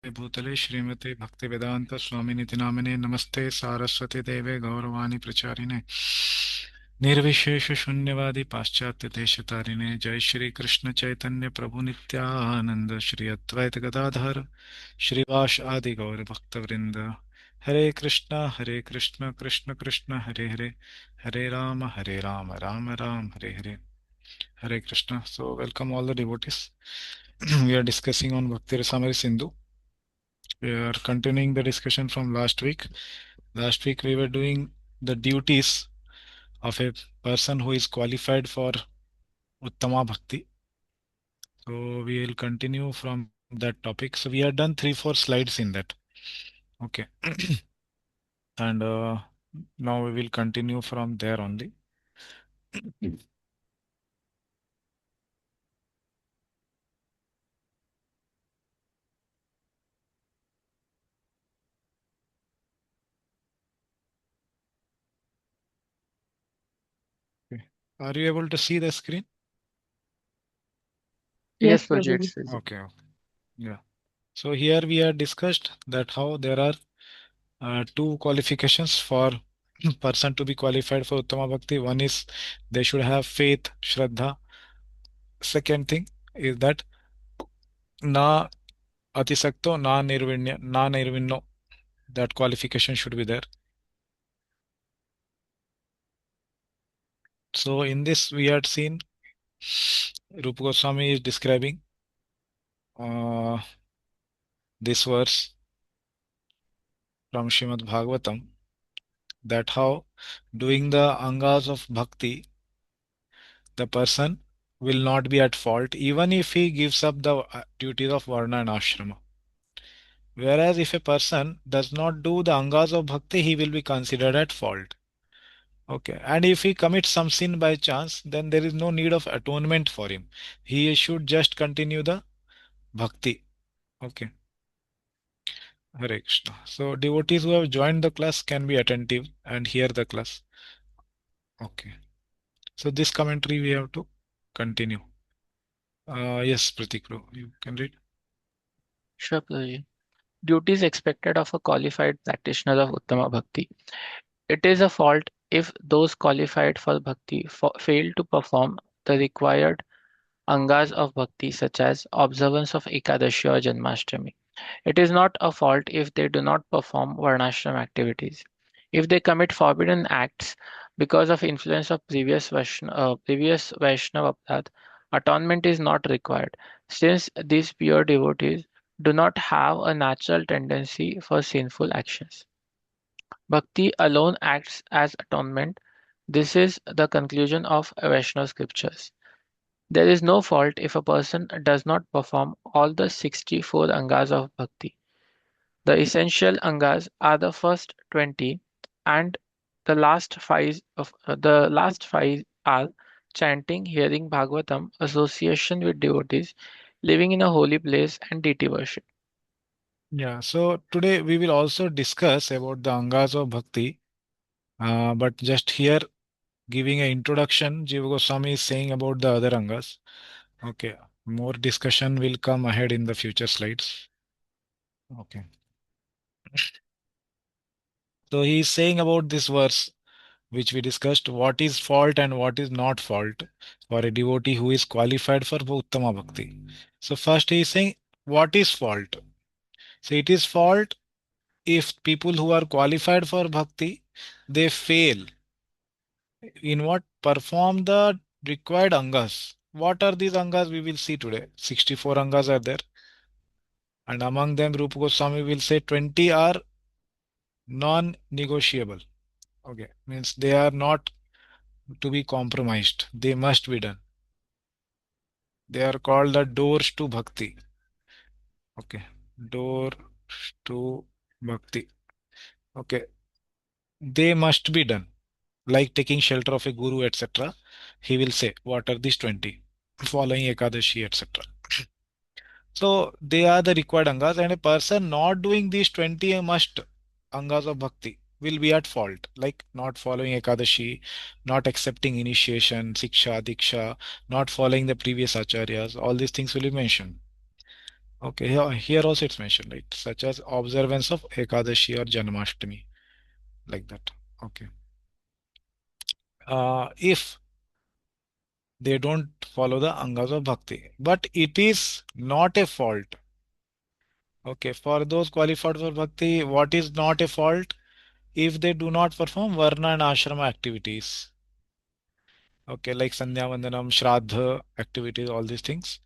भूतले श्रीमते भक्तिवेदांत स्वामी नामिने नमस्ते सारस्वती देवे गौरवाणी प्रचारिणे निर्विशेष शून्यवादी पाश्चात्य देशतारिणे जय श्री कृष्ण चैतन्य प्रभु नित्यानंद श्री अद्वैत गदाधर श्रीवास आदि गौर भक्तवृंद हरे Krishna Krishna Krishna Hare Hare Hare Ram Ram Ram Hare Hare Hare Krishna. So, welcome all the devotees. We are discussing on Bhakti Rasamrita Sindhu. We are continuing the discussion from last week. Last week we were doing the duties of a person who is qualified for Uttama Bhakti. So we will continue from that topic. So we have done 3-4 slides in that. Okay. And now we will continue from there only. Okay. Are you able to see the screen? Yes, Yes, Prabhu. Prabhu. It's Okay. Yeah. So here we have discussed that how there are two qualifications for person to be qualified for Uttama Bhakti. One is they should have faith, Shraddha. Second thing is that na atisakto, na nirvinno. That qualification should be there. So in this we had seen Rupa Goswami is describing this verse from Srimad Bhagavatam, that how doing the angas of bhakti the person will not be at fault even if he gives up the duties of varna and ashrama. Whereas if a person does not do the angas of bhakti, he will be considered at fault. Okay. And if he commits some sin by chance, then there is no need of atonement for him. He should just continue the bhakti. Okay. Hare Krishna. So devotees who have joined the class can be attentive and hear the class. Okay. So this commentary we have to continue. Yes, Pratik, you can read. Sure, Prabhu. Duties expected of a qualified practitioner of Uttama Bhakti. It is a fault if those qualified for Bhakti fail to perform the required Angas of Bhakti, such as observance of Ekadashi or Janmashtami. It is not a fault if they do not perform Varnashram activities. If they commit forbidden acts because of influence of previous Vaishnava path, atonement is not required, since these pure devotees do not have a natural tendency for sinful actions. Bhakti alone acts as atonement. This is the conclusion of Vaishnava scriptures. There is no fault if a person does not perform all the 64 Angas of Bhakti. The essential Angas are the first 20, and the last five are chanting, hearing Bhagavatam, association with devotees, living in a holy place, and deity worship. Yeah, so today we will also discuss about the Angas of Bhakti, but just here giving an introduction, Jiva Goswami is saying about the other Angas. Okay, more discussion will come ahead in the future slides. Okay, so he is saying about this verse which we discussed, what is fault and what is not fault for a devotee who is qualified for Uttama Bhakti. So first he is saying, what is fault? So it is fault if people who are qualified for Bhakti, they fail in what? Perform the required angas. What are these angas? We will see today. 64 angas are there. And among them, Rupa Goswami will say 20 are non-negotiable. Okay. Means they are not to be compromised. They must be done. They are called the doors to bhakti. Okay. Door to bhakti. Okay. They must be done. Like taking shelter of a guru, etc. He will say, what are these 20? Following Ekadashi, etc. So they are the required angas, and a person not doing these 20 must angas of bhakti will be at fault, like not following Ekadashi, not accepting initiation, siksha, diksha, not following the previous acharyas. All these things will be mentioned. Okay, here also it's mentioned, right? Such as observance of Ekadashi or Janmashtami, like that. Okay. If they don't follow the Angas of Bhakti, but it is not a fault. Okay, for those qualified for Bhakti, what is not a fault? If they do not perform Varna and Ashrama activities. Okay, like Sandhya Vandanam, Shraddha activities, all these things.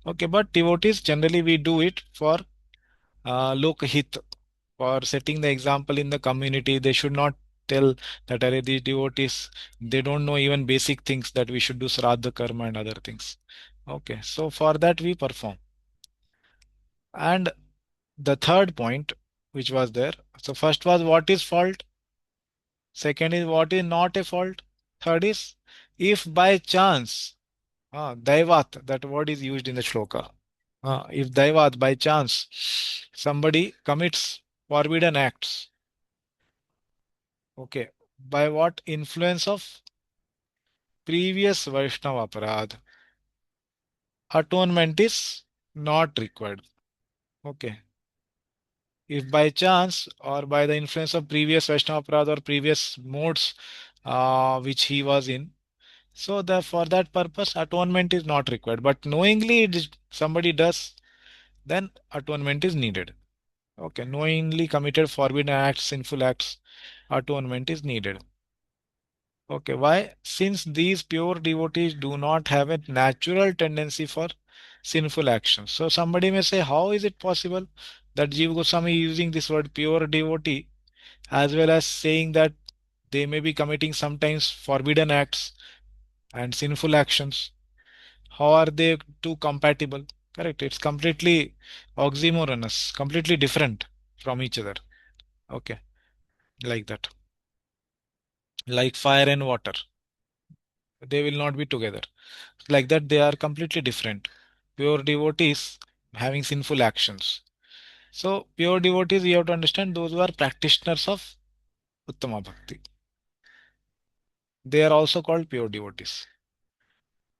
Okay, but devotees generally we do it for Lokahit, for setting the example in the community. They should not tell that are these devotees, they don't know even basic things that we should do Shraddha Karma and other things. Okay, so for that we perform. And the third point which was there. So first was what is fault, second is what is not a fault, third is if by chance, daivat, that word is used in the shloka. If daivat by chance somebody commits forbidden acts, okay, by what influence of previous Vaishnava aparadh, atonement is not required. Okay. If by chance or by the influence of previous Vaishnava aparadh or previous modes which he was in, so for that purpose atonement is not required. But knowingly somebody does, then atonement is needed. Okay, knowingly committed forbidden acts, sinful acts, atonement is needed. Okay, why? Since these pure devotees do not have a natural tendency for sinful actions. So somebody may say, how is it possible that Jiva Goswami is using this word pure devotee as well as saying that they may be committing sometimes forbidden acts and sinful actions? How are they two compatible? Correct. It's completely oxymorous, completely different from each other. Okay, like that. Like fire and water, they will not be together. Like that, they are completely different. Pure devotees having sinful actions. So, pure devotees, you have to understand those who are practitioners of Uttama Bhakti. They are also called pure devotees.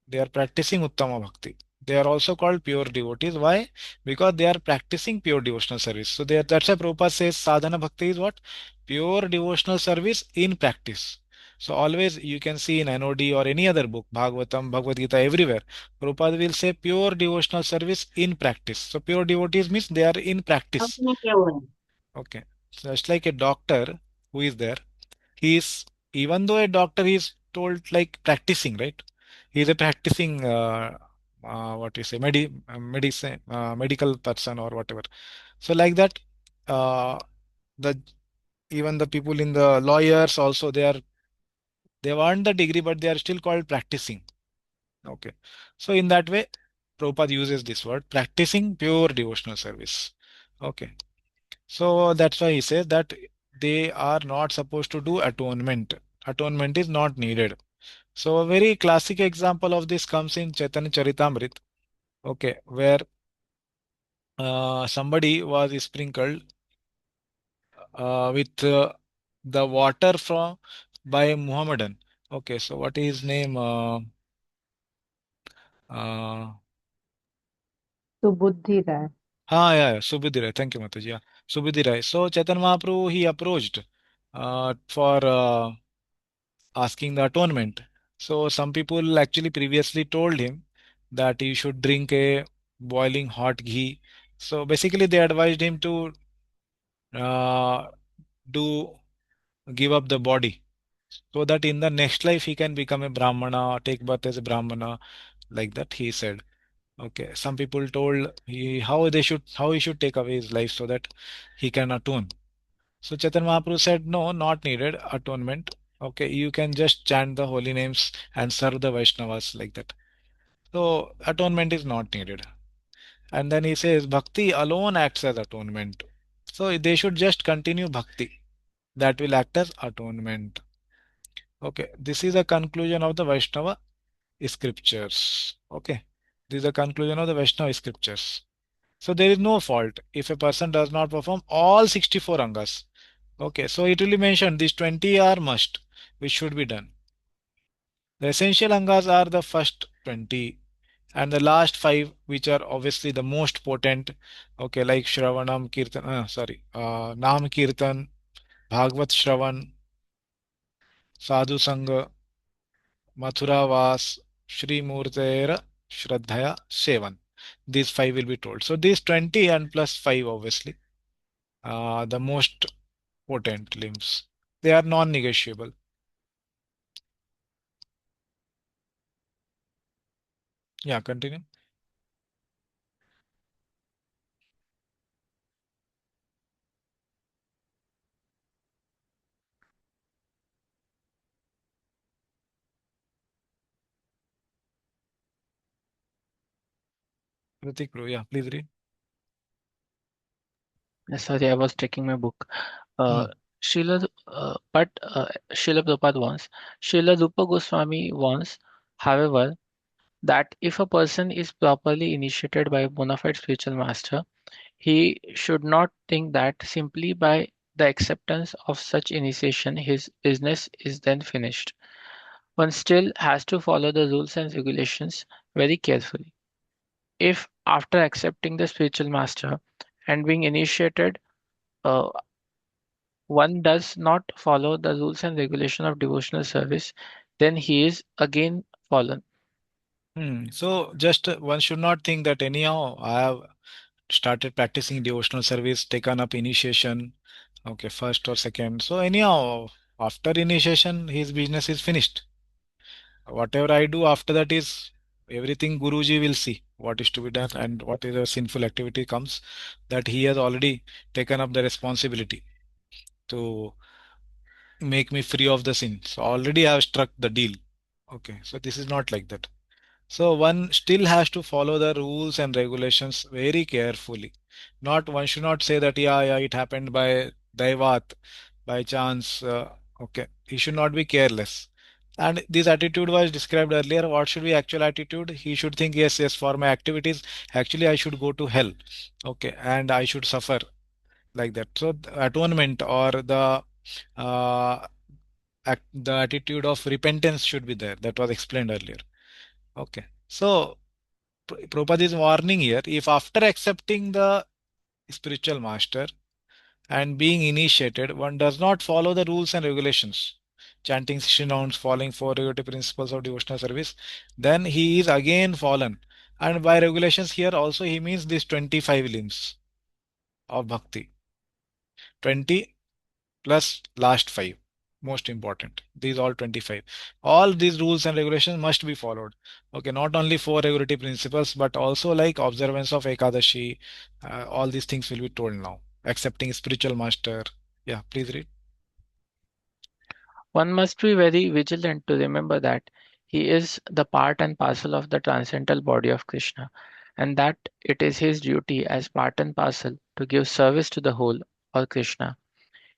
They are practicing Uttama Bhakti. They are also called pure devotees. Why? Because they are practicing pure devotional service. So that's why Prabhupada says sadhana bhakti is what? Pure devotional service in practice. So always you can see in NOD or any other book, Bhagavatam, Bhagavad Gita, everywhere, Prabhupada will say pure devotional service in practice. So pure devotees means they are in practice. Okay. So just like a doctor who is there, he is, even though a doctor is told like practicing, right? He is a practicing what we say medicine medical person or whatever. So like that, uh, the even the people in the lawyers also, they've earned the degree but they are still called practicing. Okay, so in that way Prabhupada uses this word practicing pure devotional service. Okay, so that's why he says that they are not supposed to do atonement. Atonement is not needed. So a very classic example of this comes in Chaitanya Charitamrita, okay, where somebody was sprinkled with the water from by Muhammadan. Okay, so what is his name? Uh, Subudhi Rai. yeah, Subudhi Rai. Thank you, Mataji. Yeah, Subudhi Rai. So Chaitanya Mahaprabhu he approached for asking the atonement. So some people actually previously told him that he should drink a boiling hot ghee. So basically they advised him to uh, do give up the body so that in the next life he can become a brahmana, take birth as a brahmana, like that he said. Okay, some people told how he should take away his life so that he can atone. So Chaitanya Mahaprabhu said, no, not needed atonement. Okay, you can just chant the holy names and serve the Vaishnavas like that. So atonement is not needed. And then he says, Bhakti alone acts as atonement. So they should just continue Bhakti. That will act as atonement. Okay, this is a conclusion of the Vaishnava scriptures. Okay, this is the conclusion of the Vaishnava scriptures. So there is no fault if a person does not perform all 64 angas. Okay, so it will be mentioned these 20 are must, which should be done. The essential angas are the first 20, And the last five, which are obviously the most potent, okay, like Shravanam Kirtan, Nam Kirtan, Bhagavad Shravan, Sadhu Sangha, Mathura Vas, Shri Murtera, Shraddhaya, Sevan. These five will be told. So these 20 and plus five, obviously, the most potent limbs. They are non-negotiable. Yeah, continue. Pratik, bro, yeah, please read. Sorry, I was checking my book. Hmm. Uh, Srila Prabhupada once, Srila Rupa Goswami once, however, that if a person is properly initiated by a bona fide spiritual master, he should not think that simply by the acceptance of such initiation his business is then finished. One still has to follow the rules and regulations very carefully. If after accepting the spiritual master and being initiated, uh, one does not follow the rules and regulation of devotional service, then he is again fallen. So just one should not think that anyhow I have started practicing devotional service, taken up initiation, okay, first or second. So anyhow, after initiation, his business is finished. Whatever I do after that is everything Guruji will see what is to be done and what is a sinful activity comes, that he has already taken up the responsibility to make me free of the sin. So already I have struck the deal. Okay, so this is not like that. So one still has to follow the rules and regulations very carefully. Not one should not say that yeah, it happened by daivat, by chance. Okay, he should not be careless. And this attitude was described earlier. What should be actual attitude? He should think yes, yes, for my activities, actually I should go to hell. Okay, and I should suffer like that. So atonement or uh, the attitude of repentance should be there. That was explained earlier. Okay. So Prabhupada is warning here, if after accepting the spiritual master and being initiated, one does not follow the rules and regulations, chanting 16 rounds, following four regulative principles of devotional service, then he is again fallen. And by regulations here also he means these 25 limbs of bhakti. 20 plus last five. Most important. These all 25. All these rules and regulations must be followed. Okay, not only four regulative principles, but also like observance of Ekadashi. All these things will be told now. Accepting spiritual master. Yeah, please read. One must be very vigilant to remember that he is the part and parcel of the transcendental body of Krishna, and that it is his duty as part and parcel to give service to the whole or Krishna.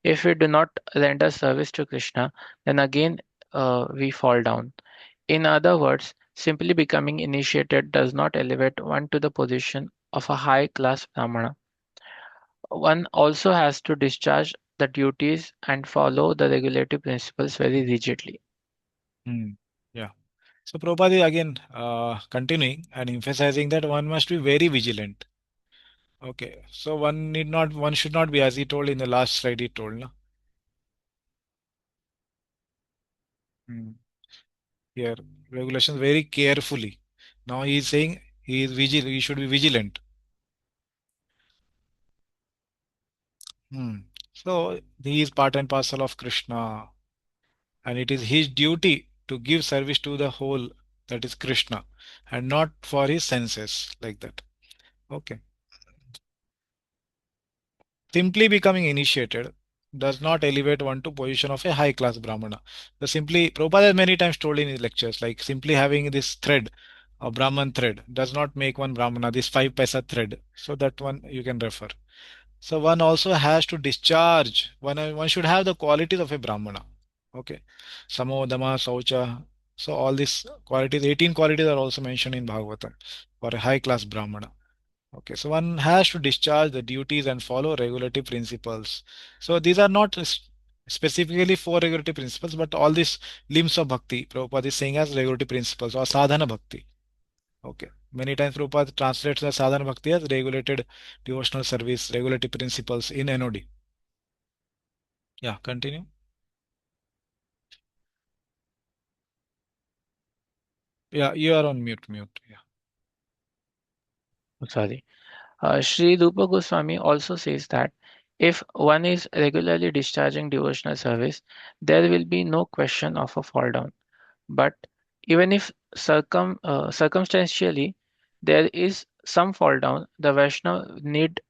If we do not render service to Krishna, then again we fall down. In other words, simply becoming initiated does not elevate one to the position of a high class Brahmana. One also has to discharge the duties and follow the regulative principles very rigidly. Hmm. Yeah. So Prabhupada is again continuing and emphasizing that one must be very vigilant. Okay. So one should not be, as he told in the last slide, he told, no? Hmm. Here, regulations very carefully. Now he is saying he should be vigilant. Hmm. So he is part and parcel of Krishna, and it is his duty to give service to the whole, that is Krishna, and not for his senses like that. Okay. Simply becoming initiated does not elevate one to position of a high class Brahmana. The simply Prabhupada has many times told in his lectures, like simply having this thread, a Brahman thread, does not make one Brahmana, this 5 paisa thread. So that one you can refer. So one also has to discharge. One should have the qualities of a Brahmana. Okay. Samo, Dama, Saucha. So all these qualities, 18 qualities are also mentioned in Bhagavatam for a high class Brahmana. Okay. So one has to discharge the duties and follow regulative principles. So these are not specifically four regulative principles, but all these limbs of bhakti, Prabhupada is saying as regulative principles or sadhana bhakti. Okay. Many times Prabhupada translates the sadhana bhakti as regulated devotional service, regulative principles in NOD. Yeah, continue. Yeah, you are on mute, mute. Yeah. Sorry. Sri Rupa Goswami also says that if one is regularly discharging devotional service, there will be no question of a fall down. But even if circumstantially there is some fall down, the Vaishnava need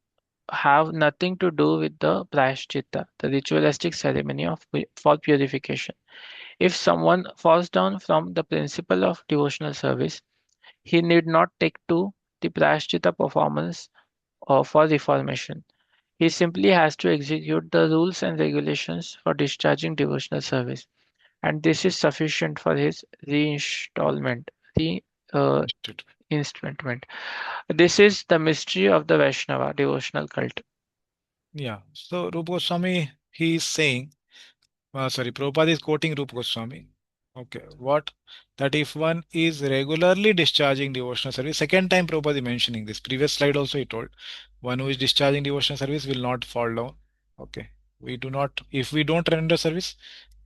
have nothing to do with the prayashchitta, the ritualistic ceremony for purification. If someone falls down from the principle of devotional service, he need not take to the prayashchitta performance or for reformation. He simply has to execute the rules and regulations for discharging devotional service, and this is sufficient for his reinstallment, Understood. reinstatement. This is the mystery of the Vaishnava devotional cult. Yeah. So Rupa Goswami, he is saying, sorry, Prabhupada is quoting Rupa Goswami. Okay, what? That if one is regularly discharging devotional service, second time Prabhupada is mentioning this. Previous slide also he told, one who is discharging devotional service will not fall down. Okay, we do not, if we don't render service,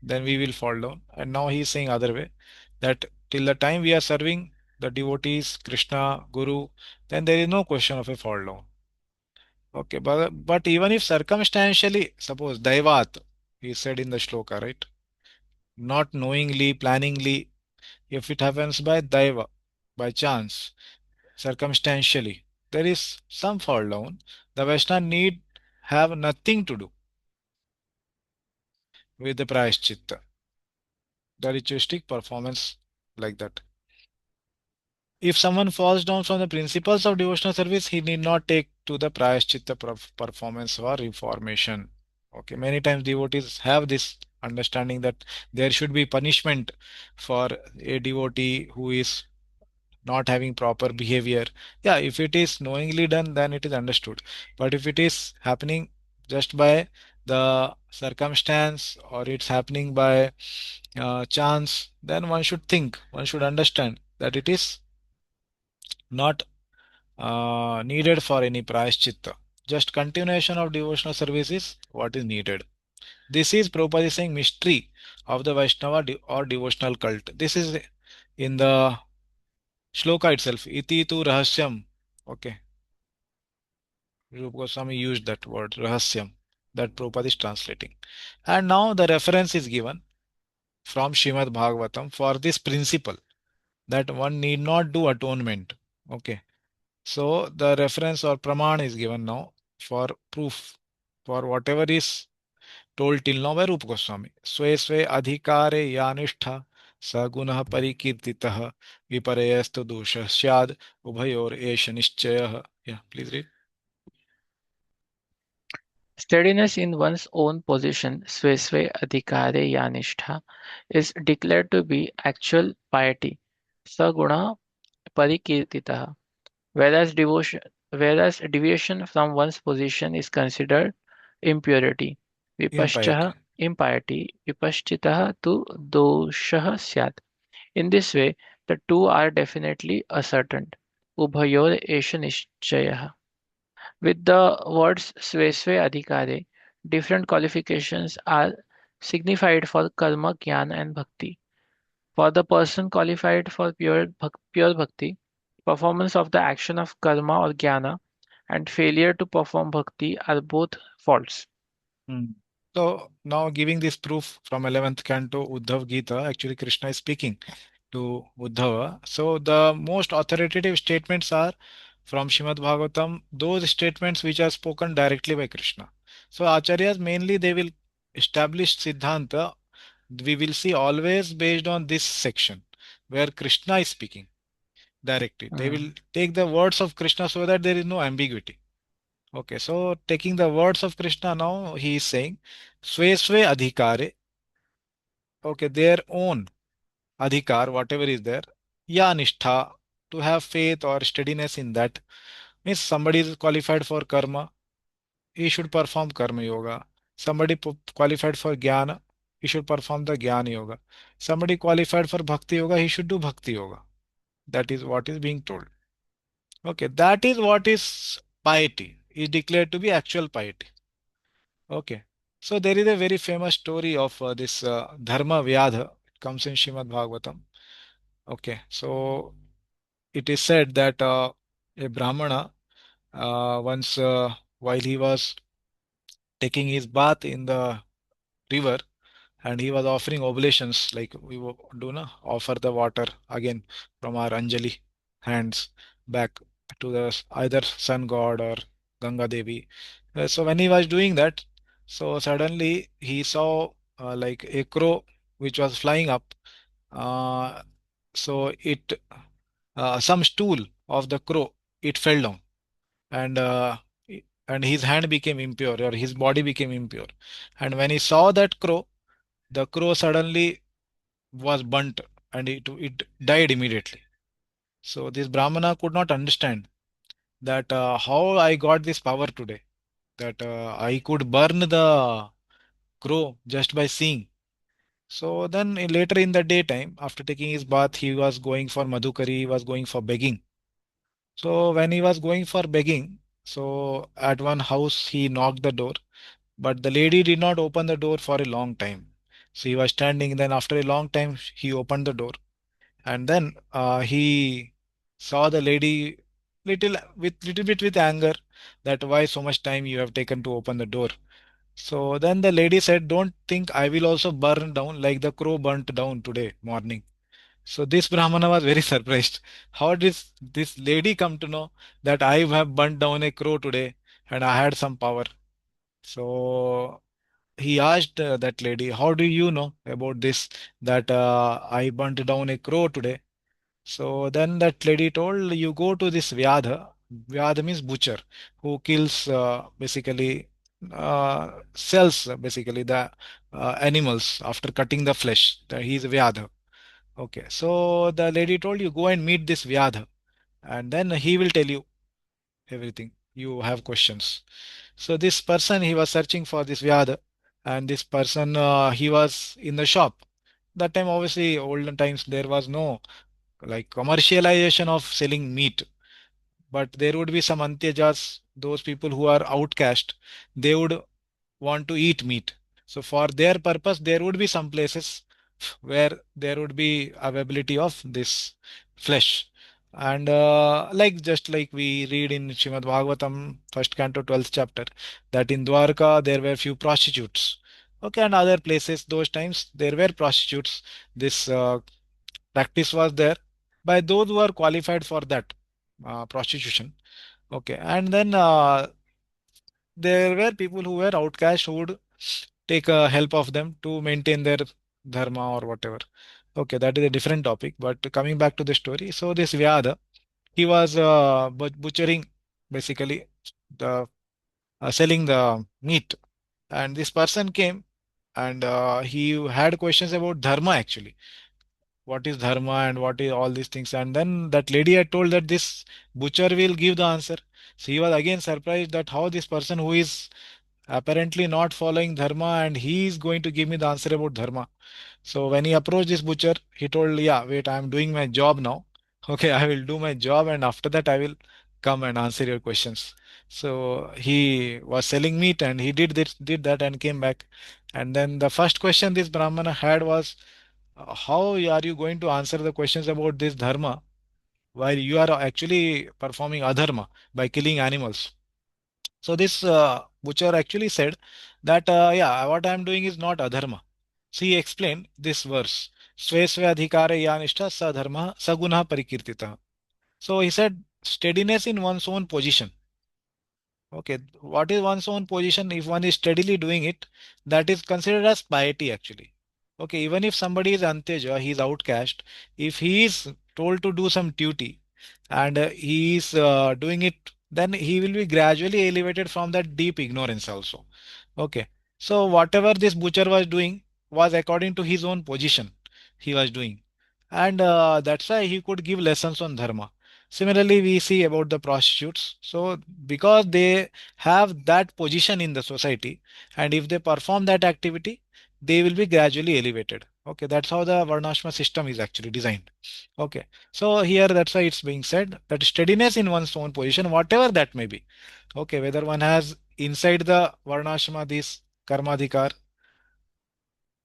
then we will fall down. And now he is saying other way, that till the time we are serving the devotees, Krishna, Guru, then there is no question of a fall down. Okay, but even if circumstantially, suppose Daivat, he said in the shloka, right? Not knowingly, planningly, if it happens by Daiva, by chance, circumstantially, there is some fall down. The Vaishnava need have nothing to do with the prayashchitta, the ritualistic performance like that. If someone falls down from the principles of devotional service, he need not take to the prayashchitta performance or reformation. Okay, many times devotees have this understanding that there should be punishment for a devotee who is not having proper behavior. Yeah, if it is knowingly done, then it is understood. But if it is happening just by the circumstance or it's happening by chance, then one should think, one should understand that it is not needed for any prayashchitta. Just continuation of devotional service is what is needed. This is Prabhupada is saying mystery of the Vaishnava or devotional cult. This is in the shloka itself. Iti tu rahasyam. Okay. Rupa Goswami used that word, rahasyam, that Prabhupada is translating. And now the reference is given from Srimad Bhagavatam for this principle that one need not do atonement. Okay. So the reference or praman is given now for proof for whatever is told till now by Rupa Goswami. Swe swe adhikare yanishta sagunah parikirtitah vipareyastu dosha syad ubhayor esha nischayah. Yeah, please read. Steadiness in one's own position, svesve adhikare yanishtha, is declared to be actual piety, saguna parikirtitaha, whereas deviation from one's position is considered impurity, Impiety. impiety, vipaschitaha tu doshah syat. In this way, the two are definitely ascertained. Ubhayor esha nischayah. With the words svesve adhikare, different qualifications are signified for karma, jnana, and bhakti. For the person qualified for pure bhakti, performance of the action of karma or jnana and failure to perform bhakti are both faults. Hmm. So now giving this proof from 11th canto Uddhav Gita, actually Krishna is speaking to Uddhava. So the most authoritative statements are from Shrimad Bhagavatam, those statements which are spoken directly by Krishna. So Acharyas mainly they will establish Siddhanta. We will see always based on this section where Krishna is speaking directly. They will Mm. take the words of Krishna so that there is no ambiguity. Okay, so taking the words of Krishna now, he is saying, Swe Swe Adhikare, okay, their own adhikar, whatever is there, ya nishtha, to have faith or steadiness in that, means somebody is qualified for karma, he should perform karma yoga. Somebody qualified for jnana, he should perform the jnana yoga. Somebody qualified for bhakti yoga, he should do bhakti yoga. That is what is being told. Okay, that is what is piety, is declared to be actual piety. Okay, so there is a very famous story of this Dharma Vyadha. It comes in Shrimad Bhagavatam. Okay, so it is said that a Brahmana once, while he was taking his bath in the river, and he was offering oblations, like we do na, offer the water again from our Anjali hands back to the either sun god or Ganga Devi. So when he was doing that, so suddenly he saw like a crow which was flying up. Uh, so it some stool of the crow, it fell down, and and his hand became impure, or his body became impure. And when he saw that crow, the crow suddenly was burnt, and it died immediately. So this Brahmana could not understand that how I got this power today, that I could burn the crow just by seeing. So then later in the daytime, after taking his bath, he was going for madhukari, he was going for begging. So when he was going for begging, so at one house he knocked the door, but the lady did not open the door for a long time. So he was standing, then after a long time he opened the door, and then he saw the lady little bit with anger, that why so much time you have taken to open the door. So then the lady said, don't think I will also burn down like the crow burnt down today morning. So this Brahmana was very surprised. How did this lady come to know that I have burnt down a crow today and I had some power? So he asked that lady, how do you know about this, that I burnt down a crow today? So then that lady told, you go to this Vyadha. Vyadha means butcher, who kills basically sells basically the animals after cutting the flesh. He is Vyadha. Okay, so the lady told, you go and meet this Vyadha, and then he will tell you everything. You have questions. So this person, he was searching for this Vyadha, and this person, he was in the shop. That time, obviously, olden times, there was no like commercialization of selling meat, but there would be some antyajas, those people who are outcast, they would want to eat meat. So for their purpose, there would be some places where there would be availability of this flesh. And like just like we read in Srimad Bhagavatam, first canto, 12th chapter, that in Dwarka there were few prostitutes. Okay, and other places, those times there were prostitutes. This practice was there by those who are qualified for that prostitution. Okay, and then there were people who were outcast who would take help of them to maintain their dharma or whatever. Okay, that is a different topic. But coming back to the story, so this Vyada, he was butchering basically the selling the meat, and this person came, and he had questions about dharma actually, what is dharma and what is all these things. And then that lady had told that this butcher will give the answer. So he was again surprised that how this person who is apparently not following dharma, and he is going to give me the answer about dharma. So when he approached this butcher, he told, yeah, wait, I am doing my job now. Okay, I will do my job, and after that I will come and answer your questions. So he was selling meat, and he did that and came back. And then the first question this Brahmana had was, how are you going to answer the questions about this dharma while you are actually performing adharma by killing animals? So this butcher actually said that, yeah, what I am doing is not adharma. So he explained this verse, Sve Sve Adhikare Yanishta Sadharma Saguna Parikirtita. So he said, steadiness in one's own position. Okay, what is one's own position? If one is steadily doing it, that is considered as piety actually. Okay, even if somebody is Antyaja, he is outcast, if he is told to do some duty and he is doing it, then he will be gradually elevated from that deep ignorance also. Okay, so whatever this butcher was doing was according to his own position he was doing. And that's why he could give lessons on dharma. Similarly, we see about the prostitutes. So, because they have that position in the society, and if they perform that activity, they will be gradually elevated. Okay, that's how the Varnashma system is actually designed. Okay, so here that's why it's being said that steadiness in one's own position, whatever that may be. Okay, whether one has inside the Varnashma this Karmadhikar,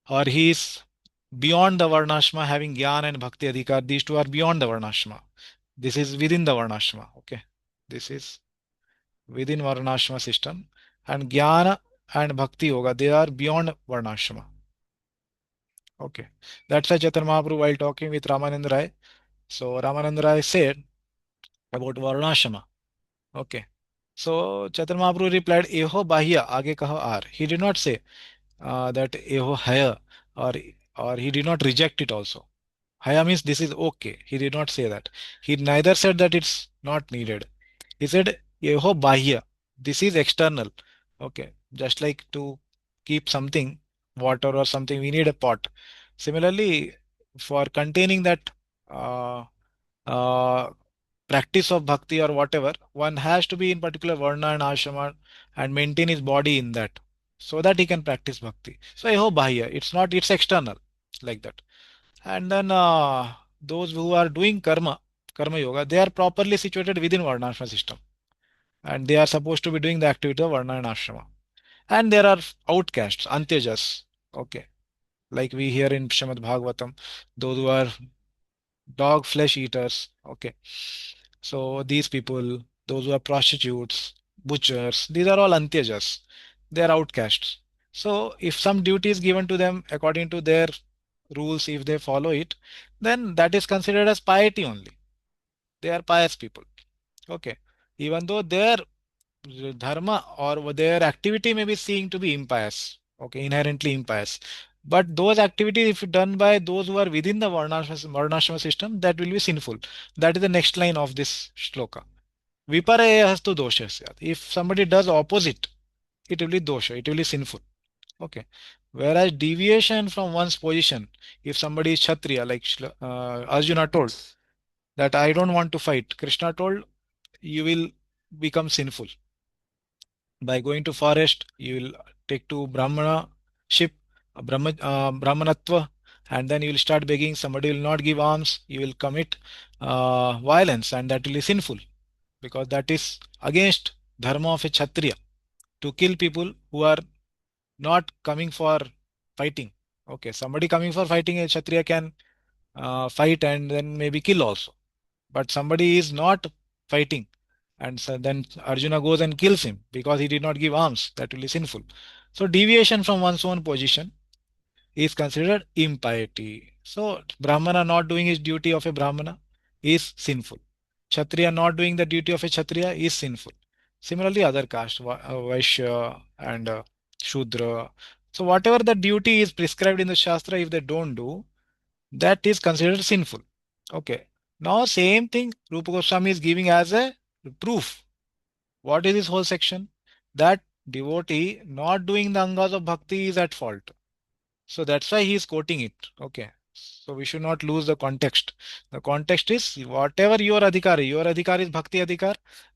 or he is beyond the Varnashma having Jnana and Bhakti Adhikar, these two are beyond the Varnashma. This is within the Varnashma. Okay, this is within Varnashma system, and Jnana and Bhakti Yoga, they are beyond Varnashma. Okay, that's why Chaitanya Mahaprabhu, while talking with Ramananda Rai, so Ramananda Rai said about Varnashama. Okay, so Chaitanya Mahaprabhu replied, Eho Bahya, Age Kaho Ar. He did not say that Eho Haya, or or he did not reject it also. Haya means this is okay. He did not say that. He neither said that it's not needed. He said, Yeho Bahya. This is external. Okay. Just like to keep something, water or something, we need a pot. Similarly, for containing that uh, uh, practice of bhakti or whatever, one has to be in particular varna and ashrama and maintain his body in that so that he can practice bhakti. So Yeho Bahya. It's not, it's external like that. And then those who are doing karma yoga, they are properly situated within Varnashma system. And they are supposed to be doing the activity of Varna and Ashrama. And there are outcasts, Antyajas. Okay. Like we hear in Srimad Bhagavatam, those who are dog flesh eaters. Okay. So these people, those who are prostitutes, butchers, these are all Antyajas. They are outcasts. So if some duty is given to them according to their rules, if they follow it, then that is considered as piety only. They are pious people. Okay. Even though their dharma or their activity may be seen to be impious. Okay, inherently impious. But those activities, if done by those who are within the Varnashama system, that will be sinful. That is the next line of this shloka. Viparaya hastu dosha syat. If somebody does opposite, it will be dosha, it will be sinful. Okay. Whereas deviation from one's position, if somebody is Kshatriya, like Arjuna told, that I don't want to fight, Krishna told, you will become sinful. By going to forest, you will take to Brahmana ship, Brahmanatva, and then you will start begging, somebody will not give alms, you will commit violence, and that will be sinful because that is against dharma of a Kshatriya to kill people who are not coming for fighting. Okay, somebody coming for fighting, a Kshatriya can fight and then maybe kill also. But somebody is not fighting, and so then Arjuna goes and kills him because he did not give alms. That will be sinful. So deviation from one's own position is considered impiety. So Brahmana not doing his duty of a Brahmana is sinful. Kshatriya not doing the duty of a Kshatriya is sinful. Similarly, other caste, Vaishya and Shudra. So whatever the duty is prescribed in the Shastra, if they don't do, that is considered sinful. Okay. Now same thing Rupa Goswami is giving as a proof. What is this whole section? That devotee not doing the angas of bhakti is at fault. So that's why he is quoting it. Okay. So we should not lose the context. The context is whatever your adhikar is bhakti adhikar,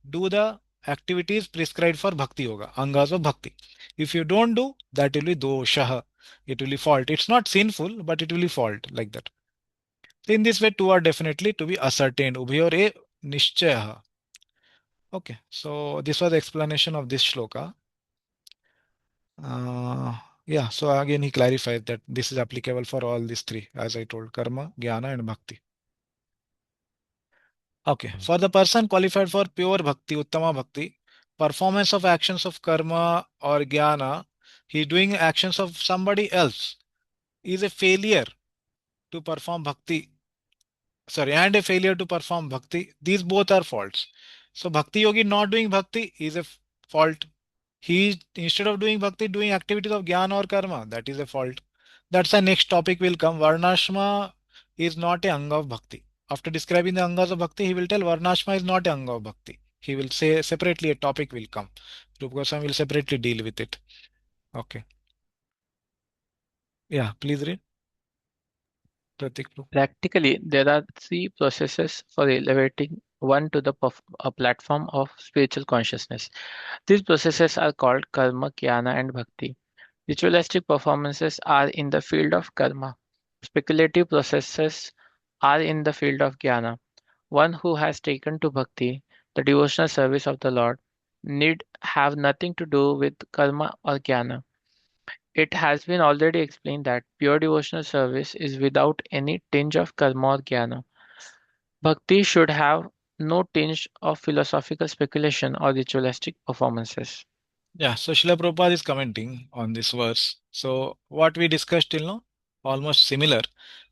do the activities prescribed for bhakti yoga, angas of bhakti. If you don't do, that will be dosha. It will be fault. It's not sinful, but it will be fault like that. So in this way, two are definitely to be ascertained. Ubhayore nishchaya. Okay, so this was the explanation of this shloka. Yeah, so again he clarifies that this is applicable for all these three, as I told, karma, jnana, and bhakti. Okay, for the person qualified for pure bhakti, uttama bhakti, performance of actions of karma or jnana, he doing actions of somebody else is a failure to perform bhakti, sorry, and a failure to perform bhakti. These both are faults. So bhakti yogi not doing bhakti is a fault. He instead of doing bhakti, doing activities of jnana or karma, that is a fault. That's the next topic will come. Varnashma is not a anga of bhakti. After describing the angas of bhakti, he will tell Varnashma is not a anga of bhakti. He will say separately a topic will come. Rupa Goswami will separately deal with it. Okay. Yeah, please read. Pratik. Practically, there are three processes for elevating one to the a platform of spiritual consciousness. These processes are called karma, jnana, and bhakti. Ritualistic performances are in the field of karma. Speculative processes are in the field of jnana. One who has taken to bhakti, the devotional service of the Lord, need have nothing to do with karma or jnana. It has been already explained that pure devotional service is without any tinge of karma or jnana. Bhakti should have no tinge of philosophical speculation or ritualistic performances. Yeah, so Srila Prabhupada is commenting on this verse. So what we discussed till now, almost similar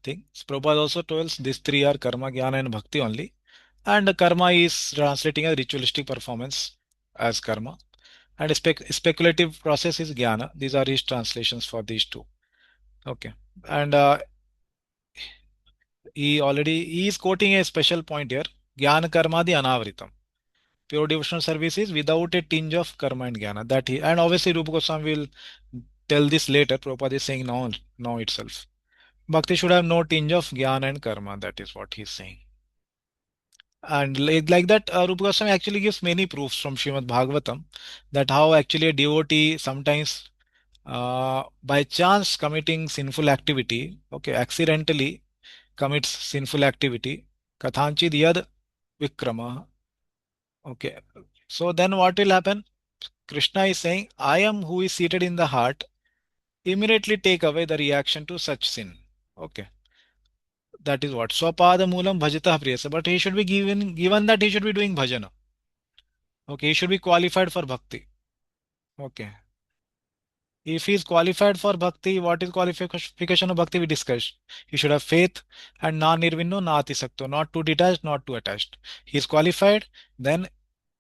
thing. So Prabhupada also tells these three are karma, jnana and bhakti only. And the karma is translating a ritualistic performance as karma. And speculative process is jnana. These are his translations for these two. Okay. And he is quoting a special point here. Jnana karma di anavritam. Pure devotional service is without a tinge of karma and jnana. That he and obviously Rupa Goswami will tell this later. Prabhupada is saying now itself. Bhakti should have no tinge of jnana and karma. That is what he's saying. And like that, Rupa Goswami actually gives many proofs from Srimad Bhagavatam that how actually a devotee sometimes by chance committing sinful activity, okay, accidentally commits sinful activity, kathanchid yad vikrama. Okay. So then what will happen? Krishna is saying, I am who is seated in the heart, immediately take away the reaction to such sin. Okay. That is what. Swapada moolam bhajita priyasa. But he should be given that he should be doing bhajana. Okay. He should be qualified for bhakti. Okay. If he is qualified for bhakti, what is qualification of bhakti we discussed? He should have faith and na nirvinno na atisakto, not too detached, not too attached. He is qualified, then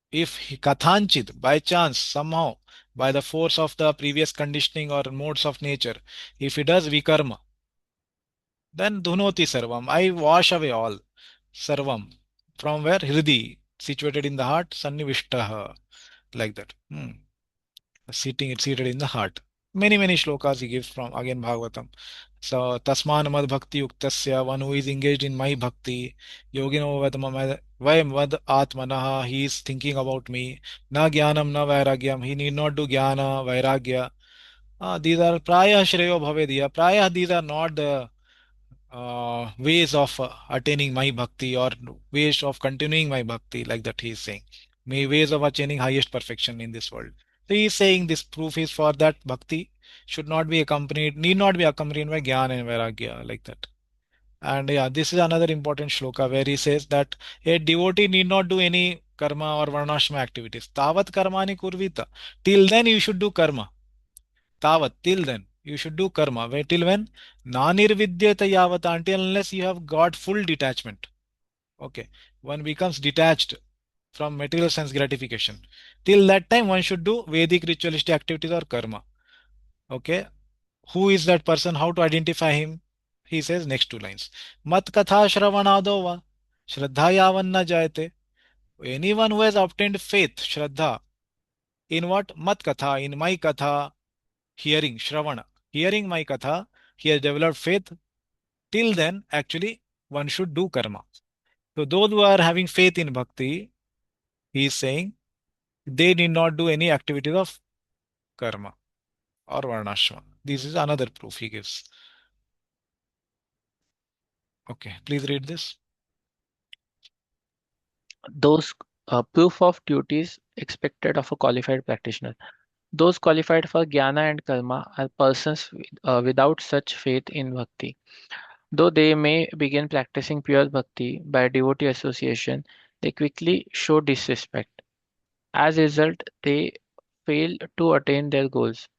if he kathanchit by chance somehow by the force of the previous conditioning or modes of nature, if he does vikarma, then dhunoti sarvam, I wash away all sarvam from where hridi situated in the heart sannivishtaha, like that. Seated in the heart. Many shlokas he gives from again Bhagavatam. So Tasman Mad Bhakti Yuktasya, one who is engaged in my bhakti, Yogino Vayam Vad Atmanaha, he is thinking about me. Na Jnanam na Vairagyam, he need not do Jnana, Vairagya. These are Praya Shreyo Bhavediya. Praya, these are not the ways of attaining my bhakti or ways of continuing my bhakti, like that he is saying. May ways of attaining highest perfection in this world. So he is saying this proof is for that bhakti should not be accompanied, need not be accompanied by jnana and vairagya, like that. And yeah, this is another important shloka where he says that a devotee need not do any karma or varnashma activities. Tavat karmani kurvita. Till then you should do karma. Tavat, till then, you should do karma. Wait, till when? Nanirvidyata yavata, until unless you have got full detachment. Okay. One becomes detached from material sense gratification. Till that time, one should do Vedic ritualistic activities or karma. Okay. Who is that person? How to identify him? He says next two lines. Mat katha shravanadova. Shraddha yavanna jayate. Anyone who has obtained faith, shraddha, in what? Mat katha, in my katha, hearing, Shravana, hearing my katha, he has developed faith. Till then, actually, one should do karma. So those who are having faith in bhakti, he is saying they need not do any activities of karma or varnashma. This is another proof he gives. Okay, please read this. Those proof of duties expected of a qualified practitioner. Those qualified for jnana and karma are persons without such faith in bhakti. Though they may begin practicing pure bhakti by devotee association, they quickly show disrespect. As a result, they fail to attain their goals.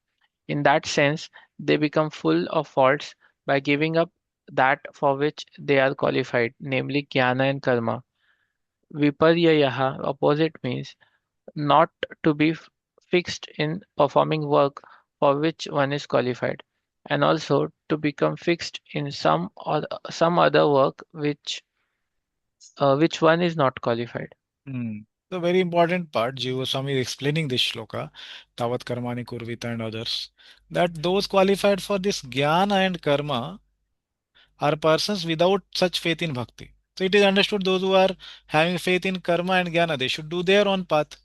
In that sense, they become full of faults by giving up that for which they are qualified, namely jnana and karma. Viparyayaha opposite means not to be fixed in performing work for which one is qualified, and also to become fixed in some other work which one is not qualified. The very important part, Jiva Swami is explaining this shloka, Tavat Karmani Kurvita and others, that those qualified for this jnana and karma are persons without such faith in bhakti. So it is understood those who are having faith in karma and jnana, they should do their own path.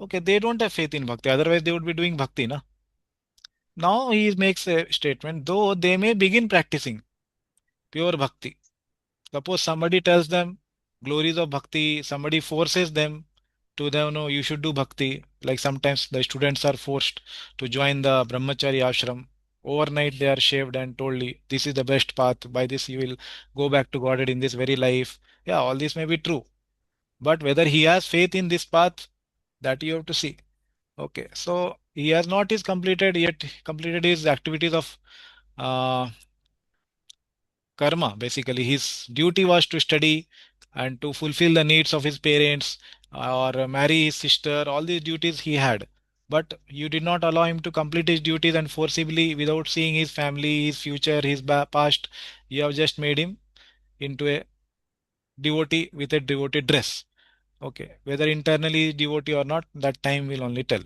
Okay, they don't have faith in bhakti, otherwise they would be doing bhakti, na? Now he makes a statement, though they may begin practicing pure bhakti. Suppose somebody tells them glories of bhakti, somebody forces them to them, no, you should do bhakti. Like sometimes the students are forced to join the brahmachari ashram. Overnight they are shaved and told, this is the best path. By this you will go back to Godhead in this very life. Yeah, all this may be true. But whether he has faith in this path, that you have to see. Okay, so he has not is completed yet completed his activities of uh, karma. Basically, his duty was to study and to fulfill the needs of his parents or marry his sister. All these duties he had, but you did not allow him to complete his duties, and forcibly, without seeing his family, his future, his past, you have just made him into a devotee with a devotee dress. Okay, whether internally devotee or not, that time will only tell.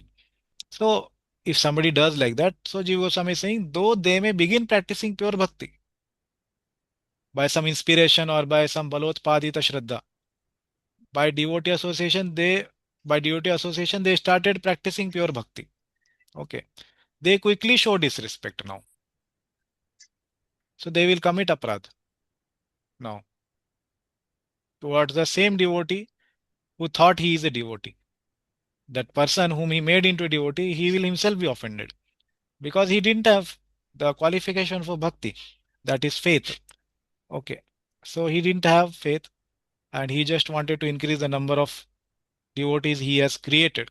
So if somebody does like that, so Jiva Goswami is saying, though they may begin practicing pure bhakti by some inspiration or by some balotpadita shraddha, by devotee association, they started practicing pure bhakti. Okay, they quickly show disrespect now, so they will commit aparadh now towards the same devotee who thought he is a devotee. That person whom he made into a devotee, he will himself be offended because he didn't have the qualification for bhakti, that is faith. Okay, so he didn't have faith and he just wanted to increase the number of devotees he has created.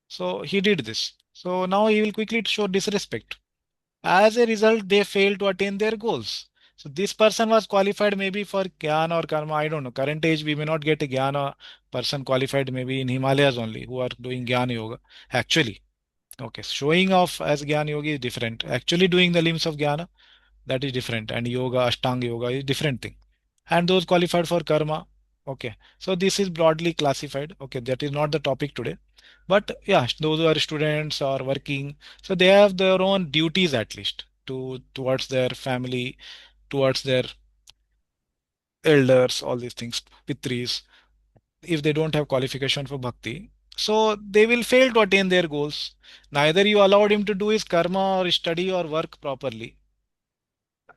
So he did this. So now he will quickly show disrespect. As a result, they fail to attain their goals. So this person was qualified maybe for Jnana or Karma. I don't know. Current age, we may not get a Jnana person qualified maybe in Himalayas only who are doing Jnana Yoga. Actually, okay, showing off as Jnana Yogi is different. Actually doing the limbs of Jnana, that is different. And Yoga, Ashtanga Yoga is different thing. And those qualified for Karma. Okay. So this is broadly classified. Okay. That is not the topic today. But yeah, those who are students or working, so they have their own duties at least towards their family, towards their elders, all these things, pitris. If they don't have qualification for bhakti, so they will fail to attain their goals. Neither you allowed him to do his karma or study or work properly.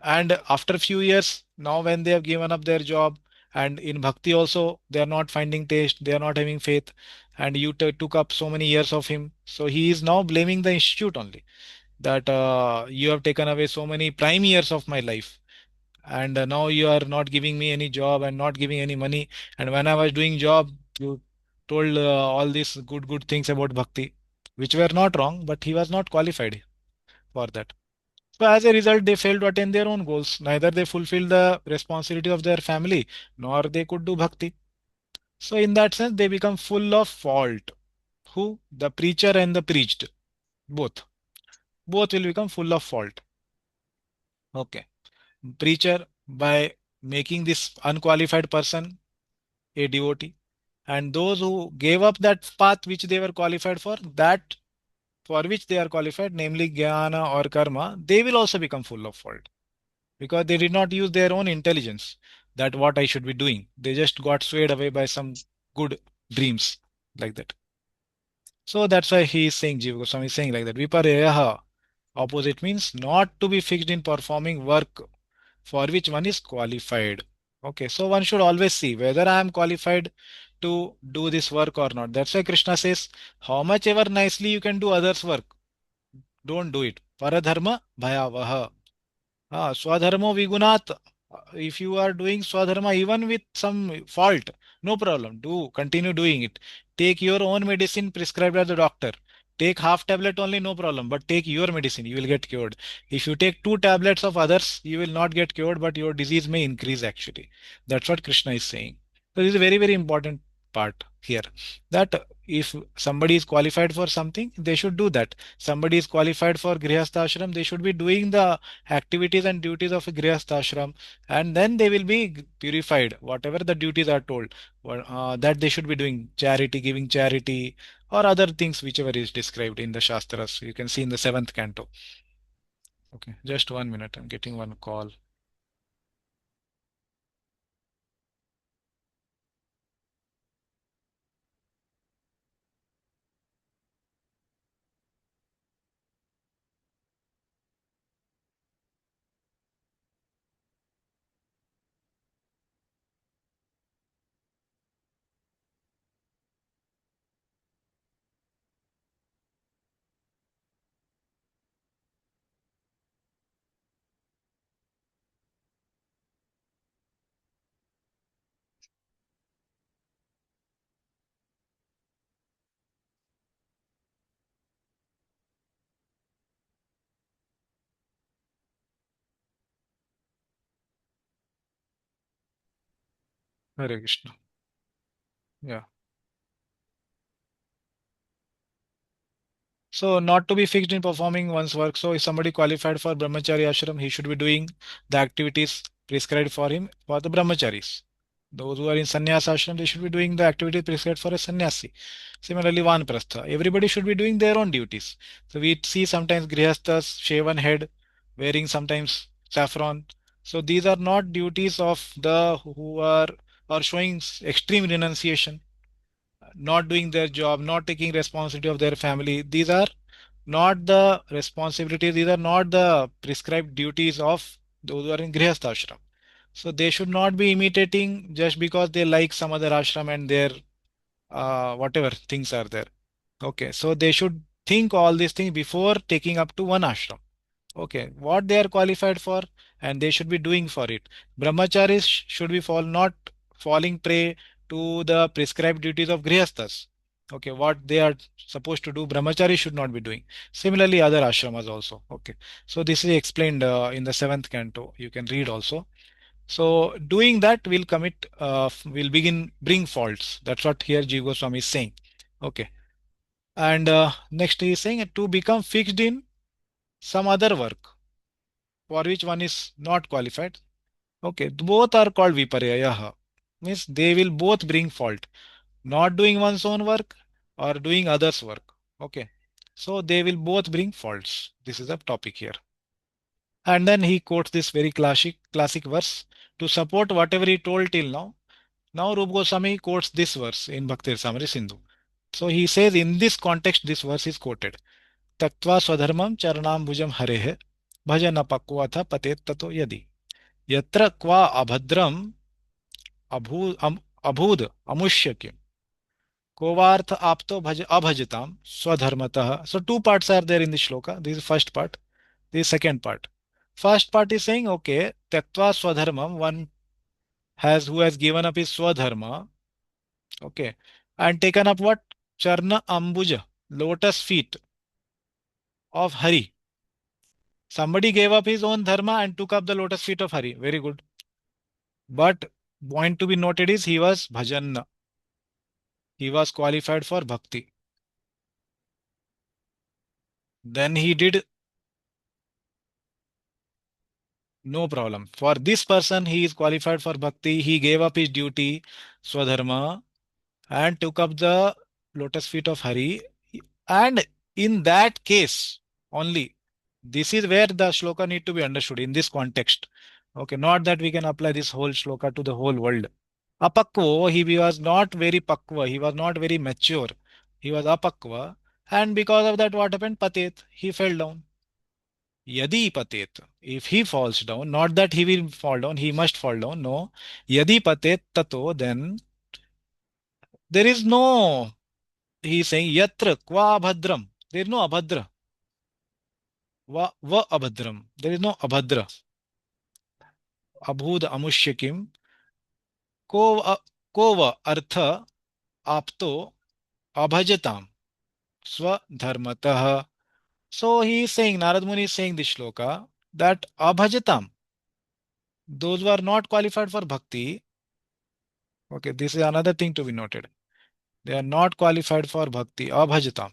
And after a few years, now when they have given up their job, and in bhakti also, they are not finding taste, they are not having faith, and you took up so many years of him. So he is now blaming the institute only that you have taken away so many prime years of my life. And now you are not giving me any job and not giving any money. And when I was doing job, you told all these good things about bhakti, which were not wrong, but he was not qualified for that. So as a result, they failed to attain their own goals. Neither they fulfilled the responsibility of their family, nor they could do bhakti. So in that sense, they become full of fault. Who? The preacher and the preached. Both. Both will become full of fault. Okay. Preacher by making this unqualified person a devotee. And those who gave up that path which they were qualified for, that for which they are qualified, namely jnana or karma, they will also become full of fault. Because they did not use their own intelligence that what I should be doing. They just got swayed away by some good dreams like that. So that's why he is saying, Jiva Goswami is saying like that. Viparyaha, opposite means not to be fixed in performing work for which one is qualified. Okay, so one should always see whether I am qualified to do this work or not. That's why Krishna says, how much ever nicely you can do others' work, don't do it. Paradharma bhayavaha. Swadharma vigunat. If you are doing swadharma even with some fault, no problem. Do continue doing it. Take your own medicine prescribed by the doctor. Take half tablet only, no problem. But take your medicine, you will get cured. If you take two tablets of others, you will not get cured, but your disease may increase actually. That's what Krishna is saying. So this is a very important part here. That if somebody is qualified for something, they should do that. Somebody is qualified for Grihastha ashram, they should be doing the activities and duties of a grihastha ashram, and then they will be purified whatever the duties are told, that they should be doing charity, giving charity, or other things whichever is described in the shastras. You can see in the seventh canto. Okay, just 1 minute, I'm getting one call. Hare Krishna. Yeah. So not to be fixed in performing one's work. So if somebody qualified for brahmachari ashram, he should be doing the activities prescribed for him for the brahmacharis. Those who are in sannyas ashram, they should be doing the activities prescribed for a sannyasi. Similarly, vanprastha. Everybody should be doing their own duties. So we see sometimes grihasthas, shaven head, wearing sometimes saffron. So these are not duties of the who are showing extreme renunciation, not doing their job, not taking responsibility of their family. These are not the responsibilities, these are not the prescribed duties of those who are in Grihastha ashram. So they should not be imitating just because they like some other ashram and their whatever things are there. Okay, so they should think all these things before taking up to one ashram. Okay, what they are qualified for, and they should be doing for it. Brahmacharis should be not falling prey to the prescribed duties of grihasthas. Okay, what they are supposed to do, brahmacharis should not be doing. Similarly, other ashramas also. Okay, so this is explained in the seventh canto. You can read also. So doing that will will begin bring faults. That's what here Jiva Goswami is saying. Okay, and next he is saying to become fixed in some other work for which one is not qualified. Okay, both are called viparyayaha. Means they will both bring fault. Not doing one's own work or doing others' work. Okay, so they will both bring faults. This is the topic here. And then he quotes this very classic verse to support whatever he told till now. Now Rupa Goswami quotes this verse in Bhakti Rasamrita Sindhu. So he says in this context this verse is quoted. Taktva swadharmam charanam bhujam harehe bhajan apakvata patet tato yadi. यत्र क्वा अभद्रम अभूद अमुष्य किम कोवार्थ आपतो भज अभजताम स्वधर्मतः. So two parts are there in the shloka. This is first part. This is second part. First part is saying, okay, tyaktva swadharmam, one has who has given up his swadharma, okay, and taken up what? Charna ambuja, lotus feet of Hari. Somebody gave up his own dharma and took up the lotus feet of Hari. Very good. But point to be noted is he was bhajan. He was qualified for bhakti. Then he did no problem. For this person, he is qualified for bhakti. He gave up his duty, swadharma, and took up the lotus feet of Hari. And in that case only, this is where the shloka need to be understood in this context. Okay, not that we can apply this whole shloka to the whole world. Apakvo, he was not very pakva. He was not very mature. He was apakva. And because of that, what happened? Patet, he fell down. Yadi patet, if he falls down, not that he will fall down, he must fall down. No. Yadi patet tato, then there is no, he is saying yatra kwa abhadram. There is no abhadra. Va abhadram. There is no abhadra. Abhud amushyakim. Ko, ko va artha apto abhajatam swadharmatah. So he is saying, Narad Muni is saying this shloka that abhajatam, those who are not qualified for bhakti, okay, this is another thing to be noted. They are not qualified for bhakti, abhajatam.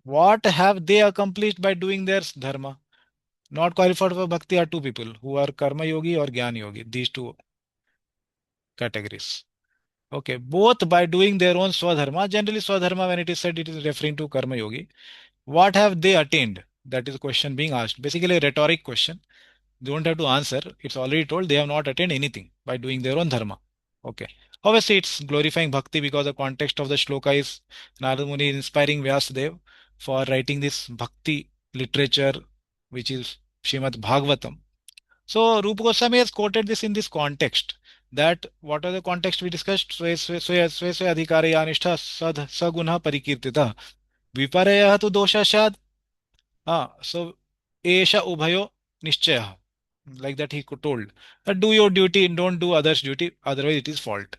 What have they accomplished by doing their dharma? Not qualified for bhakti are two people who are karma yogi or jnana yogi, these two categories. Okay, both by doing their own swadharma. Generally, swadharma, when it is said, it is referring to karma yogi. What have they attained? That is the question being asked. Basically, a rhetoric question. They don't have to answer. It's already told they have not attained anything by doing their own dharma. Okay. Obviously, it's glorifying bhakti because the context of the shloka is Narada Muni inspiring Vyasadeva for writing this bhakti literature, which is Srimad Bhagavatam. So Rupa Goswami has quoted this in this context. That what are the context we discussed? Swe adhikaraya anishtha saguna parikirtita. Viparaya tu dosha shad. So esha ubhayo nischaya. Like that he told. Do your duty and don't do others' duty, otherwise it is fault.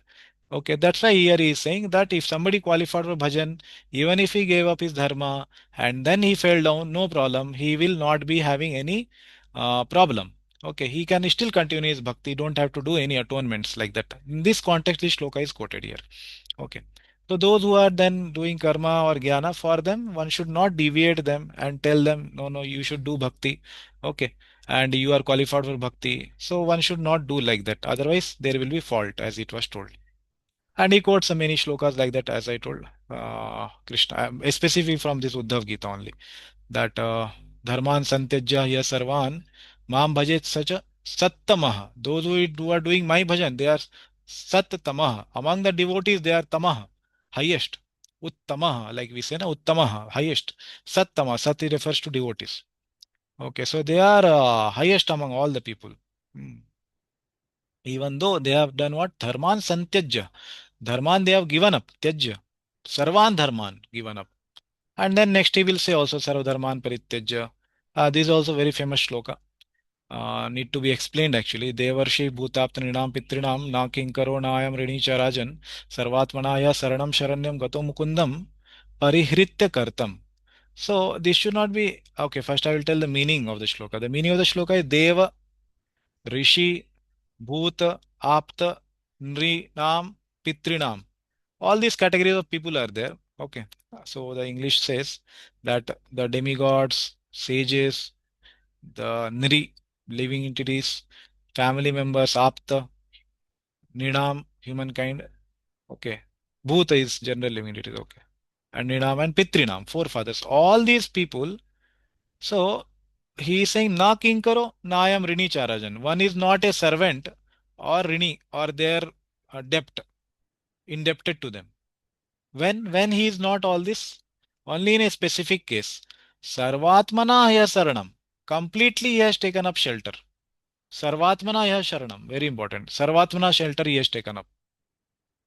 Okay, that's why here he is saying that if somebody qualified for bhajan, even if he gave up his dharma and then he fell down, no problem. He will not be having any problem. Okay, he can still continue his bhakti, don't have to do any atonements like that. In this context, this shloka is quoted here. Okay. So those who are then doing karma or jnana, for them, one should not deviate them and tell them, no, no, you should do bhakti. Okay. And you are qualified for bhakti. So one should not do like that. Otherwise, there will be fault, as it was told. And he quotes many shlokas like that, as I told, Krishna, specifically from this Uddhav Gita only, that dharman santyajya ya sarvan mam bhajet sacha sattamah. Those who are doing my bhajan, they are sattamah. Among the devotees, they are tamah, highest. Uttamah, like we say, na, uttamah, highest. Sattama, sati refers to devotees. Okay, so they are highest among all the people. Hmm. Even though they have done what? Dharman santyajya. Dharman they have given up. Tyajya. Sarvan dharman given up. And then next he will say also Sarvadharman Parityajya. This is also very famous shloka. Need to be explained actually. Devarshi Bhutaptanidam Pitrinam Na Kinkaro Nayam Rinicha Rajan Sarvatmanaya Saranam Sharanyam Gato Mukundam Parihritya Kartam. So this should not be okay. First I will tell the meaning of the shloka. The meaning of the shloka is Deva, Rishi, Bhuta, Apta, Nrinam, Pitrinam. All these categories of people are there. Okay. So the English says that the demigods, sages, the Nri, living entities, family members, Apta, Nidam, humankind. Okay. Bhuta is general living entities. Okay. And Nidam and Pitrinam, forefathers. All these people. So he is saying, Na kinkaro, na I am Rini Charajan. One is not a servant or Rini or their debt, indebted to them. When he is not all this, only in a specific case. Sarvatmana haya saranam. Completely he has taken up shelter. Sarvatmana haya sharanam. Very important. Sarvatmana shelter he has taken up.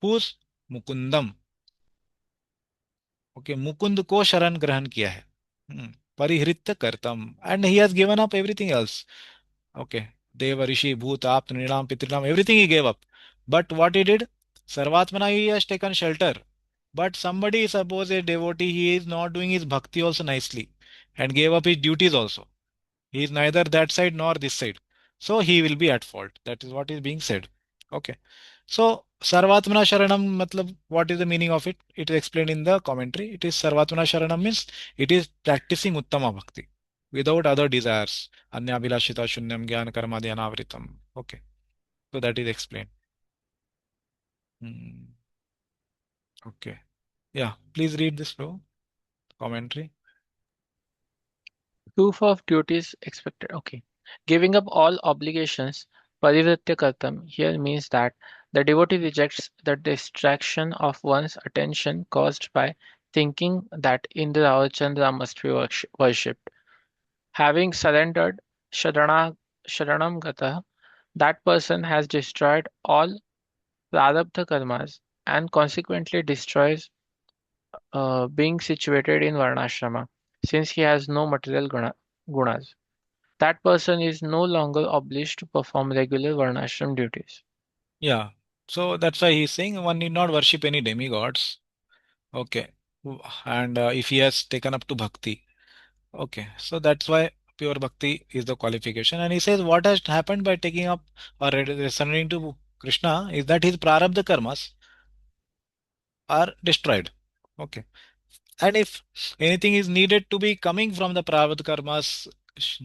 Whose? Mukundam. Okay, Mukund को शरण ग्रहण किया है. परिहृत्य कर्तम. And he has given up everything else. Okay. Deva, Rishi, Bhuta, Apt, Nrinam, Pitrinam, everything he gave up. But what he did? Sarvatmana he has taken shelter. But somebody, suppose a devotee, he is not doing his bhakti also nicely and gave up his duties also. He is neither that side nor this side. So he will be at fault. That is what is being said. Okay. So Sarvatmana Sharanam, matlab, what is the meaning of it? It is explained in the commentary. It is Sarvatmana Sharanam means it is practicing Uttama Bhakti without other desires. Anya Vilashita Shunyam Gyan Karma Dhyanavritam. Okay. So that is explained. Hmm. Okay. Yeah. Please read this flow commentary. Proof of duties expected. Okay. Giving up all obligations, parivritya kartam, here means that the devotee rejects the distraction of one's attention caused by thinking that Indra or Chandra must be worshipped. Having surrendered Sharanam Gata, that person has destroyed all prarabdha karmas and consequently destroys being situated in Varnashrama, since he has no material gunas. That person is no longer obliged to perform regular Varnashram duties. Yeah. So that's why he's saying one need not worship any demigods. Okay. And if he has taken up to bhakti. Okay. So that's why pure bhakti is the qualification. And he says what has happened by taking up or surrendering to Krishna is that his prarabdha karmas are destroyed. Okay. And if anything is needed to be coming from the prarabdha karmas,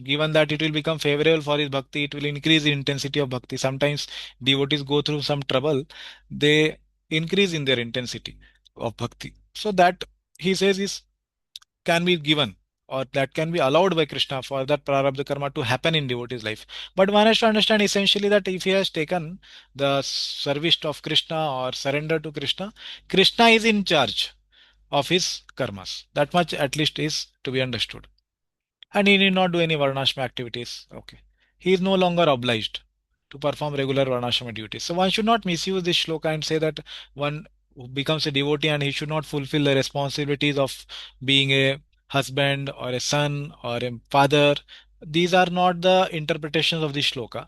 given that it will become favorable for his bhakti, it will increase the intensity of bhakti. Sometimes devotees go through some trouble, they increase in their intensity of bhakti. So that he says is can be given or that can be allowed by Krishna for that prarabdha karma to happen in devotee's life. But one has to understand essentially that if he has taken the service of Krishna or surrender to Krishna, Krishna is in charge of his karmas. That much at least is to be understood. And he need not do any varnashma activities. Okay. He is no longer obliged to perform regular varnashma duties. So one should not misuse this shloka and say that one becomes a devotee and he should not fulfill the responsibilities of being a husband or a son or a father. These are not the interpretations of this shloka.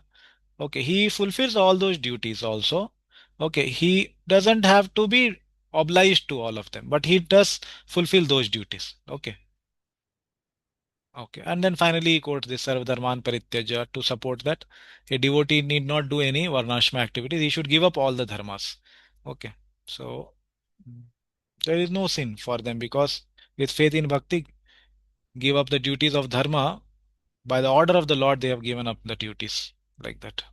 Okay, he fulfills all those duties also. Okay, he doesn't have to be obliged to all of them, but he does fulfill those duties. Okay. Okay. And then finally he quotes this Sarva Dharman Parityaja to support that a devotee need not do any varnashma activities. He should give up all the dharmas. Okay. So there is no sin for them because with faith in bhakti, give up the duties of dharma. By the order of the Lord, they have given up the duties like that.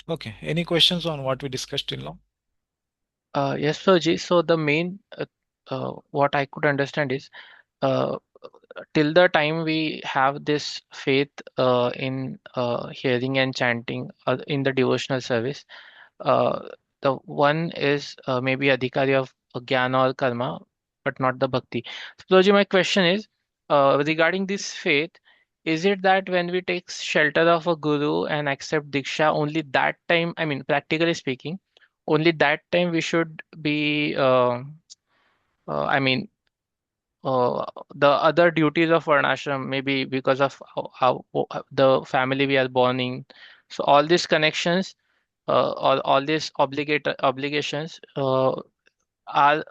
Okay. Any questions on what we discussed till now? Yes, Soji. So the main what I could understand is uh, till the time we have this faith in hearing and chanting in the devotional service, uh, the one is maybe adhikari of jnana or karma, but not the bhakti. So, Soji, my question is regarding this faith. Is it that when we take shelter of a guru and accept diksha, only that time, I mean, practically speaking, only that time we should be, I mean, uh, the other duties of varnashram, maybe because of how the family we are born in. So all these connections, all these obligations are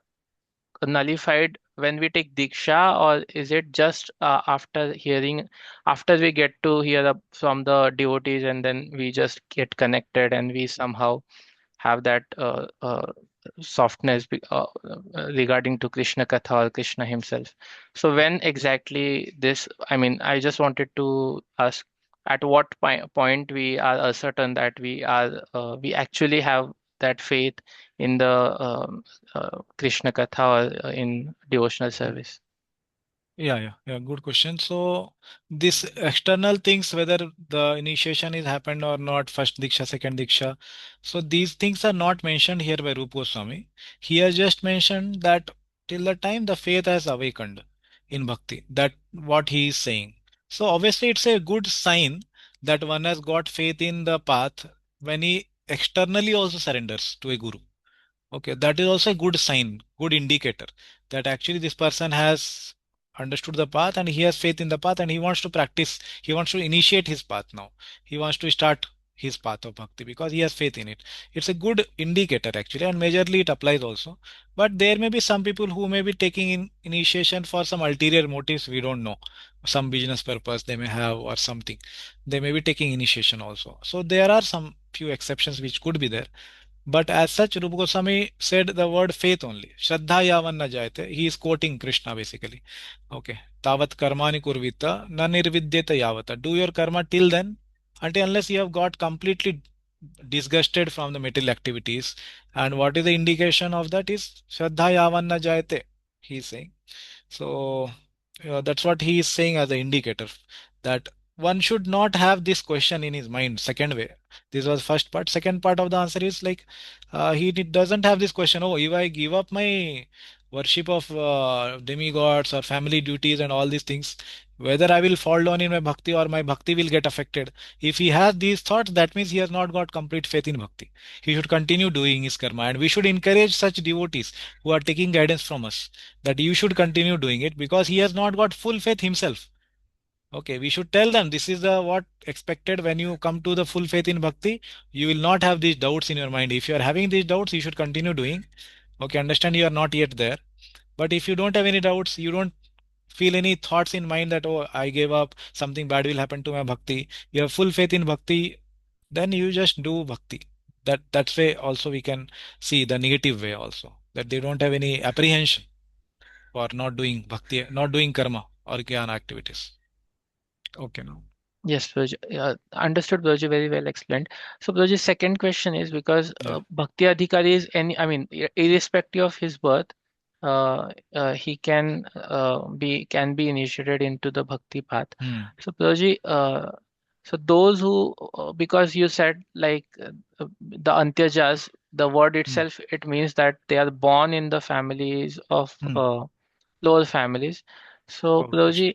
nullified when we take diksha, or is it just after hearing, after we get to hear from the devotees and then we just get connected and we somehow have that softness regarding to Krishna Katha or Krishna himself. So when exactly this, I mean, I just wanted to ask at what point we are certain that we actually have that faith in the Krishna Katha or in devotional service. Yeah. Good question. So, this external things, whether the initiation is happened or not, first diksha, second diksha. So, these things are not mentioned here by Rupa Goswami. He has just mentioned that till the time the faith has awakened in bhakti, that what he is saying. So, obviously, it's a good sign that one has got faith in the path when he externally also surrenders to a guru. Okay, that is also a good sign, good indicator that actually this person has understood the path and he has faith in the path and he wants to practice, he wants to initiate his path now. He wants to start his path of bhakti because he has faith in it. It's a good indicator actually, and majorly it applies also. But there may be some people who may be taking in initiation for some ulterior motives, we don't know. Some business purpose they may have or something. They may be taking initiation also. So there are some few exceptions which could be there. But as such, Rupa Goswami said the word faith only. Shraddha yavan na jayate. He is quoting Krishna basically. Okay. Tavat karmani kurvita na nirvidyeta yavata. Do your karma till then, until unless you have got completely disgusted from the material activities. And what is the indication of that is Shraddha yavan na jayate. He is saying. So that's what he is saying as an indicator that one should not have this question in his mind. Second way, this was first part. Second part of the answer is like doesn't have this question. Oh, if I give up my worship of demigods or family duties and all these things, whether I will fall down in my bhakti or my bhakti will get affected. If he has these thoughts, that means he has not got complete faith in bhakti. He should continue doing his karma, and we should encourage such devotees who are taking guidance from us that you should continue doing it because he has not got full faith himself. Okay, we should tell them this is the what expected when you come to the full faith in bhakti. You will not have these doubts in your mind. If you are having these doubts, you should continue doing. Okay, understand you are not yet there. But if you don't have any doubts, you don't feel any thoughts in mind that oh I gave up, something bad will happen to my bhakti. You have full faith in bhakti, then you just do bhakti. That's way also we can see the negative way also that they don't have any apprehension for not doing bhakti, not doing karma or jnana activities. Okay, now. Yes, Proj, understood, Proj, very well explained. So, Proj, second question is because Yeah. Bhakti Adhikari is any, I mean, irrespective of his birth, he can be initiated into the Bhakti path. Hmm. So, Proj, so those who because you said like the Antyajas, the word Hmm. itself, it means that they are born in the families of Hmm. lower families. So, Oh, yes. Prabhuji,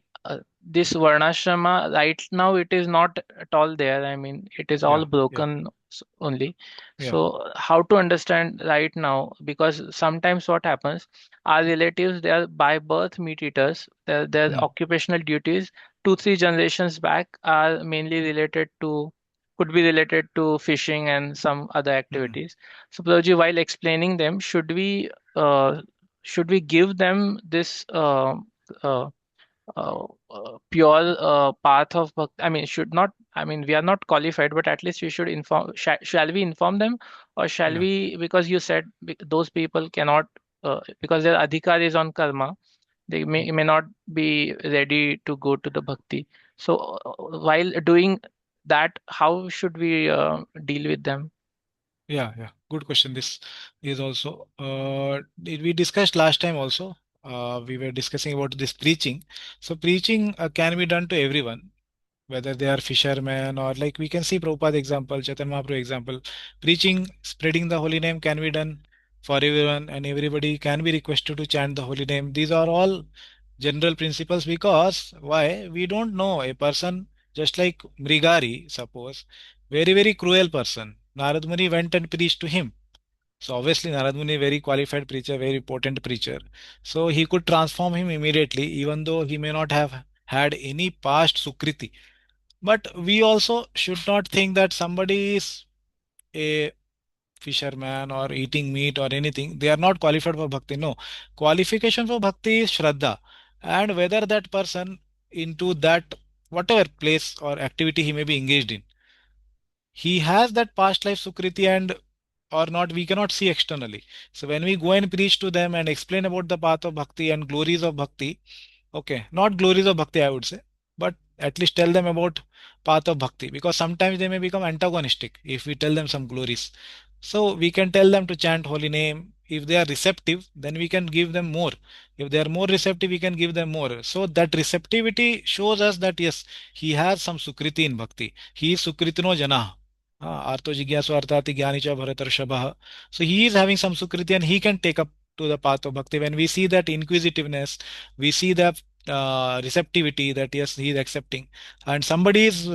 this Varnashrama right now it is not at all there. I mean, it is all Yeah. Yeah. broken only. Yeah. So, how to understand right now? Because sometimes what happens, our relatives they are by birth meat eaters. Their Hmm. occupational duties 2-3 generations back are mainly related to could be related to fishing and some other Hmm. activities. So, Prabhuji, while explaining them, uh, should we give them this uh, uh, pure path of bhakti, I mean, should not, I mean, we are not qualified, but at least we should inform. Shall we inform them, or shall Yeah. we? Because you said those people cannot, because their adhikar is on karma. They may not be ready to go to the bhakti. So while doing that, how should we deal with them? Yeah, yeah. Good question. This is also we discussed last time also. We were discussing about this preaching. So preaching can be done to everyone, whether they are fishermen or like we can see Prabhupada example, Chaitanya Mahaprabhu example. Preaching, spreading the holy name can be done for everyone, and everybody can be requested to chant the holy name. These are all general principles because why? We don't know a person just like Mrigari, suppose, very cruel person. Narad Muni went and preached to him. So obviously Narad Muni very qualified preacher, very potent preacher. So he could transform him immediately, even though he may not have had any past Sukriti. But we also should not think that somebody is a fisherman or eating meat or anything. They are not qualified for bhakti. No. Qualification for bhakti is Shraddha. And whether that person into that whatever place or activity he may be engaged in, he has that past life Sukriti and or not, we cannot see externally. So when we go and preach to them and explain about the path of bhakti and glories of bhakti, okay, not glories of bhakti, I would say, but at least tell them about path of bhakti because sometimes they may become antagonistic if we tell them some glories. So we can tell them to chant holy name. If they are receptive, then we can give them more. If they are more receptive, we can give them more. So that receptivity shows us that yes, he has some sukriti in bhakti. He is sukritino jana. Arto jigyasu artati gyanicha bharatarshavaha. So he is having some sukriti and he can take up to the path of bhakti. When we see that inquisitiveness, we see that receptivity that yes, he is accepting, and somebody is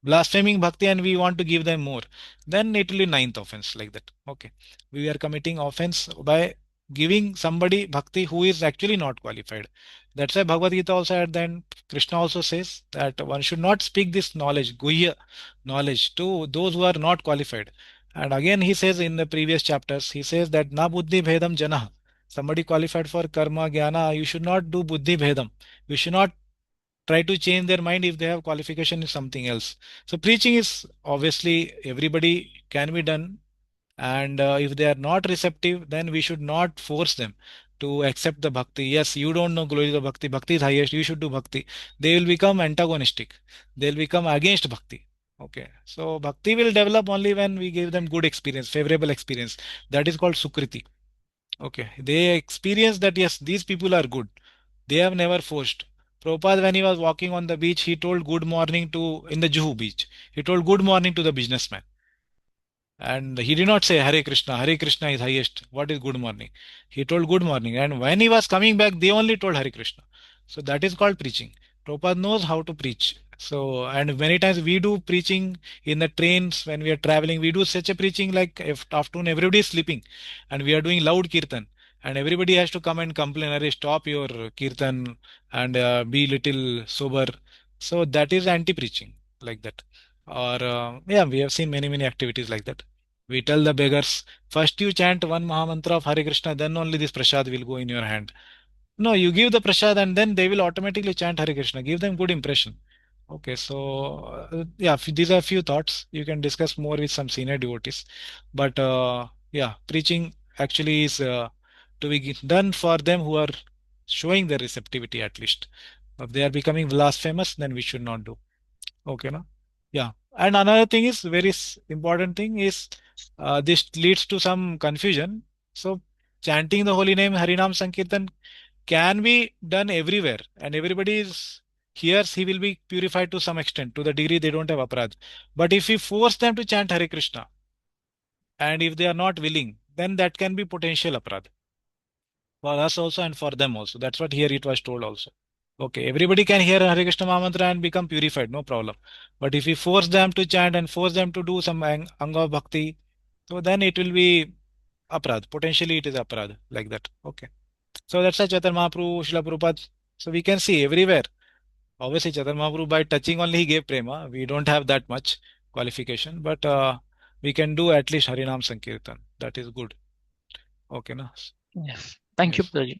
blaspheming bhakti and we want to give them more, then it will be ninth offense like that. Okay, we are committing offense by giving somebody bhakti who is actually not qualified. That's why Bhagavad Gita also at the end, Krishna also says that one should not speak this knowledge, guhya knowledge, to those who are not qualified. And again, he says in the previous chapters, he says that na buddhi bhedam janah. Somebody qualified for karma, jnana, you should not do buddhi bhedam. You should not try to change their mind if they have qualification in something else. So preaching is obviously everybody can be done, and if they are not receptive, then we should not force them to accept the bhakti. Yes, you don't know glory of bhakti. Bhakti is highest. You should do bhakti. They will become antagonistic. They will become against bhakti. Okay, so bhakti will develop only when we give them good experience, favorable experience. That is called sukriti. Okay, they experience that yes, these people are good. They have never forced. Prabhupada, when he was walking on the beach, he told good morning to, in the Juhu beach, he told good morning to the businessman. And he did not say Hare Krishna, Hare Krishna is highest. What is good morning? He told good morning. And when he was coming back, they only told Hare Krishna. So that is called preaching. Prabhupada knows how to preach. So, and many times we do preaching in the trains when we are traveling. We do such a preaching like if afternoon everybody is sleeping and we are doing loud kirtan and everybody has to come and complain, Arey, stop your kirtan and be little sober. So that is anti-preaching like that. Or yeah, we have seen many activities like that. We tell the beggars, first you chant one Mahamantra of Hare Krishna, then only this prasad will go in your hand. No, you give the prasad and then they will automatically chant Hare Krishna. Give them good impression. Okay, so yeah, these are few thoughts. You can discuss more with some senior devotees. But yeah, preaching actually is to be done for them who are showing their receptivity at least. If they are becoming blasphemous, then we should not do. Okay, no? Yeah. And another thing is very important thing is this leads to some confusion. So chanting the holy name Harinam Sankirtan can be done everywhere and everybody is hears he will be purified to some extent to the degree they don't have aparadh. But if we force them to chant Hare Krishna and if they are not willing, then that can be potential aparadh for us also and for them also. That's what here it was told also. Okay, everybody can hear Hare Krishna Mahamantra and become purified, no problem. But if we force them to chant and force them to do some Anga of Bhakti, so then it will be aparadh. Potentially it is aparadh like that. Okay. So that's why Chaitanya Mahaprabhu, Srila Prabhupada. So we can see everywhere. Obviously, Chaitanya Mahaprabhu by touching only he gave prema. We don't have that much qualification, but we can do at least Harinam Sankirtan. That is good. Okay, na? Yes. Thank you, Yes. Prabhuji.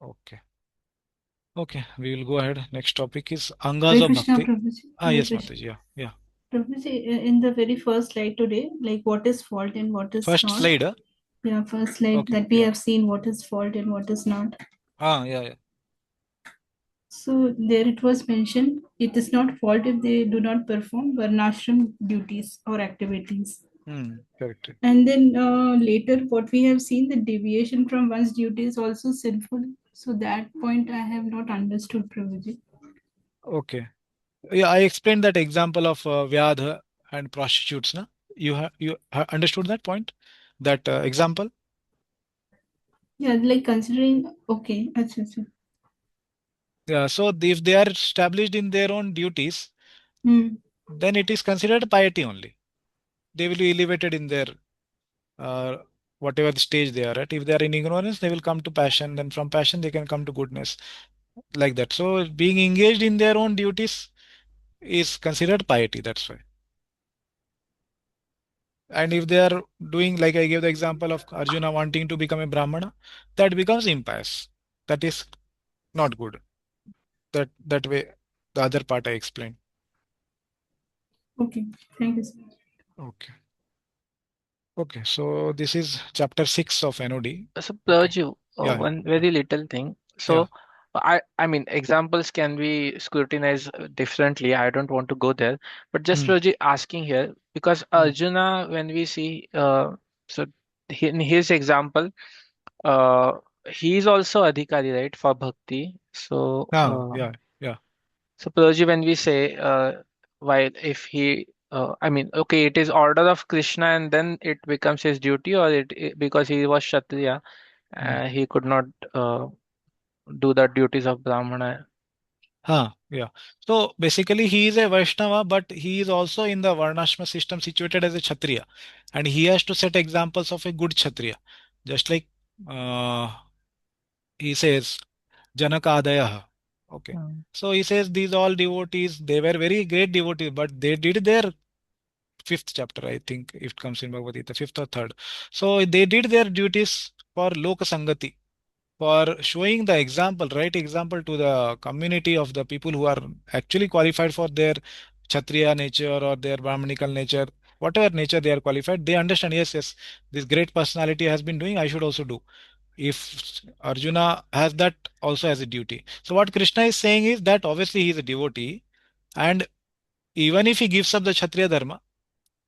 Okay. Okay, we will go ahead. Next topic is Hare Angas of Krishna, Bhakti. Prabhuji. Ah, Hare yes, Krishna. Mataji. Yeah, yeah. Prabhuji, in the very first slide today, like what is fault and what is First not. slide. Yeah, first slide Okay, that we yeah. have seen what is fault and what is not. Ah, yeah, yeah. So there it was mentioned, it is not fault if they do not perform varnashram duties or activities. Correct. And then later, what we have seen, the deviation from one's duty is also sinful. So that point I have not understood, Prabhuji. Okay. Yeah, I explained that example of Vyadha and prostitutes. Na? You understood that point? That example? Yeah, like considering, okay, acha, acha. Yeah, so if they are established in their own duties, Hmm. then it is considered piety only. They will be elevated in their uh, whatever the stage they are at. If they are in ignorance, they will come to passion. Then from passion, they can come to goodness, like that. So being engaged in their own duties is considered piety. That's why. And if they are doing, like I gave the example of Arjuna wanting to become a Brahmana, that becomes impious. That is not good. That way, the other part I explained. Okay, thank you, sir. Okay. Okay. So this is chapter 6 of NOD. So, Okay. Praju, Yeah. Yeah. one very little thing. Yeah. So, I mean, examples can be scrutinized differently. I don't want to go there, but just Hmm. Praju asking here because Hmm. Arjuna, when we see, so in his example, uh, he is also adhikari, right, for bhakti. So, Yeah. Yeah. so Praju, when we say, while if he, I mean, okay, it is order of Krishna, and then it becomes his duty, or because he was Kshatriya Hmm. he could not uh, do the duties of Brahmana. Yeah. So basically, he is a Vaishnava, but he is also in the Varnashma system situated as a Kshatriya. And he has to set examples of a good Kshatriya. Just like uh, he says, Janakadaya. Okay. Mm. So he says these all devotees, they were very great devotees, but they did their fifth chapter, I think, if it comes in Bhagavad Gita, fifth or third. So they did their duties for Loka Sangati, for showing the example, right example to the community of the people who are actually qualified for their Kshatriya nature or their Brahmanical nature, whatever nature they are qualified, they understand, yes, yes, this great personality has been doing, I should also do. If Arjuna has that also as a duty. So what Krishna is saying is that obviously he is a devotee, and even if he gives up the Kshatriya dharma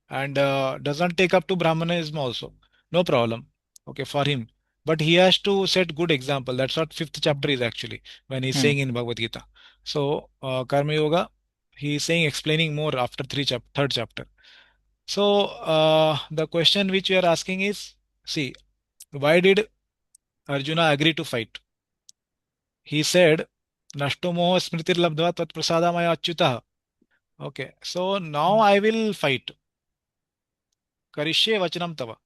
and does not take up to Brahmanism also, no problem. Okay, for him. But he has to set good example. That's what fifth chapter is actually when he's Mm. saying in Bhagavad Gita. So Karma Yoga, he is saying explaining more after third chapter. So the question which you are asking is, see, why did Arjuna agree to fight? He said, Nashto moho smritir labdva tat prasada maya achyutah. Okay, so now I will fight. Karishye vachanam tava.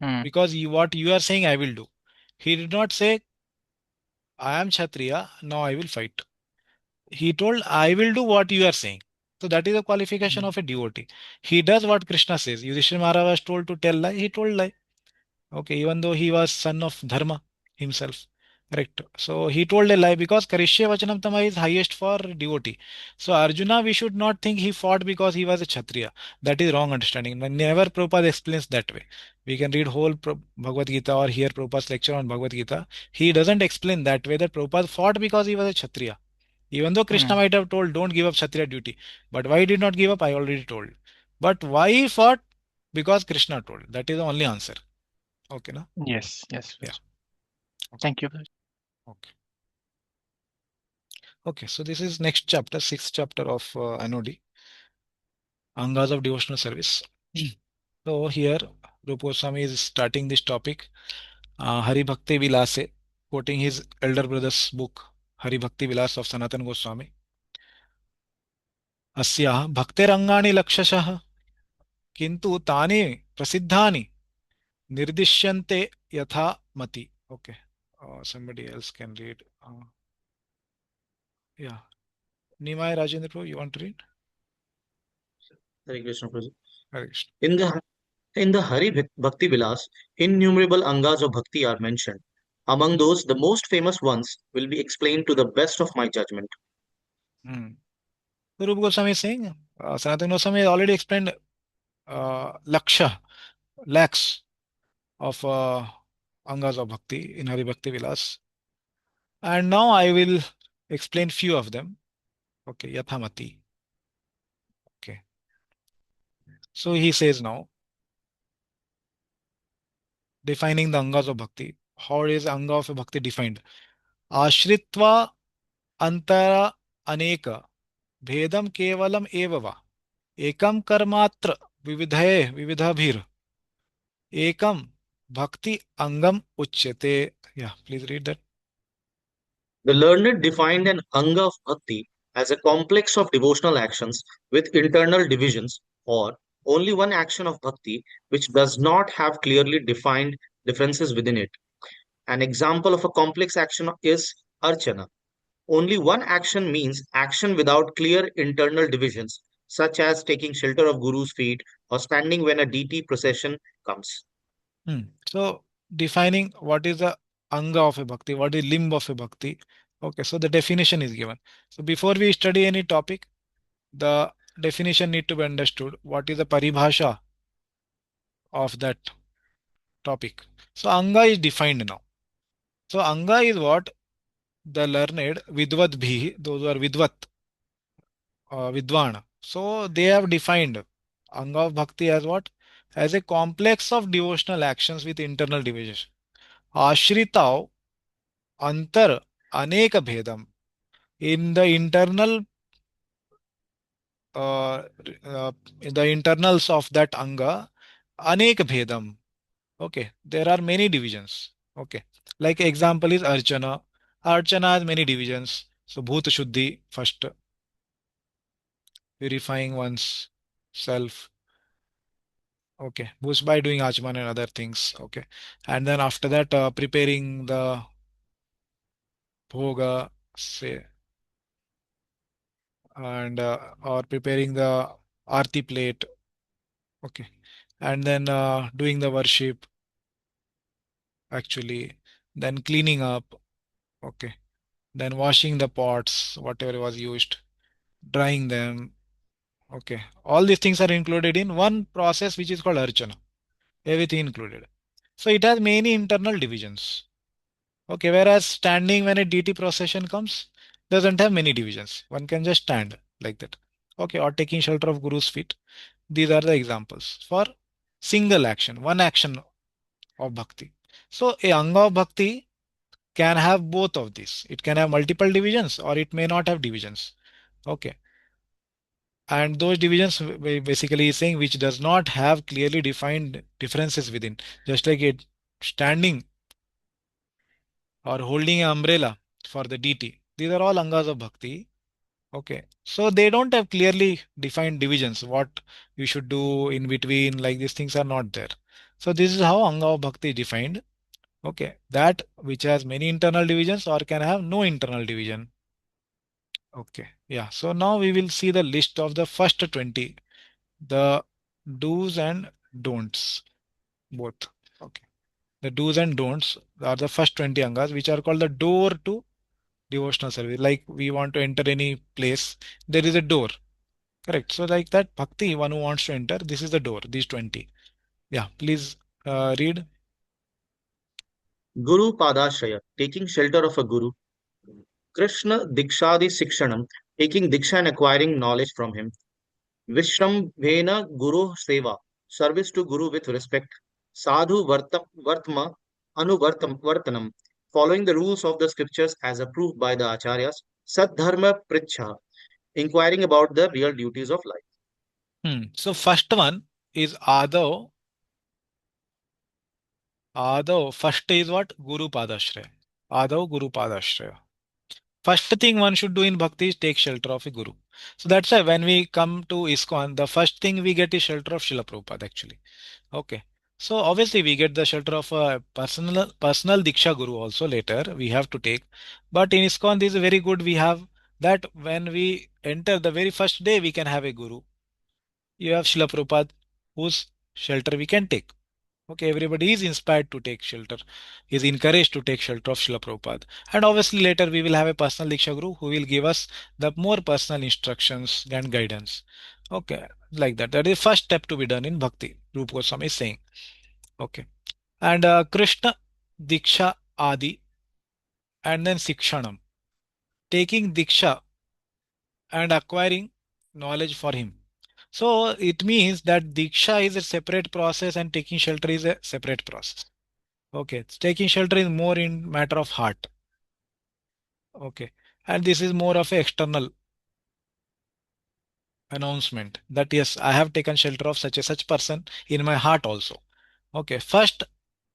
Mm. Because what you are saying, I will do. He did not say, I am Kshatriya, now I will fight. He told, I will do what you are saying. So that is a qualification Mm. of a devotee. He does what Krishna says. Yudhishthira Maharaj was told to tell lie, he told lie. Okay, even though he was son of Dharma himself. Correct. So he told a lie because Karishya Vachanam Tama is highest for devotee. So Arjuna, we should not think he fought because he was a Kshatriya. That is wrong understanding. Never Prabhupada explains that way. We can read whole Bhagavad Gita or hear Prabhupada's lecture on Bhagavad Gita. He doesn't explain that way that Prabhupada fought because he was a Kshatriya. Even though Krishna Mm. might have told, don't give up Kshatriya duty. But why he did not give up, I already told. But why he fought? Because Krishna told. That is the only answer. Okay, na? Yes, yes, Yeah. Praju. Okay. Thank you, Praju. Okay. Okay. So this is next chapter, sixth chapter of NOD, Angas of Devotional Service. So here, Rupa Goswami is starting this topic, Hari Bhakti Vilase, quoting his elder brother's book, Hari Bhakti Vilas of Sanatan Goswami. अस्याः भक्तिरङ्गानि लक्षशः किन्तु तानि प्रसिद्धानि निर्दिश्यन्ते यथा मति. Okay. Somebody else can read. Yeah. Nimai Rajendra Prabhu, you want to read? Hare Krishna Prabhu. Hare Krishna. In the Bhakti Vilas, innumerable angas of bhakti are mentioned. Among those, the most famous ones will be explained to the best of my judgment. Hmm. So Rupa Goswami is saying, Sanatana Goswami has already explained laksha, lakhs of Angas of Bhakti in Hari Bhakti Vilas. And now I will explain few of them. Okay, Yathamati. Okay. So he says now, defining the Angas of Bhakti. How is Anga of Bhakti defined? Ashritva antara aneka भेदम केवलम एव वा एकम कर्मात्र विविधे विविधभिर एकम bhakti angam uchyate. Yeah, please read that. The learned defined an Anga of Bhakti as a complex of devotional actions with internal divisions, or only one action of Bhakti which does not have clearly defined differences within it. An example of a complex action is Archana. Only one action means action without clear internal divisions, such as taking shelter of Guru's feet or standing when a deity procession comes. So defining what is the anga of a bhakti, what is limb of a bhakti. Okay, so the definition is given. So before we study any topic, the definition need to be understood. What is the paribhasha of that topic? So anga is defined now. So anga is what the learned vidvat bhi, those who are vidvat, vidwan. So they have defined anga of bhakti as what? As a complex of devotional actions with internal divisions. Ashritav antar aneka bhedam. In the internal uh, in the internals of that anga, anek bhedam. Okay, there are many divisions. Okay, like example is archana. Archana has many divisions. So bhuta shuddhi first, purifying one's self. Okay, boost by doing achman and other things. Okay, and then after that, preparing the bhoga, say, and or preparing the arti plate. Okay, and then doing the worship actually, then cleaning up. Okay, then washing the pots, whatever was used, drying them. Okay, all these things are included in one process which is called archana. Everything included. So it has many internal divisions. Okay, whereas standing when a DT procession comes doesn't have many divisions. One can just stand like that. Okay, or taking shelter of Guru's feet. These are the examples for single action, one action of bhakti. So a anga of bhakti can have both of these. It can have multiple divisions or it may not have divisions. Okay. And those divisions basically is saying which does not have clearly defined differences within. Just like it standing or holding an umbrella for the DT. These are all angas of bhakti. Okay. So they don't have clearly defined divisions. What you should do in between, like these things are not there. So this is how anga of bhakti is defined. Okay. That which has many internal divisions or can have no internal division. Okay. Yeah. So now we will see the list of the first 20, the do's and don'ts, both. Okay. The do's and don'ts are the first 20 angas, which are called the door to devotional service. Like we want to enter any place, there is a door. Correct. So like that bhakti, one who wants to enter, this is the door, these 20. Yeah. Please read. Guru Padashraya, taking shelter of a Guru. Krishna Dikshadi Sikshanam, taking Diksha and acquiring knowledge from him. Vishrambhena Guru Seva, service to Guru with respect. Sadhu Vartma Vartanam, following the rules of the scriptures as approved by the Acharyas. Sadharma Pricha, inquiring about the real duties of life. So first one is Adav. Adav. First is what? Guru Padashraya. Adav Guru Padashraya. First thing one should do in bhakti is take shelter of a guru. So that's why when we come to ISKCON, the first thing we get is shelter of Srila Prabhupada actually. Okay. So obviously we get the shelter of a personal Diksha Guru also later we have to take. But in ISKCON this is very good. We have that when we enter the very first day we can have a Guru. You have Srila Prabhupada whose shelter we can take. Okay, everybody is inspired to take shelter, is encouraged to take shelter of Srila Prabhupada. And obviously later we will have a personal Diksha Guru who will give us the more personal instructions and guidance. Okay, like that. That is first step to be done in Bhakti, Rupa Goswami is saying. Okay. And Krishna Diksha Adi and then Sikshanam. Taking Diksha and acquiring knowledge for him. So it means that Diksha is a separate process and taking shelter is a separate process. Okay, taking shelter is more in matter of heart. Okay, and this is more of a external announcement that yes, I have taken shelter of such a such person in my heart also. Okay, first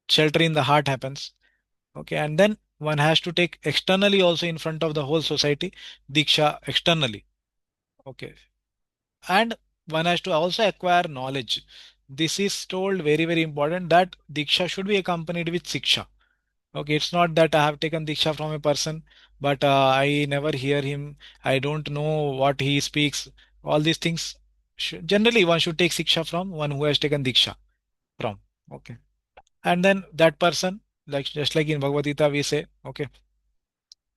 shelter in the heart happens. Okay, and then one has to take externally also in front of the whole society, Diksha externally. Okay, and one has to also acquire knowledge. This is told very, very important that Diksha should be accompanied with Siksha. Okay, it's not that I have taken Diksha from a person, but I never hear him. I don't know what he speaks. All these things, generally one should take Siksha from one who has taken Diksha from. Okay. And then that person, like just like in Bhagavad Gita, we say, okay,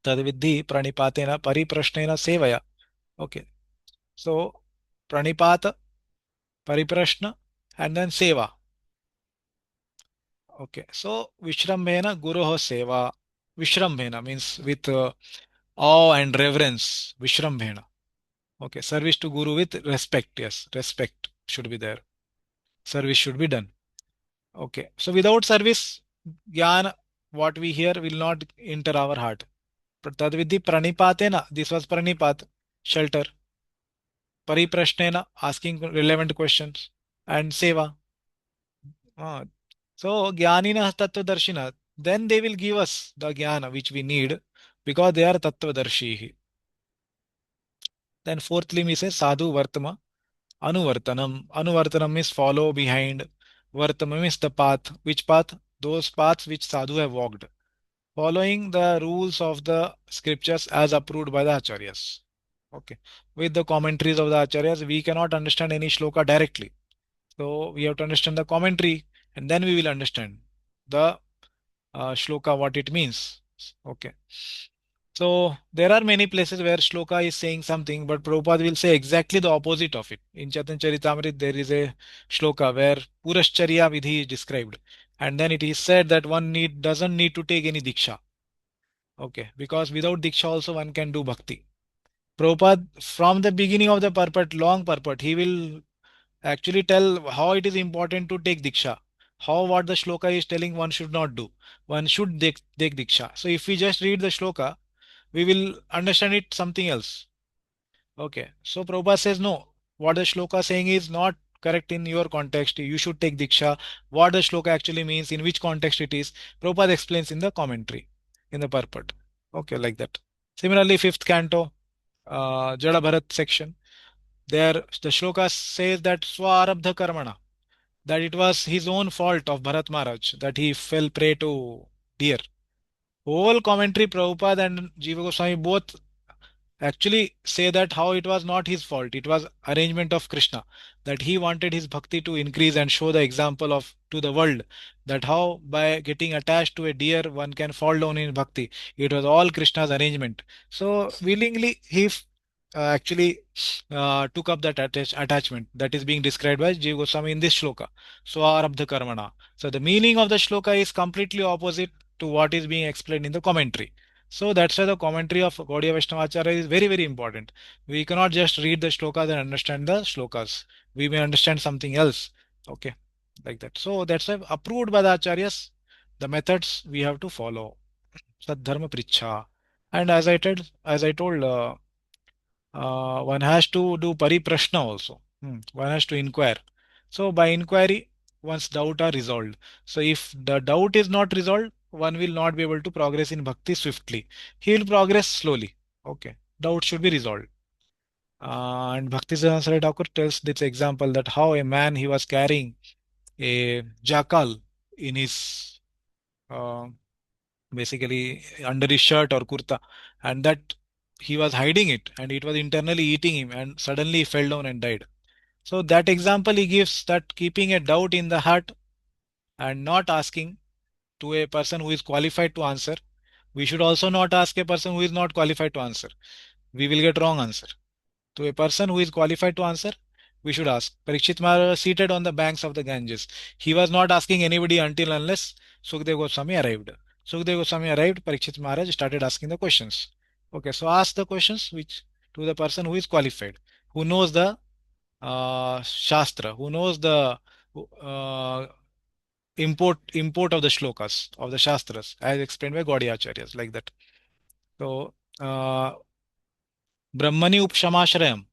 Tadvidhi pranipatena pariprashnena sevaya. Okay. So pranipata, pariprashna, and then seva. Okay. So Vishrambhena Guruho Seva. Vishrambhena means with awe and reverence. Vishrambhena. Okay. Service to Guru with respect. Yes. Respect should be there. Service should be done. Okay. So without service, Jnana, what we hear will not enter our heart. Tadvidhi pranipatena. This was pranipat. Shelter. Pariprashnena. Asking relevant questions. And seva. So Jnanina Tattvadarshina, then they will give us the Jnana which we need because they are Tattvadarshi. Then fourthly we say Sadhu Vartama Anuvartanam. Anuvartanam means follow behind. Vartama means the path. Which path? Those paths which Sadhu have walked. Following the rules of the scriptures as approved by the Acharyas. Okay. With the commentaries of the Acharyas, we cannot understand any shloka directly. So we have to understand the commentary and then we will understand the shloka what it means. Okay. So there are many places where shloka is saying something, but Prabhupada will say exactly the opposite of it. In Chaitanya Charitamrita, there is a shloka where Purascharya Vidhi is described. And then it is said that one doesn't need to take any diksha. Okay, because without diksha also one can do bhakti. Prabhupada, from the beginning of the purport, long purport, he will actually tell how it is important to take diksha, how what the shloka is telling one should not do, one should take diksha. So if we just read the shloka we will understand it something else. Okay, so Prabhupada says no, what the shloka saying is not correct in your context, you should take diksha. What the shloka actually means, in which context it is, Prabhupada explains in the commentary, in the purport. Okay, like that. Similarly, fifth canto, Jada Bharat section, there the shloka says that Swarabdha Karmana, that it was his own fault of Bharat Maharaj that he fell prey to deer. Whole commentary, Prabhupada and Jiva Goswami both actually say that how it was not his fault, it was arrangement of Krishna, that he wanted his bhakti to increase and show the example of to the world that how by getting attached to a deer one can fall down in bhakti. It was all Krishna's arrangement. So willingly he actually took up that attachment that is being described by Jiva Goswami in this shloka. Swarabdha Karmana. So the meaning of the shloka is completely opposite to what is being explained in the commentary. So that's why the commentary of Gaudiya Vaishnavacharya is very, very important. We cannot just read the shlokas and understand the shlokas. We may understand something else. Okay, like that. So that's why approved by the acharyas, the methods we have to follow. Sadharma Pricha. And as I told, one has to do pariprashna also. One has to inquire. So by inquiry, one's doubt are resolved. So if the doubt is not resolved, one will not be able to progress in bhakti swiftly. He will progress slowly. Okay. Doubt should be resolved. And Bhaktisiddhanta Saraswati Thakur tells this example that how a man he was carrying a jackal in his uh, basically under his shirt or kurta, and that he was hiding it and it was internally eating him and suddenly he fell down and died. So that example he gives, that keeping a doubt in the heart and not asking to a person who is qualified to answer. We should also not ask a person who is not qualified to answer. We will get wrong answer. To a person who is qualified to answer, we should ask. Parikshit Maharaj was seated on the banks of the Ganges. He was not asking anybody until unless Sukdev Goswami arrived. Sukdev Goswami arrived, Parikshit Maharaj started asking the questions. Okay, so ask the questions which to the person who is qualified, who knows the Shastra, who knows the uh, import of the shlokas, of the Shastras, as explained by Gaudiya Acharyas, like that. So, Brahmani Upshamashrayam.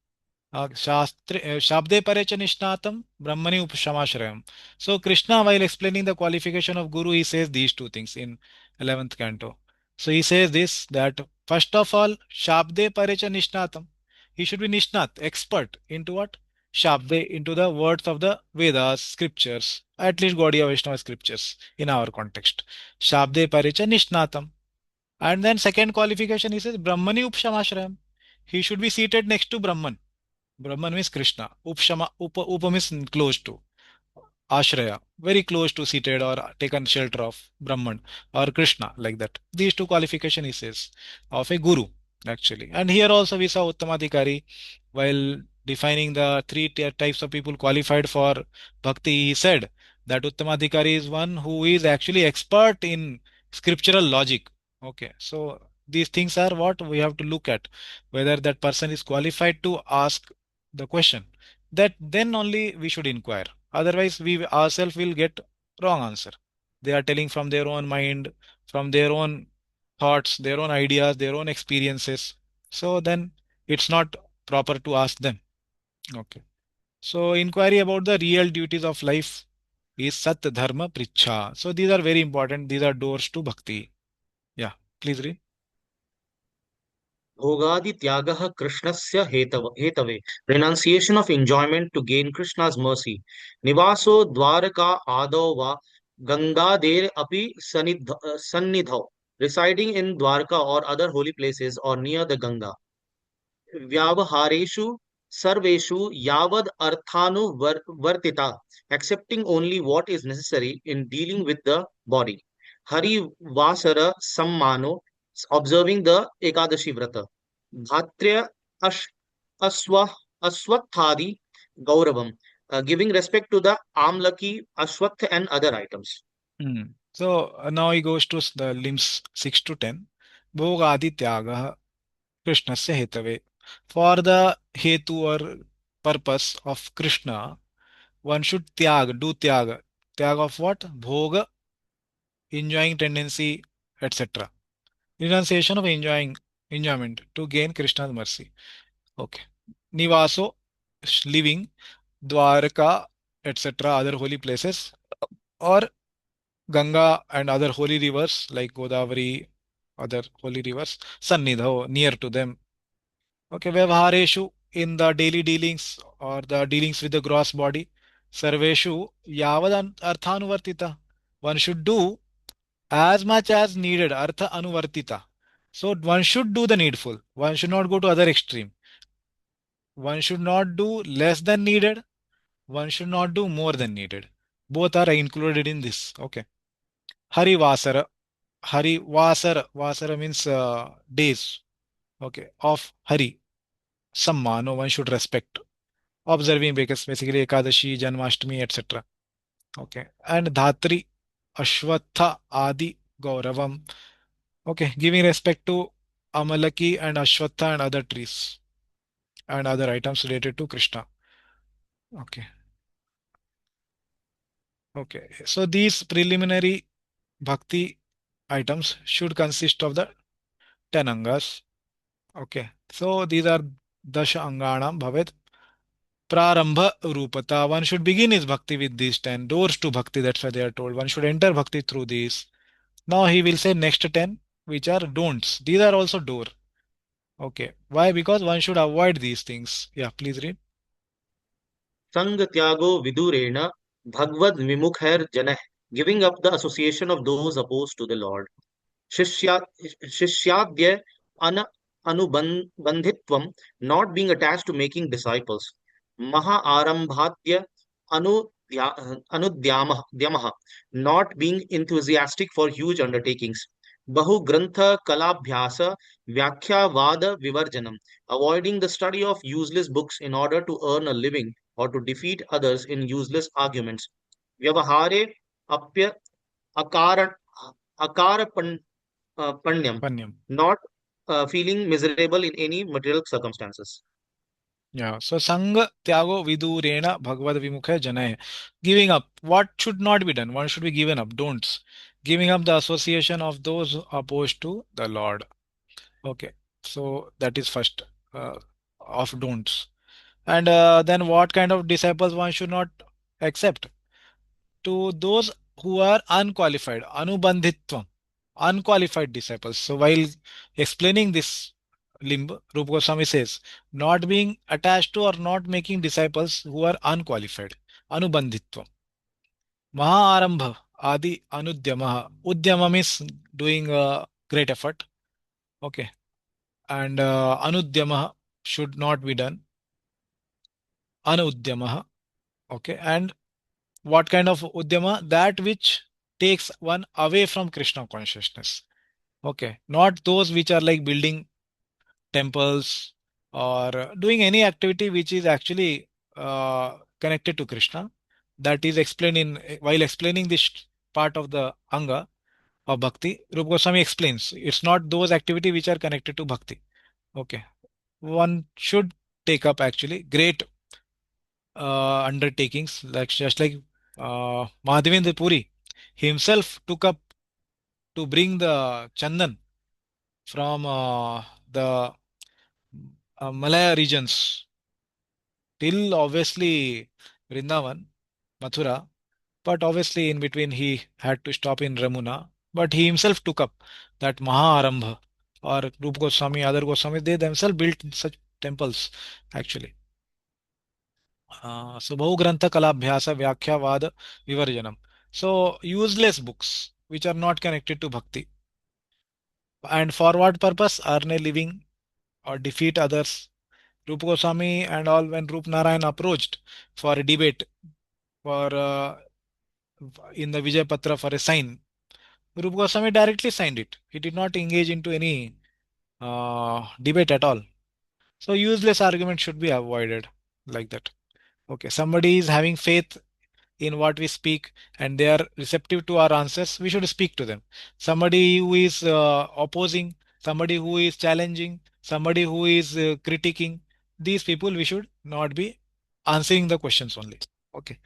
Shabde pare cha nishnatam, Brahmani upshamashrayam. So Krishna, while explaining the qualification of Guru, he says these two things in 11th canto. So he says this, that first of all, Shabde pare cha nishnatam. He should be nishnat, expert into what? Shabde, into the words of the Vedas, scriptures, at least Gaudiya Vaishnava scriptures in our context. Shabde pare cha nishnatam. And then second qualification, he says Brahmani upshamashrayam. He should be seated next to Brahman. Brahman means Krishna. Upa means close to. Ashraya, very close to seated or taken shelter of Brahman or Krishna, like that. These two qualification he says of a guru, actually. And here also we saw Uttamadhikari while defining the three types of people qualified for bhakti. He said that Uttamadhikari is one who is actually expert in scriptural logic. Okay, so these things are what we have to look at, whether that person is qualified to ask the question. That then only we should inquire. Otherwise, we ourselves will get wrong answer. They are telling from their own mind, from their own thoughts, their own ideas, their own experiences. So then it's not proper to ask them. Okay. So inquiry about the real duties of life is Sat Dharma Pricha. So these are very important. These are doors to bhakti. Yeah. Please read. Bhogadityaga Krishnasya hetave. Renunciation of enjoyment to gain Krishna's mercy. Nivaso Dwaraka Adova Gangader api sannidhav. Residing in Dwarka or other holy places or near the Ganga. Vyavahareshu Sarveshu Yavad Arthanu Vartita. Accepting only what is necessary in dealing with the body. Hari Vasara Sammano. Observing the Ekadashi Vrata. Bhatrya ash, aswa, Aswathadi Gauravam, giving respect to the Amlaki, Ashwath and other items. So now he goes to the limbs 6 to 10. Bhogadi Tyagaha Krishnasya hetave. For the hetu or purpose of Krishna, one should do tyaga. Tyaga of what? Bhoga, enjoying tendency, etc. Renunciation of enjoyment to gain Krishna's mercy. Okay. Nivaso, living, Dwarka, etc. other holy places, or Ganga and other holy rivers like Godavari, other holy rivers, Sannidho, near to them. Okay, Vyavahareshu, in the daily dealings or the dealings with the gross body, Sarveshu, Yavad Arthanuvartita. One should do as much as needed, Artha Anuvartita. So one should do the needful. One should not go to other extreme. One should not do less than needed. One should not do more than needed. Both are included in this. Okay. Hari Vasara. Hari Vasara. Vasara means days. Okay. Of Hari. Samma. No one should respect. Observing because basically Ekadashi, Janmashtami, etc. Okay. And Dhatri, Ashwatha, Adi, Gauravam. Okay. Giving respect to Amalaki and Ashwatha and other trees and other items related to Krishna. Okay. Okay. So these preliminary bhakti items should consist of the 10 angas. Okay. So these are Dasha Anganam Bhavet. Prarambha Rupata. One should begin his bhakti with these 10 doors to bhakti. That's why they are told. One should enter bhakti through these. Now he will say next 10, which are don'ts. These are also door. Okay. Why? Because one should avoid these things. Yeah, please read. Sangatyago Vidurena Bhagavad Vimukhair Janah, giving up the association of those opposed to the Lord. Shishya, Shishyadya Anubandhitvam, not being attached to making disciples. Maha Arambhatya Anu anudyamah, not being enthusiastic for huge undertakings. Bahu Grantha Kalabhyasa Vyakhya Vivarjanam, avoiding the study of useless books in order to earn a living or to defeat others in useless arguments. Vyavahare Apya Akara Panyam, Panyam. not feeling miserable in any material circumstances. Yeah. So Sangha Tyago Vidurena Bhagavad Vimukha Janaya. Giving up. What should not be done? One should be given up. Don'ts. Giving up the association of those opposed to the Lord. Okay. So that is first of don'ts. And then what kind of disciples one should not accept? To those who are unqualified, anubandhitvam, unqualified disciples. So while explaining this limb, Rupa Goswami says, not being attached to or not making disciples who are unqualified, anubandhitvam. Maharambha, adi anudyamaha. Udyamam is doing a great effort. Okay. And anudyamaha should not be done. Anudyamaha. Okay. And what kind of udyama? That which takes one away from Krishna consciousness. Okay, not those which are like building temples or doing any activity which is actually connected to Krishna. That is explained in while explaining this part of the Anga of Bhakti. Rupa Goswami explains it's not those activity which are connected to Bhakti. Okay, one should take up actually great undertakings, like just like Madhavendra Puri himself took up to bring the Chandan from the Malaya regions till obviously Vrindavan, Mathura, but obviously in between he had to stop in Ramuna. But he himself took up that Maharambha or Rupa Goswami, other Goswami, they themselves built such temples actually. So Bahu Grantha Kalabhyasa Vyakhya Vivarjanam. So useless books which are not connected to bhakti. And for what purpose? Earn a living or defeat others. Rupa Goswami and all, when Rup Narayan approached for a debate for in the Vijay Patra for a sign, Rupa Goswami directly signed it. He did not engage into any debate at all. So useless argument should be avoided like that. Okay, somebody is having faith in what we speak and they are receptive to our answers, we should speak to them. Somebody who is opposing, somebody who is challenging, somebody who is critiquing, these people we should not be answering the questions only. Okay.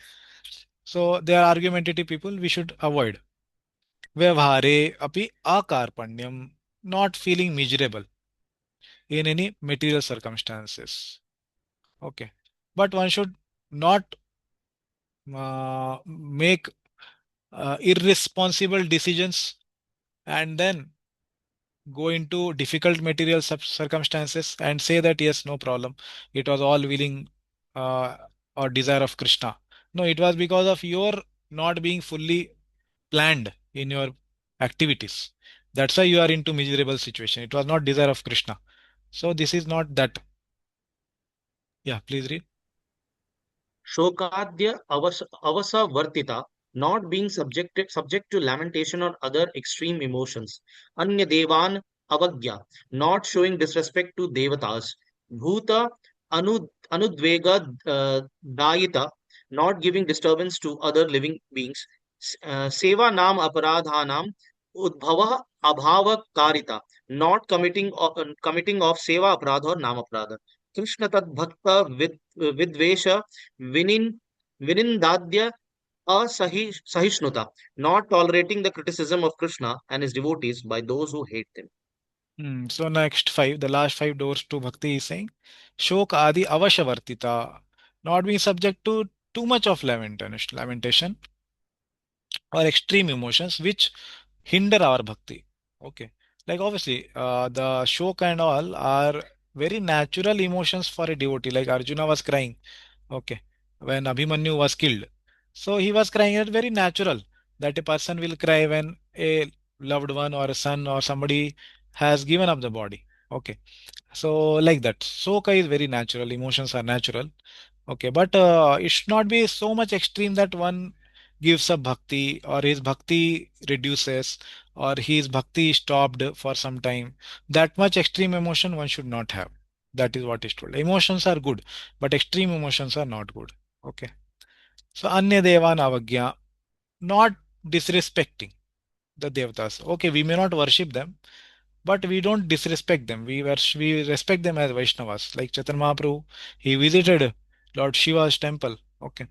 So they are argumentative people, we should avoid. Vyavhare api akarpanyam, not feeling miserable in any material circumstances. Okay. But one should not make irresponsible decisions and then go into difficult material circumstances and say that yes, no problem, it was all willing uh, or desire of Krishna. No, it was because of your not being fully planned in your activities. That's why you are into miserable situation. It was not desire of Krishna. So this is not that. Yeah, please read. Shokadya avasa vartita, not being subject to lamentation or other extreme emotions. Anya devan avagya, not showing disrespect to devatas. Bhuta anudvega dayita, not giving disturbance to other living beings. Seva nam aparadhanam udbhava abhava karita, not committing of seva aparadha or nam aparadha. Krishna tad bhakta vidvesha Vinin, Vinindadya Sahisnuta, not tolerating the criticism of Krishna and his devotees by those who hate them. So next five, the last five doors to bhakti is saying Shok Adi Avashavartita, not being subject to too much of lamentation or extreme emotions which hinder our bhakti. Okay. Like obviously, the shok and all are very natural emotions for a devotee. Like Arjuna was crying. Okay. When Abhimanyu was killed. So he was crying. It's very natural that a person will cry when a loved one or a son or somebody has given up the body. Okay. So like that. Soka is very natural. Emotions are natural. Okay, but it should not be so much extreme that one gives up bhakti or his bhakti reduces or his bhakti stopped for some time. That much extreme emotion one should not have. That is what is told. Emotions are good, but extreme emotions are not good. Okay. So Anya Devan Avagya, not disrespecting the Devatas. Okay, we may not worship them, but we don't disrespect them. We respect them as Vaishnavas. Like Chaitanya Mahaprabhu, he visited Lord Shiva's temple. Okay,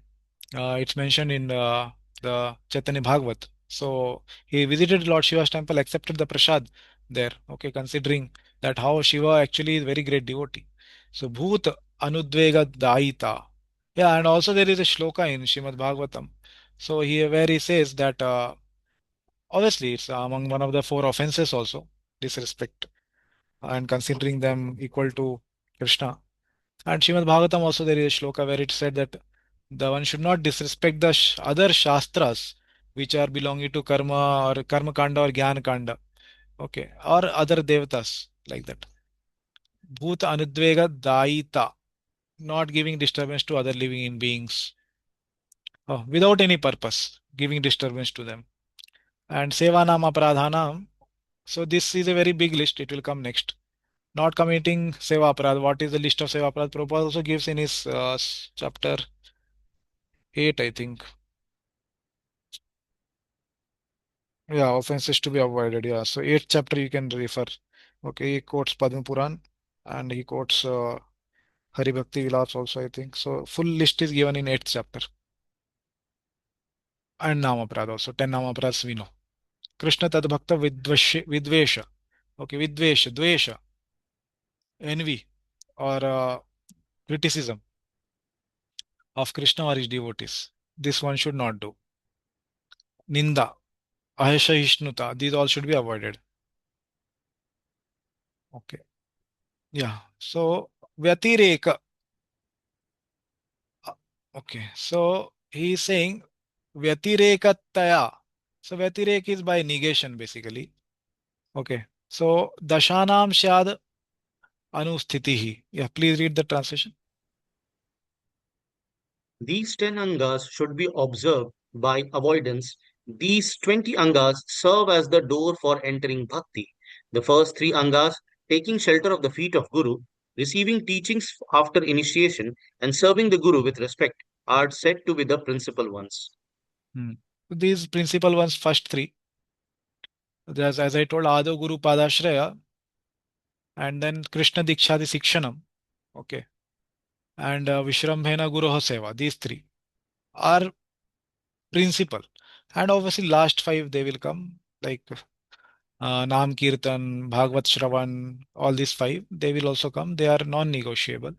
it's mentioned in the Chaitanya Bhagavat. So he visited Lord Shiva's temple, accepted the prasad there. Okay, considering that how Shiva actually is very great devotee. So Bhut Anudvega Daita. Yeah, and also there is a shloka in Shrimad Bhagavatam. So here where he says that obviously it's among one of the four offenses also disrespect and considering them equal to Krishna. And Srimad Bhagavatam also there is a shloka where it said that the one should not disrespect the other shastras which are belonging to karma or karma kanda or jnana kanda. Okay, or other devatas like that. Bhuta anudvega daita, not giving disturbance to other living beings without any purpose, giving disturbance to them. And sevanam apradhanam. So this is a very big list. It will come next. Not committing seva aparad. What is the list of seva aparad? Prabhupada also gives in his chapter 8, I think. Yeah, offenses to be avoided. Yeah, so 8th chapter you can refer. Okay, he quotes Padma Puran and he quotes Hari Bhakti Vilas also, I think. So full list is given in 8th chapter. And Namaprad also. 10 Namaprads we know. Krishna Tad Bhakta Vidvesha. Okay, Vidvesha, Dvesha, envy or criticism of Krishna or his devotees. This one should not do. Ninda, Aheshaishnuta, these all should be avoided. Okay. Yeah. So Vyatireka. Okay. So he is saying Vyatirekataya. So Vyatirek is by negation basically. Okay. So Dashanam Shad Anusthitihi. Yeah, please read the translation. These 10 Angas should be observed by avoidance. These 20 Angas serve as the door for entering Bhakti. The first 3 Angas, taking shelter of the feet of Guru, receiving teachings after initiation, and serving the Guru with respect, are said to be the principal ones. These principal ones, first three. As I told, Ado Guru Padashraya, and then Krishna Dikshadi Sikshanam. Okay. And Vishrambhena Guru Seva. These three are principal. And obviously, last five they will come like Nam Kirtan, Bhagavad Shravan, all these five, they will also come. They are non-negotiable.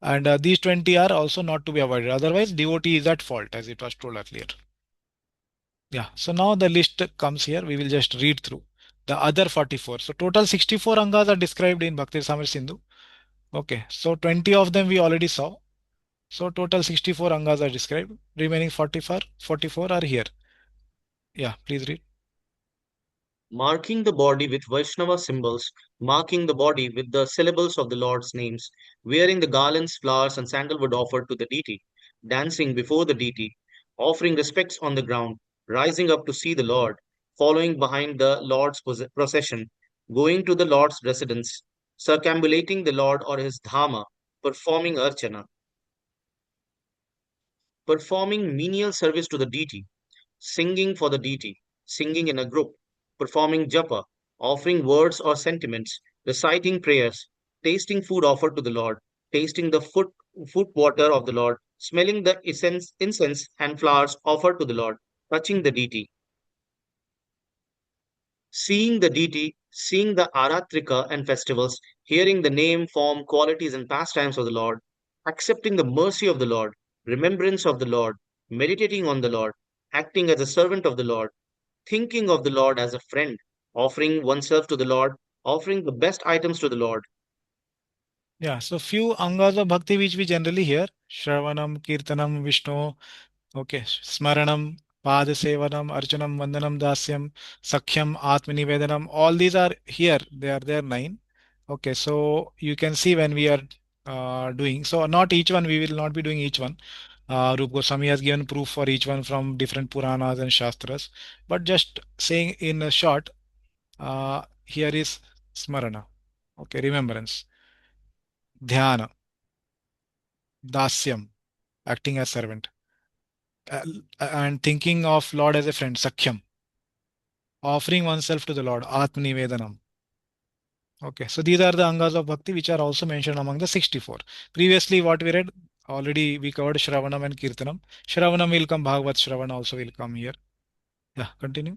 And these 20 are also not to be avoided. Otherwise, devotee is at fault, as it was told earlier. Yeah. So now the list comes here. We will just read through the other 44. So total 64 Angas are described in Bhakti Samar Sindhu. Okay. So 20 of them we already saw. So total 64 Angas are described. Remaining 44 are here. Yeah. Please read. Marking the body with Vaishnava symbols, marking the body with the syllables of the Lord's names, wearing the garlands, flowers, and sandalwood offered to the deity, dancing before the deity, offering respects on the ground, rising up to see the Lord, following behind the Lord's procession, going to the Lord's residence, circumambulating the Lord or his dhama, performing archana, performing menial service to the deity, singing for the deity, singing in a group, performing japa, offering words or sentiments, reciting prayers, tasting food offered to the Lord, tasting the foot water of the Lord, smelling the incense and flowers offered to the Lord, touching the deity, seeing the deity, seeing the aratrika and festivals, hearing the name, form, qualities, and pastimes of the Lord, accepting the mercy of the Lord, remembrance of the Lord, meditating on the Lord, acting as a servant of the Lord, thinking of the Lord as a friend, offering oneself to the Lord, offering the best items to the Lord. Yeah. So few Angas of Bhakti which we generally hear. Shravanam, Kirtanam, Vishnu. Okay. Smaranam, Padasevanam, Archanam, Vandanam, Dasyam, Sakhyam, Atmanivedanam. All these are here. They are there 9. Okay, so you can see when we are doing, so not each one, we will not be doing each one. Rupa Goswami has given proof for each one from different Puranas and Shastras, but just saying in a short, here is Smarana, okay, remembrance, Dhyana, Dasyam, acting as servant, uh, and thinking of Lord as a friend, Sakhyam, offering oneself to the Lord, Atmanivedanam. Okay, so these are the Angas of Bhakti which are also mentioned among the 64. Previously, what we read, already we covered Shravanam and Kirtanam. Shravanam will come, Bhagavat Shravana also will come here. Yeah, continue.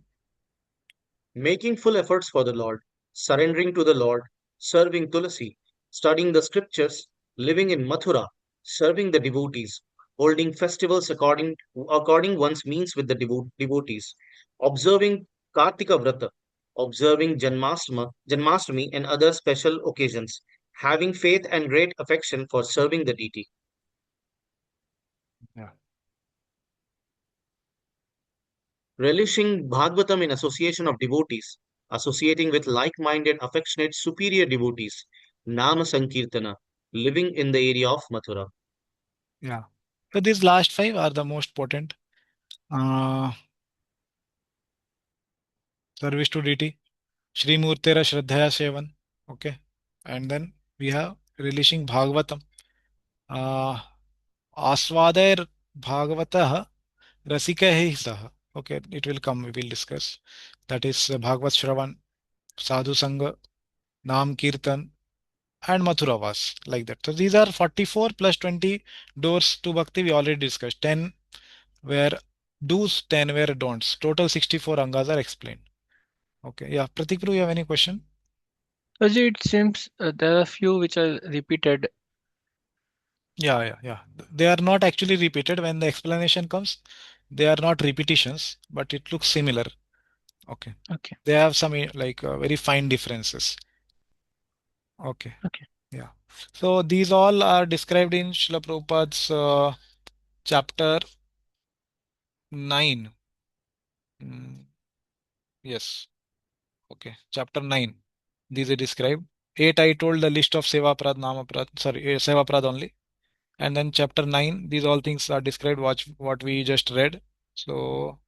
Making full efforts for the Lord, surrendering to the Lord, serving Tulasi, studying the scriptures, living in Mathura, serving the devotees, holding festivals according one's means with the devotees, observing Kartika Vrata, observing Janmashtami and other special occasions, having faith and great affection for serving the deity. Yeah. Relishing Bhagavatam in association of devotees, associating with like-minded, affectionate, superior devotees, Nama Sankirtana, living in the area of Mathura. Yeah. So these last five are the most potent. Uh, Service to deity, Shri Murtera Shraddhaya Sevan. Okay. And then we have releasing Bhagavatam. Uh, Aswadair Bhagavatah Rasika Sah. Okay, it will come, we will discuss. That is Bhagavat Shravan, Sadhu Sangha, Nam Kirtan, and Mathuravas, like that. So these are 44 plus 20 doors to Bhakti. We already discussed. 10 were do's, 10 were don'ts. Total 64 Angas are explained. Okay, yeah. Pratik, you have any question? Raji, it seems there are a few which are repeated. Yeah. They are not actually repeated. When the explanation comes, they are not repetitions, but it looks similar. Okay. Okay, They have some like very fine differences. Okay. okay. Yeah. So these all are described in Srila Prabhupada's chapter 9. Mm, yes. Okay. Chapter 9. These are described. 8 I told the list of Sevaprad, Namaprad, sorry, Sevaprad only. And then chapter 9, these all things are described, what we just read. So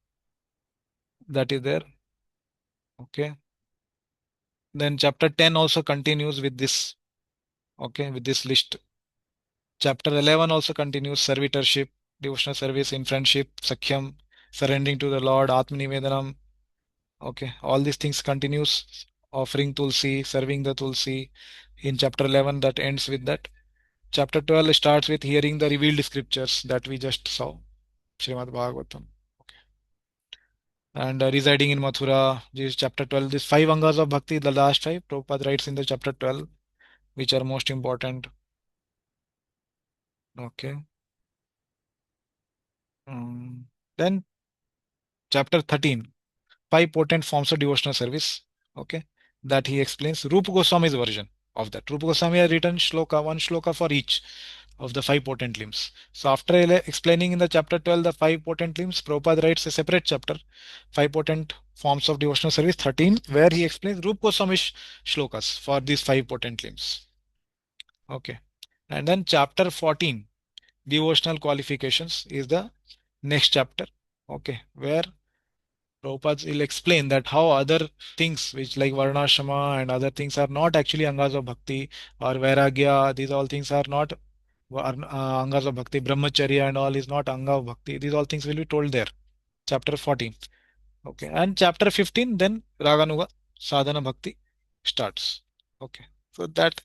that is there. Okay. Then chapter 10 also continues with this. Okay, with this list. Chapter 11 also continues servitorship, devotional service in friendship, Sakhyam, surrendering to the Lord, Atmanivedanam. Okay, all these things continues, offering Tulsi, serving the Tulsi. In chapter 11, that ends with that. Chapter 12 starts with hearing the revealed scriptures that we just saw, Srimad Bhagavatam. Okay. And residing in Mathura, this is chapter 12. These five Angas of Bhakti, the last five, Prabhupada writes in the chapter 12, which are most important. Okay. Then chapter 13, five potent forms of devotional service. Okay, that he explains. Rupa Goswami's version of that. Rupa Goswami has written shloka, one shloka for each of the five potent limbs. So after explaining in the chapter 12 the five potent limbs, Prabhupada writes a separate chapter, five potent forms of devotional service 13, where he explains Rupa Goswami's shlokas for these five potent limbs. Okay, and then chapter 14, devotional qualifications, is the next chapter. Okay, where Prabhupada will explain that how other things which like Varnashrama and other things are not actually Angas of Bhakti, or Vairagya, these all things are not Angas of Bhakti. Brahmacharya and all is not Anga of Bhakti. These all things will be told there. Chapter 14. Okay. And chapter 15, then Raganuga Sadhana Bhakti starts. Okay. So that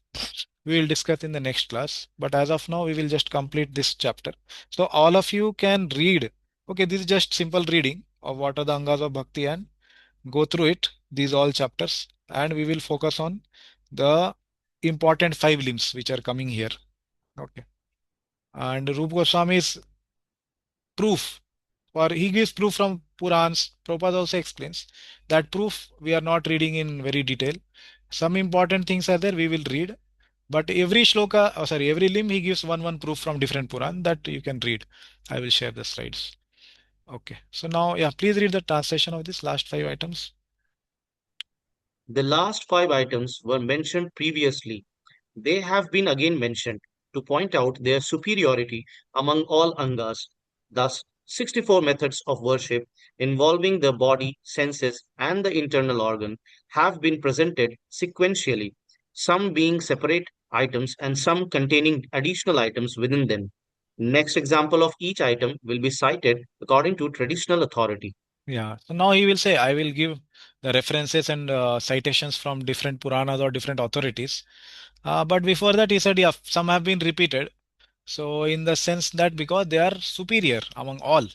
we will discuss in the next class. But as of now, we will just complete this chapter. So all of you can read. Okay, this is just simple reading of what are the Angas of Bhakti and go through it, these all chapters, and we will focus on the important five limbs which are coming here. Okay. And Rupa Goswami's proof, or he gives proof from Purans. Prabhupada also explains that proof we are not reading in very detail. Some important things are there, we will read. But every shloka, oh sorry, every limb he gives one proof from different Puran that you can read. I will share the slides. Okay. So now, yeah, please read the translation of these last five items. The last five items were mentioned previously. They have been again mentioned to point out their superiority among all Angas. Thus, 64 methods of worship involving the body, senses, and the internal organ have been presented sequentially, some being separate items and some containing additional items within them. Next example of each item will be cited according to traditional authority. Yeah. So now he will say, I will give the references and citations from different Puranas or different authorities. But before that, he said, yeah, some have been repeated. So in the sense that because they are superior among all.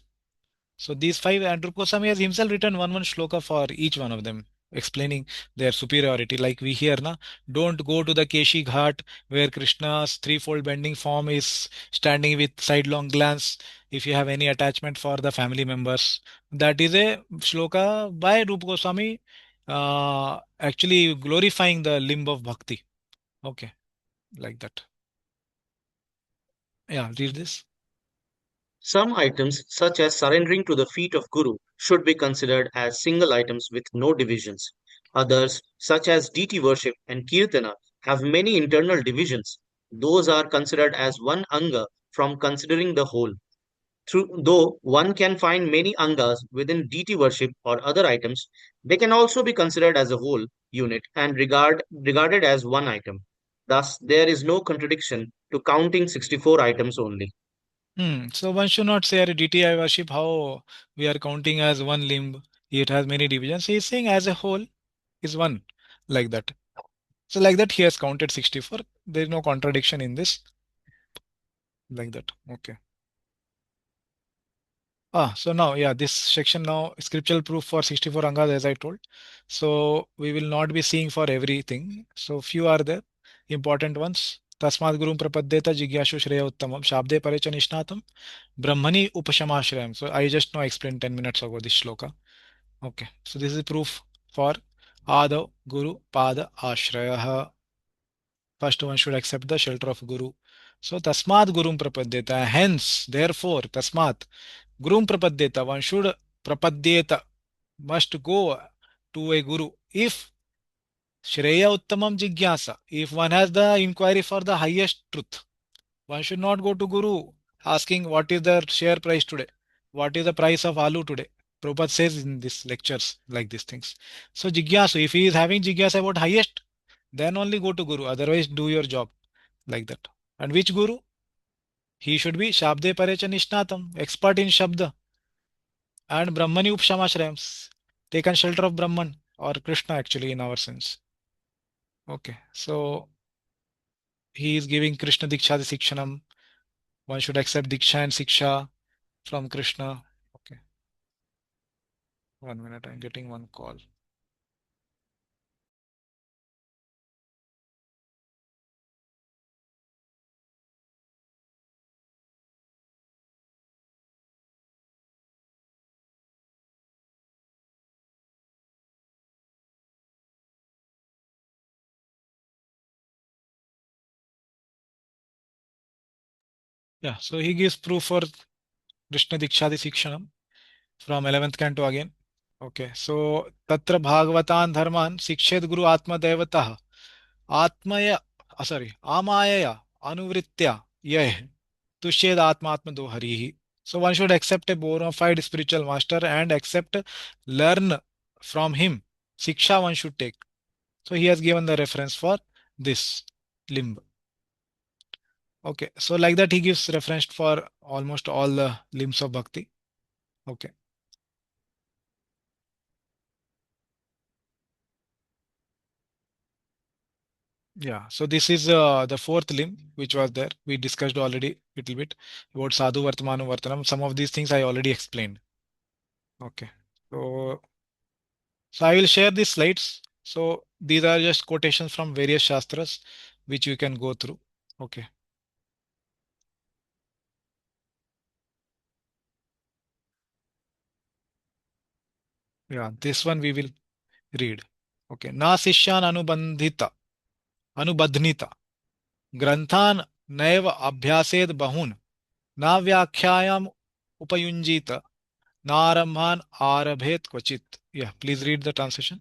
So these five, Andrew Goswami has himself written one shloka for each one of them, explaining their superiority. Like we hear, na, don't go to the Keshi Ghat where Krishna's threefold bending form is standing with sidelong glance. If you have any attachment for the family members, that is a shloka by Rupa Goswami, actually glorifying the limb of bhakti. Okay, like that. Yeah, read this. Some items, such as surrendering to the feet of Guru, should be considered as single items with no divisions. Others, such as deity worship and kirtana, have many internal divisions. Those are considered as one anga from considering the whole. Though one can find many angas within deity worship or other items, they can also be considered as a whole unit and regarded as one item. Thus, there is no contradiction to counting 64 items only. So one should not say DTI worship how we are counting as one limb. It has many divisions. He is saying as a whole is one, like that. So like that he has counted 64. There is no contradiction in this, like that. Okay. So now, yeah, this section now scriptural proof for 64 Angas as I told. So we will not be seeing for everything. So few are there, important ones. Tasmad Gurum Prapadyeta Jigyashu Shreya Uttamam Shabde Parecha Nishnatam Brahmani Upashamashrayam. So I just now explained 10 minutes ago this shloka. Okay. So this is proof for Adav Guru Pada Ashraya. First one should accept the shelter of Guru. So Tasmad Gurum Prapadyeta. Hence, therefore, Tasmat Gurum Prapadyeta. One should Prapadyeta must go to a Guru. If Shreya Uttamam Jigyasa, if one has the inquiry for the highest truth, one should not go to Guru asking what is the share price today, what is the price of aloo today. Prabhupada says in these lectures like these things. So Jigyasu, if he is having Jigyasa about highest, then only go to Guru. Otherwise, do your job like that. And which Guru? He should be Shabde Parecha Nishnatam, expert in Shabda, and Brahmani Upshamashrayams, taken shelter of Brahman or Krishna actually in our sense. Okay, so he is giving Krishna Diksha Sikshanam. One should accept Diksha and Siksha from Krishna. Okay, 1 minute, I'm getting one call. Yeah, so he gives proof for Krishna Dikshadi Sikshanam from 11th canto again. Okay, so Tatra Bhagavatan Dharman Sikshed Guru Atma Devatah Atmaya, sorry, Amayaya Anuvritya Yeh Tushed Atma Atma Doharihi. So one should accept a bona fide spiritual master and accept, learn from him. Siksha one should take. So he has given the reference for this limb. Okay, so like that he gives reference for almost all the limbs of bhakti. Okay. Yeah, so this is the fourth limb which was there. We discussed already a little bit about sadhu vartamanu vartanam. Some of these things I already explained. Okay. So I will share these slides. So these are just quotations from various shastras which you can go through. Okay. Yeah, this one we will read. Okay. Na sishyan anubandhita granthan naiva abhyased bahun na vyakhayam upayunjita narambhan arabhet kvachit. Yeah, please read the translation.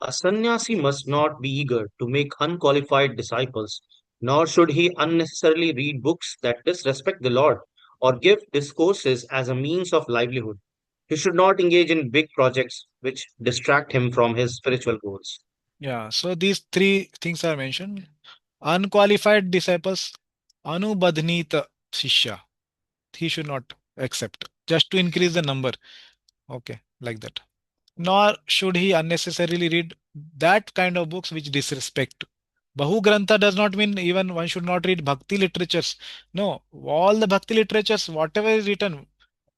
A sannyasi must not be eager to make unqualified disciples, nor should he unnecessarily read books that disrespect the Lord or give discourses as a means of livelihood. He should not engage in big projects which distract him from his spiritual goals. Yeah, so these three things are mentioned. Unqualified disciples, anubadhnita shishya. He should not accept just to increase the number. Okay, like that. Nor should he unnecessarily read that kind of books which disrespect. Bahu Grantha does not mean even one should not read Bhakti literatures. No, all the Bhakti literatures, whatever is written,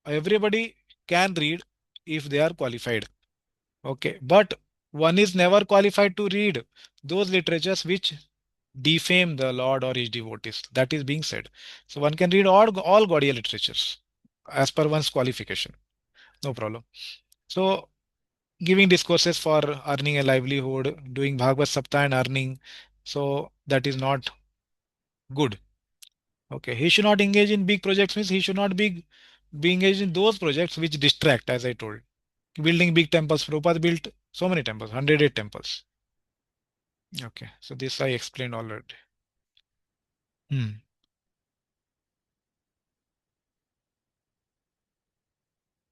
everybody can read if they are qualified. Okay, but one is never qualified to read those literatures which defame the Lord or his devotees. That is being said. So one can read all Gaudiya literatures as per one's qualification. No problem. So giving discourses for earning a livelihood, doing Bhagavad Sapta and earning, so that is not good. Okay, he should not engage in big projects means he should not be engaged in those projects which distract, as I told. Building big temples. Prabhupada built so many temples, 108 temples. Okay, so this I explained already.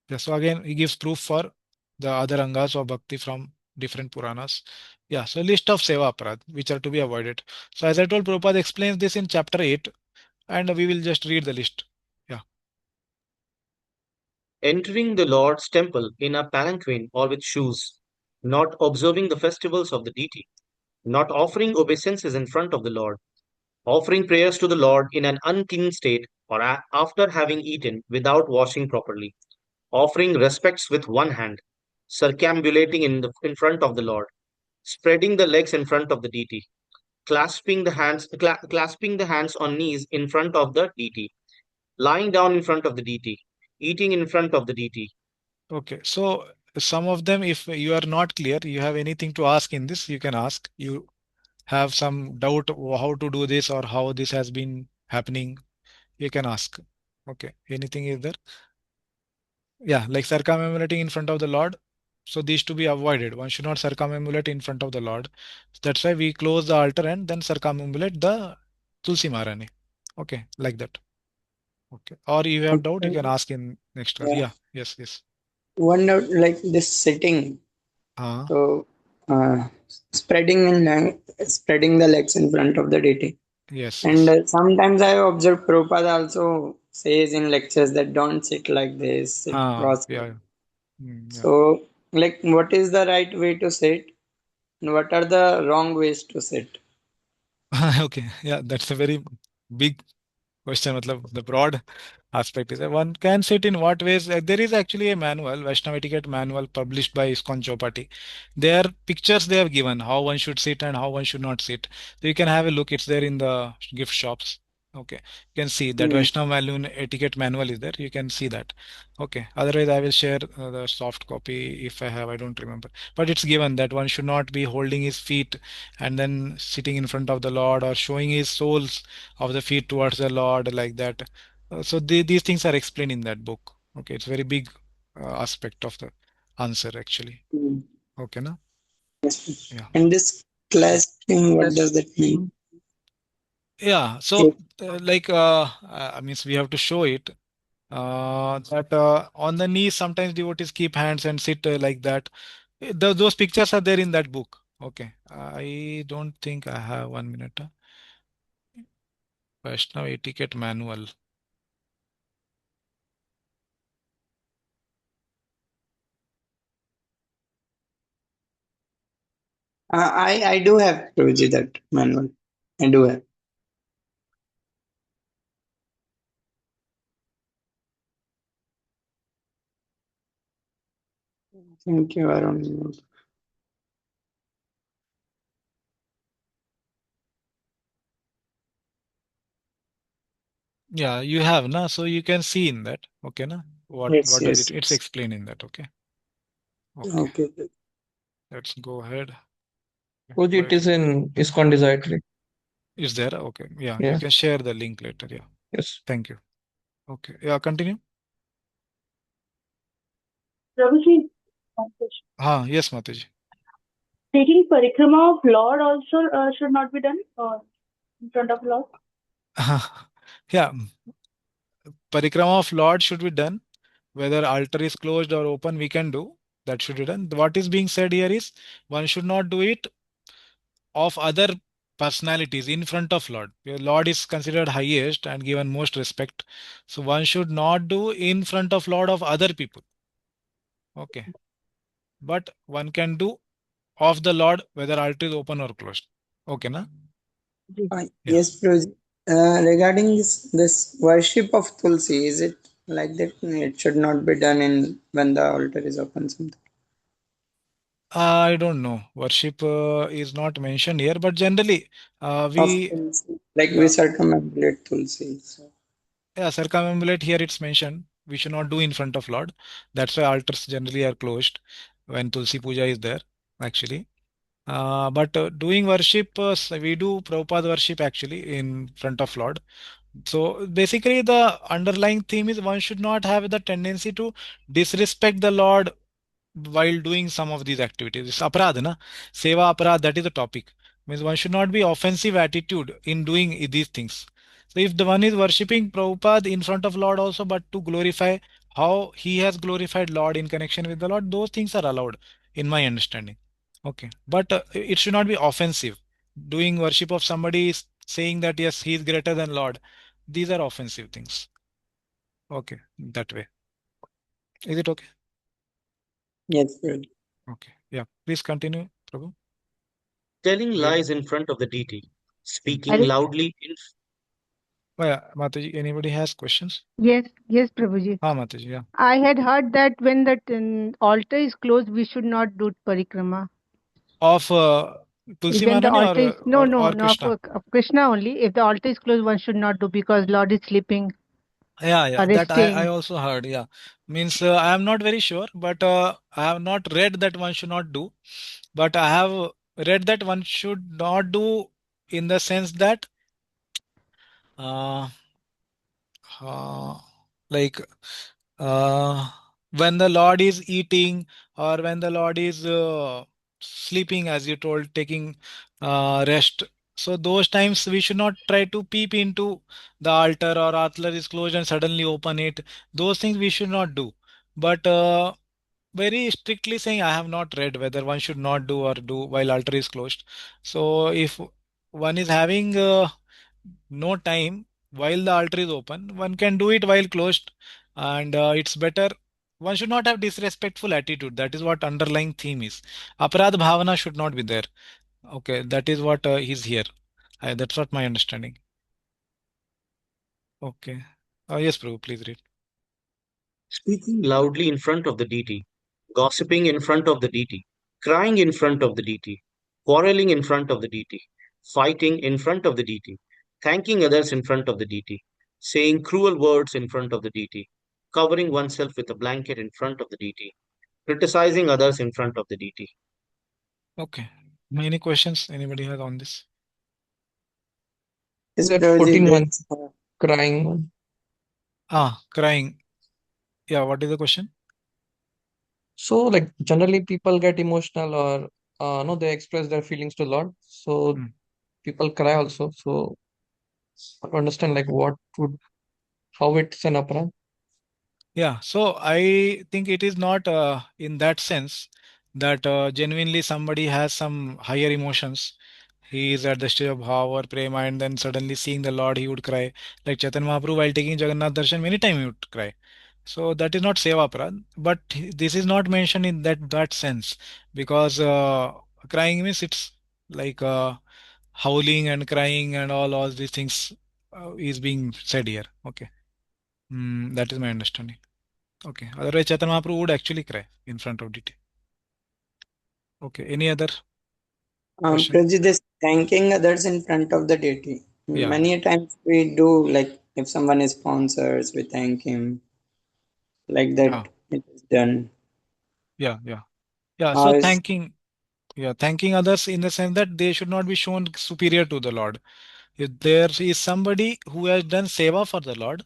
Yeah, so again, he gives proof for the other Angas of Bhakti from different Puranas. Yeah, so list of Seva Aparadh, which are to be avoided. So as I told, Prabhupada explains this in chapter 8, and we will just read the list. Yeah. Entering the Lord's temple in a palanquin or with shoes, not observing the festivals of the deity, not offering obeisances in front of the Lord, offering prayers to the Lord in an unclean state or after having eaten without washing properly, offering respects with one hand, circumambulating in front of the Lord, spreading the legs in front of the deity, clasping the hands on knees in front of the deity, lying down in front of the deity, eating in front of the deity. Okay. So some of them, if you are not clear, you have anything to ask in this, you can ask. You have some doubt how to do this or how this has been happening, you can ask. Okay. Anything is there? Yeah, like circumambulating in front of the Lord. So these to be avoided. One should not circumambulate in front of the Lord. That's why we close the altar and then circumambulate the Tulsi Maharani. Okay, like that. Okay. Or you have doubt, you can ask in next class. Yeah. Yeah, yes, yes. One note, like this sitting. Uh, So spreading the legs in front of the deity. yes, And yes. sometimes I observed Prabhupada also says in lectures that don't sit like this, sit cross. Yeah. Yeah. So, like, what is the right way to sit? And what are the wrong ways to sit? Okay. Yeah, that's a very big question. Matlab, the broad aspect is one can sit in what ways. There is actually a manual, Vaishnava etiquette manual published by ISKCON Chopati. There are pictures they have given how one should sit and how one should not sit. So you can have a look. It's there in the gift shops. Okay, you can see that Hmm. Vaishnava etiquette manual is there. You can see that. Okay. Otherwise, I will share the soft copy if I have. I don't remember, but it's given that one should not be holding his feet and then sitting in front of the Lord or showing his soles of the feet towards the Lord like that. So these things are explained in that book. Okay, it's very big aspect of the answer actually. Hmm. Okay, na? Yes. Yeah. And this clasping, what does that mean? Yeah. So Okay. I mean, we have to show it. That on the knees sometimes devotees keep hands and sit like that. Those pictures are there in that book. Okay. I don't think I have 1 minute. Vaishnava etiquette manual. I do have Prabhuji that manual. I do have. Thank you, Arun. Yeah, you have, na? So you can see in that. Okay, na? Yes, What does yes, it? It's yes. explained in that. Okay. Okay. Okay. Let's go ahead. Coach, it is in ISKCON directory. Is there? Okay. Yeah, you Yeah. can share the link later. Yeah. Yes. Thank you. Okay. Yeah, continue. Prabhuji, one question. Yes, Mataji. Taking parikrama of Lord also should not be done in front of Lord. Yeah, parikrama of Lord should be done. Whether altar is closed or open, we can do. That should be done. What is being said here is one should not do it of other personalities in front of Lord. Your Lord is considered highest and given most respect. So one should not do in front of Lord of other people. Okay. But one can do of the Lord whether altar is open or closed. Okay, na? Yeah. Yes, Prabhuji. Regarding this worship of Tulsi, is it like that? It should not be done in when the altar is open. Something. I don't know. Worship is not mentioned here, but generally, Of we Tulsi, like we yeah, circumambulate Tulsi. So. yeah, circumambulate here it's mentioned. We should not do in front of Lord. That's why altars generally are closed when Tulsi Puja is there, actually. But doing worship, we do Prabhupada worship actually in front of Lord. So basically, the underlying theme is one should not have the tendency to disrespect the Lord while doing some of these activities. It's aparad, na? Seva aparad, that is the topic. Means one should not be offensive attitude in doing these things. So if the one is worshipping Prabhupada in front of Lord also, but to glorify how he has glorified Lord in connection with the Lord, those things are allowed in my understanding. Okay. But it should not be offensive. Doing worship of somebody is saying that yes, he is greater than Lord. These are offensive things. Okay. That way. Is it okay? Yes, Prabhuji. Okay. Yeah. Please continue, Prabhu. Telling Read. lies in front of the deity, speaking Hare- loudly in Oh, yeah, Mataji, anybody has questions? Yes, Prabhuji. Mataji, yeah. I had heard that when the altar is closed, we should not do parikrama. Of Tulsi When the Mahani altar is or no, Krishna? of Krishna only. If the altar is closed, one should not do because Lord is sleeping Yeah, or yeah, that I resting. also heard. Yeah, means I am not very sure, but I have not read that one should not do. But I have read that one should not do in the sense that uh, uh, like uh, when the Lord is eating or when the Lord is sleeping, as you told, taking rest. So those times we should not try to peep into the altar or altar is closed and suddenly open it. Those things we should not do. But very strictly saying, I have not read whether one should not do or do while altar is closed. So if one is having no time while the altar is open, one can do it while closed, and it's better. One should not have disrespectful attitude. That is what underlying theme is. Aparad bhavana should not be there. Okay, that is what is here. That's what my understanding. Okay. Yes, Prabhu, please read. speaking loudly in front of the deity, gossiping in front of the deity, crying in front of the deity, quarreling in front of the deity, fighting in front of the deity, thanking others in front of the deity, saying cruel words in front of the deity, covering oneself with a blanket in front of the deity, criticizing others in front of the deity. Okay. Any questions anybody has on this? Yes, That Prabhuji. 14 This, months crying one. Crying. Yeah, what is the question? So, like, generally people get emotional or no, they express their feelings to Lord. So Hmm. people cry also. So I don't understand like what would how it's an aparadh. Yeah, so I think it is not in that sense that genuinely somebody has some higher emotions. He is at the stage of bhav or prema, and then suddenly seeing the Lord, he would cry. Like Chaitanya Mahaprabhu, while taking Jagannath darshan, many times he would cry. So that is not seva aparadh, but this is not mentioned in that sense because crying means it's like howling and crying and all these things is being said here. Okay, that is my understanding. Okay. Otherwise, Chaitanya Mahaprabhu would actually cry in front of DT. Okay. Any other question? Prabhuji, this thanking others in front of the deity. Yeah. Many a times we do, like if someone is sponsors, we thank him. Like Ah, that, it is done. yeah. Yeah. Yeah. So Is thanking others in the sense that they should not be shown superior to the Lord. If there is somebody who has done seva for the Lord,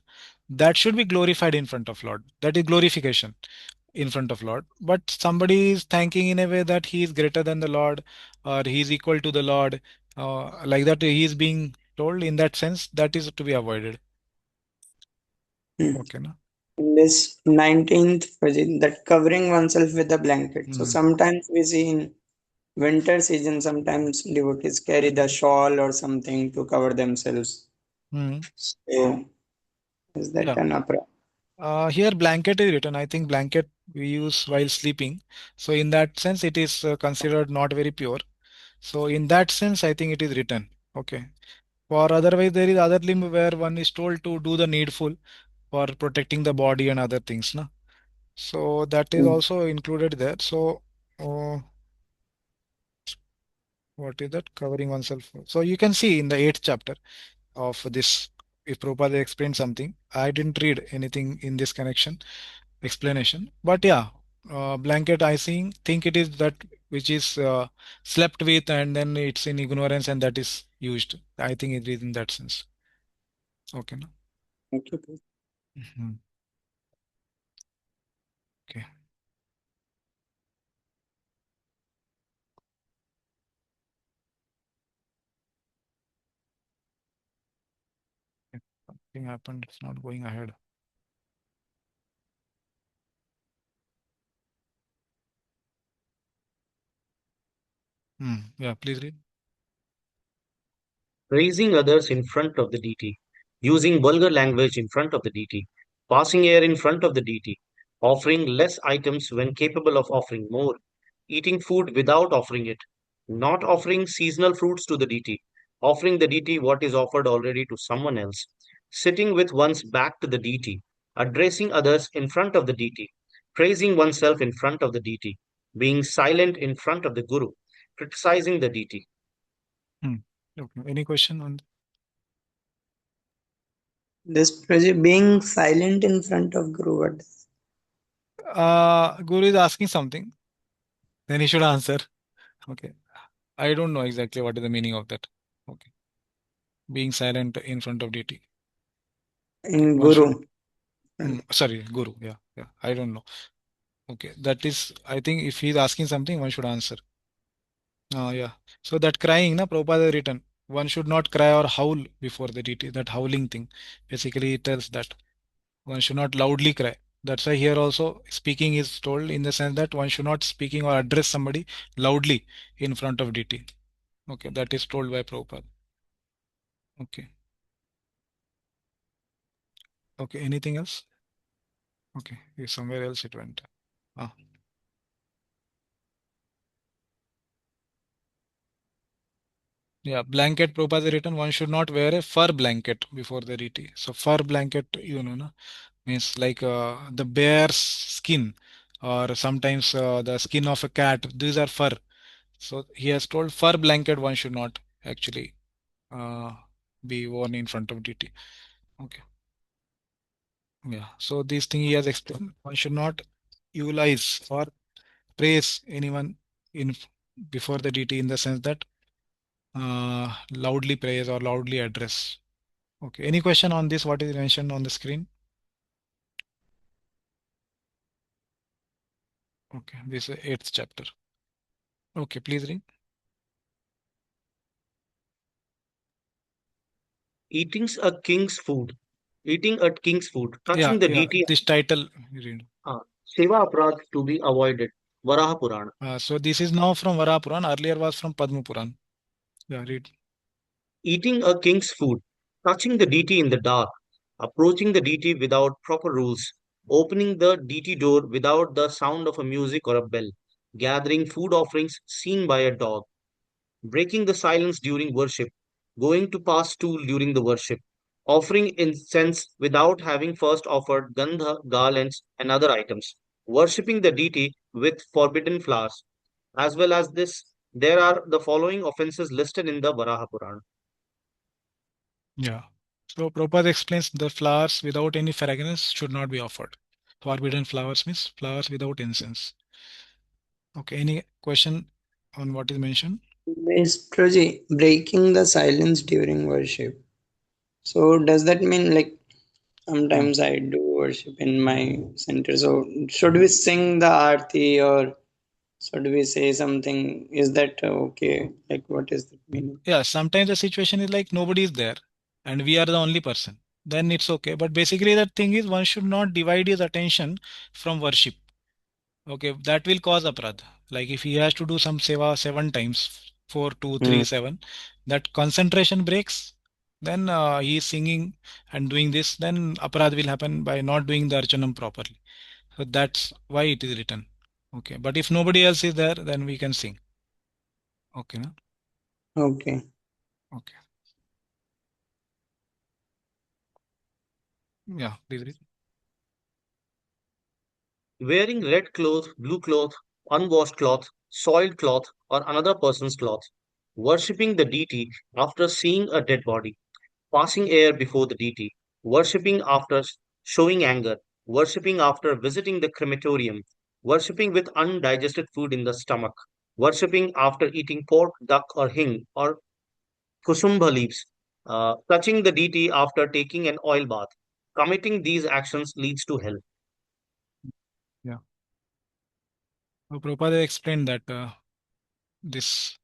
that should be glorified in front of Lord. That is glorification. in front of Lord. But somebody is thanking in a way that he is greater than the Lord or he is equal to the Lord, like that he is being told in that sense, that is to be avoided. Hmm. Okay, no? In this 19th verse, that covering oneself with a blanket. So sometimes we see in winter season, sometimes devotees carry the shawl or something to cover themselves. Mm. So is that Yeah. an approach? Here blanket is written. I think blanket we use while sleeping. So in that sense, it is considered not very pure. So in that sense, I think it is written. Okay. For otherwise, there is other limb where one is told to do the needful for protecting the body and other things. No? So that is also included there. So uh, what is that? Covering oneself. So you can see in the 8th chapter of this, if Prabhupada explained something, I didn't read anything in this connection explanation, but yeah, blanket I think it is that which is slept with and then it's in ignorance and that is used. I think it is in that sense. Okay, no? Okay. Mhm. Okay. If something happened, it's not going ahead. Yeah, please read. Praising others in front of the deity, using vulgar language in front of the deity, passing air in front of the deity, offering less items when capable of offering more, eating food without offering it, not offering seasonal fruits to the deity, offering the deity what is offered already to someone else, sitting with one's back to the deity, addressing others in front of the deity, praising oneself in front of the deity, being silent in front of the guru, criticizing the deity. Hmm. Okay. Any question on? This project being silent in front of Guru, what? Guru is asking something, then he should answer. Okay. I don't know exactly what is the meaning of that. Okay. Being silent in front of deity. Okay. In One Guru. should. Sorry, Guru. Yeah. Yeah. I don't know. Okay. That is, I think if he's asking something, one should answer. Yeah. So that crying, na, Prabhupada has written, one should not cry or howl before the deity. That howling thing. Basically, it tells that one should not loudly cry. That's why here also speaking is told in the sense that one should not speaking or address somebody loudly in front of deity. Okay. That is told by Prabhupada. Okay. Okay. Anything else? Okay. Somewhere else it went. Ah. Yeah, blanket Prabhupada has written one should not wear a fur blanket before the deity. So fur blanket, no, means like the bear's skin or sometimes the skin of a cat. These are fur. So he has told fur blanket one should not actually uh, be worn in front of deity. Okay. Yeah. So this thing he has explained. One should not eulogize or praise anyone in before the deity in the sense that loudly praise or loudly address. Okay. Any question on this? What is mentioned on the screen? Okay. This is 8th chapter. Okay. Please read. Eating a king's food, eating a king's food, Yeah. touching the Yeah. deity, This title. Read. Seva Aparadh to be avoided, Varaha Purana. So this is now from Vara Puran. Earlier was from Padma Puran. Yeah. Read. Eating a king's food, touching the deity in the dark, approaching the deity without proper rules, opening the deity door without the sound of a music or a bell, gathering food offerings seen by a dog, breaking the silence during worship, going to pass stool during the worship, offering incense without having first offered gandha, garlands, and other items, worshipping the deity with forbidden flowers. As well as this, there are the following offenses listed in the Varaha Purana. Yeah. So Prabhupada explains the flowers without any fragrance should not be offered. Forbidden flowers means flowers without incense. Okay. Any question on what is mentioned? This project breaking the silence during worship. So does that mean like Sometimes I do worship in my center. So should we sing the arti or should we say something? Is that okay? Like what is the meaning? Yeah, sometimes the situation is like nobody is there and we are the only person. Then it's okay. But basically the thing is one should not divide his attention from worship. Okay, that will cause aparadha. Like if he has to do some seva 7 times, 4, 2, 3, Hmm. 7, that concentration breaks. Then he is singing and doing this. Then aparadha will happen by not doing the archanam properly. So that's why it is written. Okay, but if nobody else is there, then we can sing. Okay, no? Okay. Okay. Yeah, please read. Wearing red cloth, blue cloth, unwashed cloth, soiled cloth, or another person's cloth. Worshipping the deity after seeing a dead body. Passing air before the deity. Worshipping after showing anger. Worshipping after visiting the crematorium. Worshipping with undigested food in the stomach. Worshipping after eating pork, duck, or hing, or kusumba leaves. Touching the deity after taking an oil bath. Committing these actions leads to hell. Yeah. So Prabhupada explained that this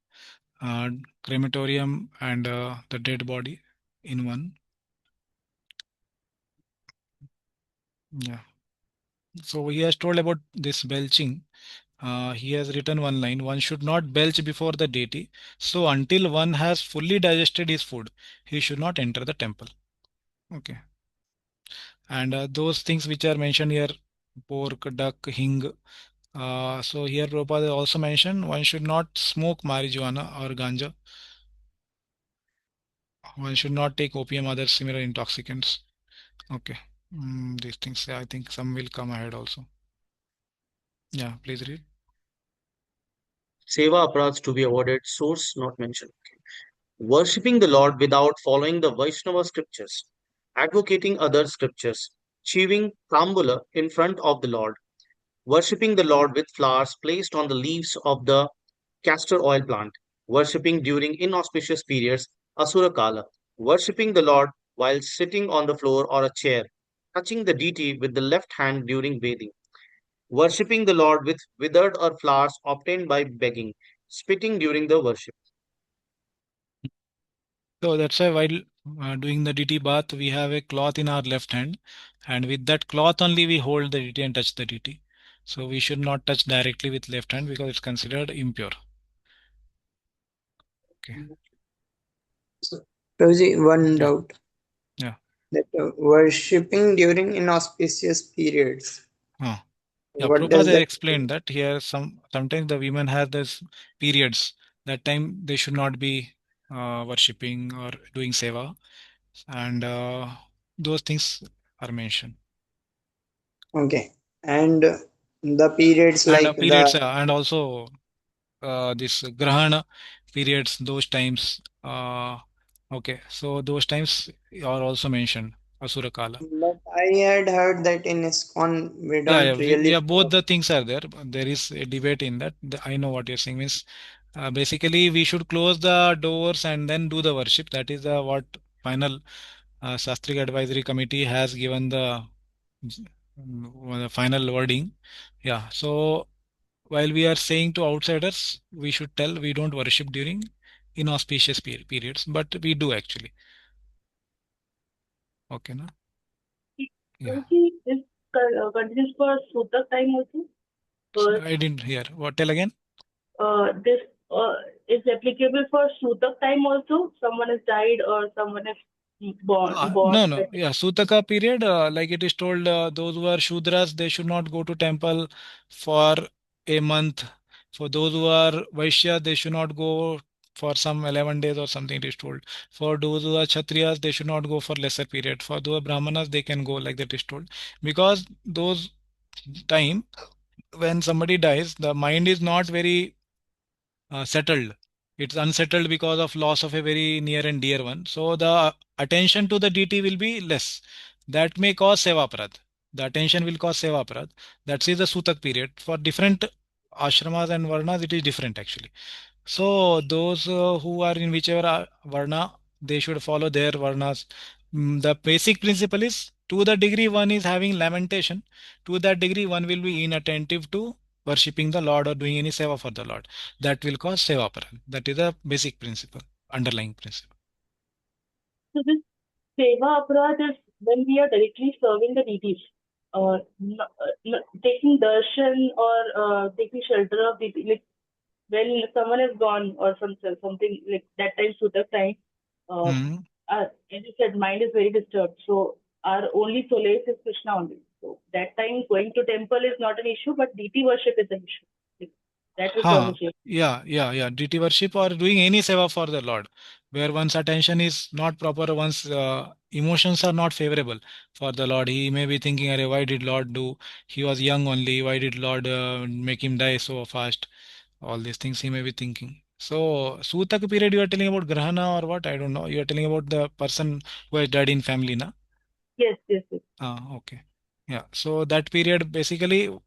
crematorium and the dead body in one. Yeah. So he has told about this belching. He has written one line: one should not belch before the deity. So until one has fully digested his food, he should not enter the temple. Okay. And those things which are mentioned here, pork, duck, hing. So here Prabhupada also mentioned one should not smoke marijuana or ganja. One should not take opium, other similar intoxicants. Okay. These things, I think some will come ahead also. Yeah, please read. Seva aparats to be avoided, source not mentioned. Worshipping the Lord without following the Vaishnava scriptures, advocating other scriptures, chewing tambula in front of the Lord, worshipping the Lord with flowers placed on the leaves of the castor oil plant, worshipping during inauspicious periods, Asura Kala, worshipping the Lord while sitting on the floor or a chair, touching the deity with the left hand during bathing, worshipping the Lord with withered or flowers obtained by begging, spitting during the worship. So that's why while doing the DT bath, we have a cloth in our left hand, and with that cloth only we hold the DT and touch the DT. So we should not touch directly with left hand because it's considered impure. Okay. So, Prabhuji, one Yeah. doubt. Yeah. That worshipping during inauspicious periods. Yeah, What does Prabhupada that mean? explained that here sometimes the women have this periods. That time they should not be worshipping or doing seva, and those things are mentioned. Okay. And the periods And like periods the and also this grahana periods, those times. Okay, so those times are also mentioned. Asura Kala. but I had heard that in ISKCON we Yeah, yeah, don't really both the things are there. There is a debate in that. I know what you're saying means. Basically, we should close the doors and then do the worship. That is the what final Shastric Advisory Committee has given the final wording. Yeah. So while we are saying to outsiders, we should tell we don't worship during inauspicious periods, but we do actually. Okay, na? Yeah. This continues for Sutak time also. I didn't hear. What? Tell again. This is applicable for Sutak time also. Someone has died or someone is born. No, no. Yeah, Sutaka period, like it is told, those who are Shudras, they should not go to temple for a month. For those who are Vaishya, they should not go for some 11 days or something it is told. For those who are Kshatriyas, they should not go for lesser period. For those Brahmanas, they can go like that is told. Because those time when somebody dies, the mind is not very settled. It's unsettled because of loss of a very near and dear one. So the attention to the deity will be less. That may cause sevaprad. The attention will cause sevaprad. That is the sutak period. For different ashramas and varnas, it is different actually. So those who are in whichever varna, they should follow their varnas The basic principle is, to the degree one is having lamentation, to that degree one will be inattentive to worshipping the Lord or doing any seva for the Lord. That will cause seva aparad. That is the basic principle, underlying principle. So this seva aparad is when we are directly serving the deities, taking darshan or taking shelter of deity. Like when someone is gone or something like that time, Sutak time, uh, Hmm. as you said, mind is very disturbed. So our only solace is Krishna only. So that time going to temple is not an issue, but deity worship is an issue. Like, that will cause a change. Yeah. Deity worship or doing any seva for the Lord, where one's attention is not proper, one's emotions are not favorable for the Lord. He may be thinking, "Arey, why did Lord do? He was young only. Why did Lord make him die so fast?" All these things he may be thinking. So, Sutak period you are telling about Grahana or what? I don't know. You are telling about the person who has died in family, na? Yes. Okay. Yeah. So that period basically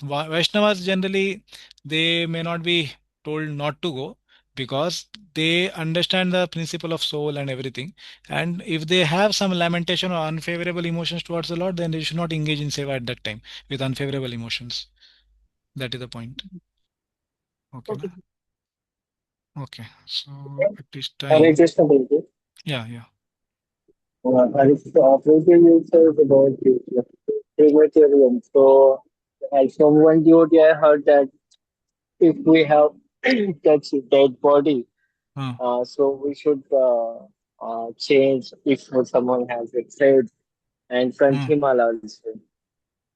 Vaishnavas generally they may not be told not to go because they understand the principle of soul and everything. And if they have some lamentation or unfavorable emotions towards the Lord, then they should not engage in seva at that time with unfavorable emotions. That is the point. Okay, na? Okay. Okay. So it is Hare time. Krishna Prabhu. Yeah. Hare Krishna. Prabhu, you said about the crematorium. So, like from one devotee, I heard that if we have touched dead body, Uh, so we should change if someone has a thread and uh, Kanthimala also.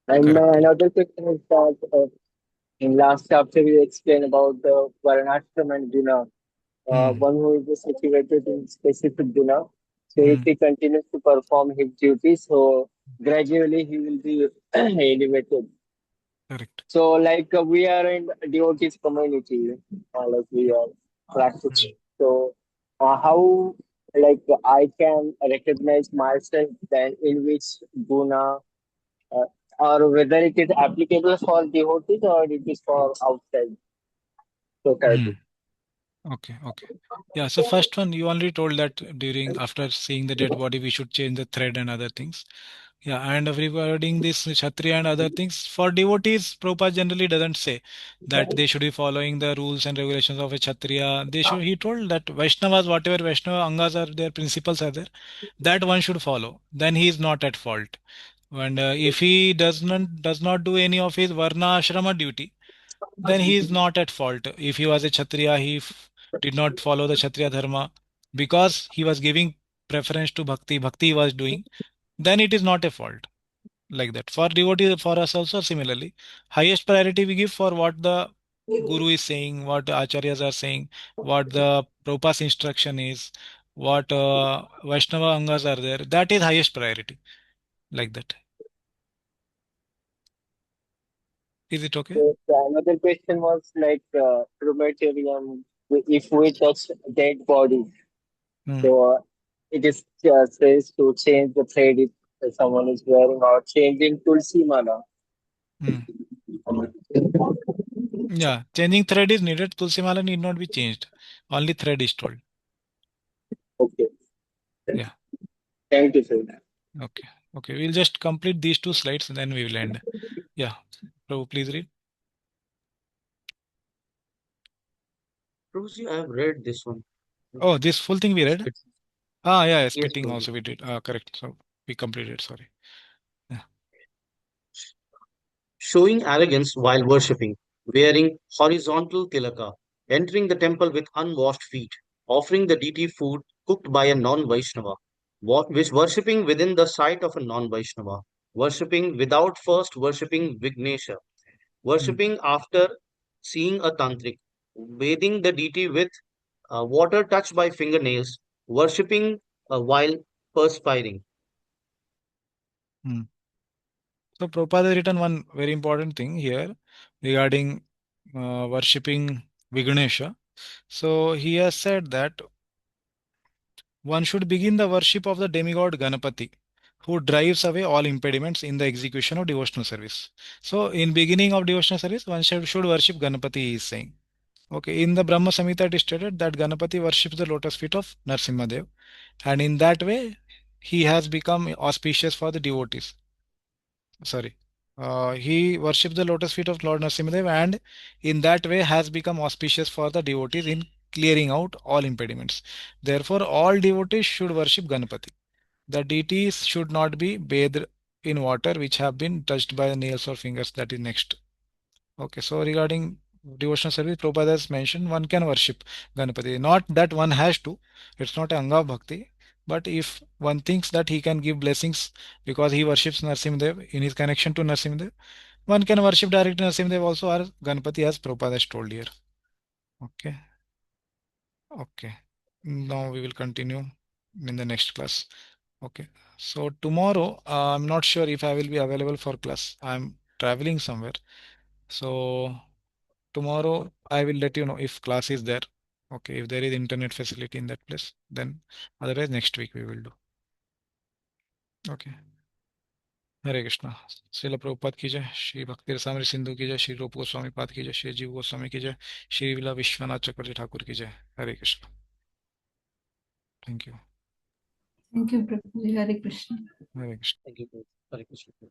And my correct. another question is that in last chapter you explained about the Varnashram and Dina. Hmm. One who is situated in specific Dina. So if Hmm. he continues to perform his duties, so gradually he will be elevated. Correct. So like we are in devotees community, like we are Hmm. practicing. So how like I can recognize myself then in which guna uh, or whether it is applicable for devotees or it is for outside Hmm. society. Okay. Yeah, so first one, you already told that during after seeing the dead body, we should change the thread and other things. Yeah, and regarding this Kshatriya and other things, for devotees, Prabhupada generally doesn't say that they should be following the rules and regulations of a Kshatriya. They should, he told that Vaishnavas, whatever Vaishnava Angas are, their principles are there, that one should follow. Then he is not at fault. And if he does not do any of his Varna Ashrama duty, then he is not at fault. If he was a Kshatriya, he did not follow the Kshatriya dharma because he was giving preference to bhakti he was doing, then it is not a fault like that. For devotee, for us also similarly, highest priority we give for what the guru is saying, what the acharyas are saying, what the Prabhupada's instruction is, what Vaishnava Angas are there. That is highest priority like that. Is it okay? So the another question was like crematorium. If we touch dead body, Hmm. so it is says to change the thread if someone is wearing or changing tulsi mala. Hmm. Yeah, changing thread is needed. Tulsi Mala need not be changed. Only thread is told. Okay, Yeah. thank you, sir. Okay. Okay. We'll just complete these two slides and then we will end. Yeah. Prabhu, please read. Prabhuji, I have read this one. Oh, this full thing we read? It's, Yeah. yes, Spitting Prabhuji. also we did. Correct. So we completed. Sorry. Yeah. Showing arrogance while worshipping, wearing horizontal tilaka, entering the temple with unwashed feet, offering the deity food cooked by a non-Vaishnava, which worshipping within the sight of a non-Vaishnava, worshipping without first worshipping Vignesha, Hmm. worshipping after seeing a tantric, bathing the deity with water touched by fingernails, worshipping while perspiring. Hmm. So Prabhupada has written one very important thing here regarding worshipping Vignesha. So he has said that one should begin the worship of the demigod Ganapati, who drives away all impediments in the execution of devotional service. So, in beginning of devotional service, one should worship Ganapati, he is saying. Okay, in the Brahma Samhita it is stated that Ganapati worships the lotus feet of Narsimhadev, and in that way he has become auspicious for the devotees. Sorry. He worships the lotus feet of Lord Narasimhadev and in that way has become auspicious for the devotees in clearing out all impediments. Therefore, all devotees should worship Ganapati. The deities should not be bathed in water which have been touched by the nails or fingers. That is next. Okay, so regarding devotional service, Prabhupada has mentioned one can worship Ganapati. Not that one has to. It's not Anga of Bhakti. But if one thinks that he can give blessings because he worships Narasimhadev in his connection to Narasimhadev, one can worship directly Narasimhadev also or Ganapati as Prabhupada has told here. Okay. Okay. Now we will continue in the next class. Okay. So tomorrow, I'm not sure if I will be available for class. I'm traveling somewhere. So tomorrow I will let you know if class is there. Okay. If there is internet facility in that place, then otherwise next week we will do. Okay. हरे कृष्णा श्रील प्रभुपाद की जय श्री भक्ति रसामृत सिंधु की जय श्री रूप गोस्वामी पाद की जय श्री जीव गोस्वामी की जय श्री विला विश्वनाथ चक्रवर्ती ठाकुर की जय Hare Krishna thank you Thank you, Prabhuji. Hare Krishna. Hare Krishna Thank you. Hare Krishna.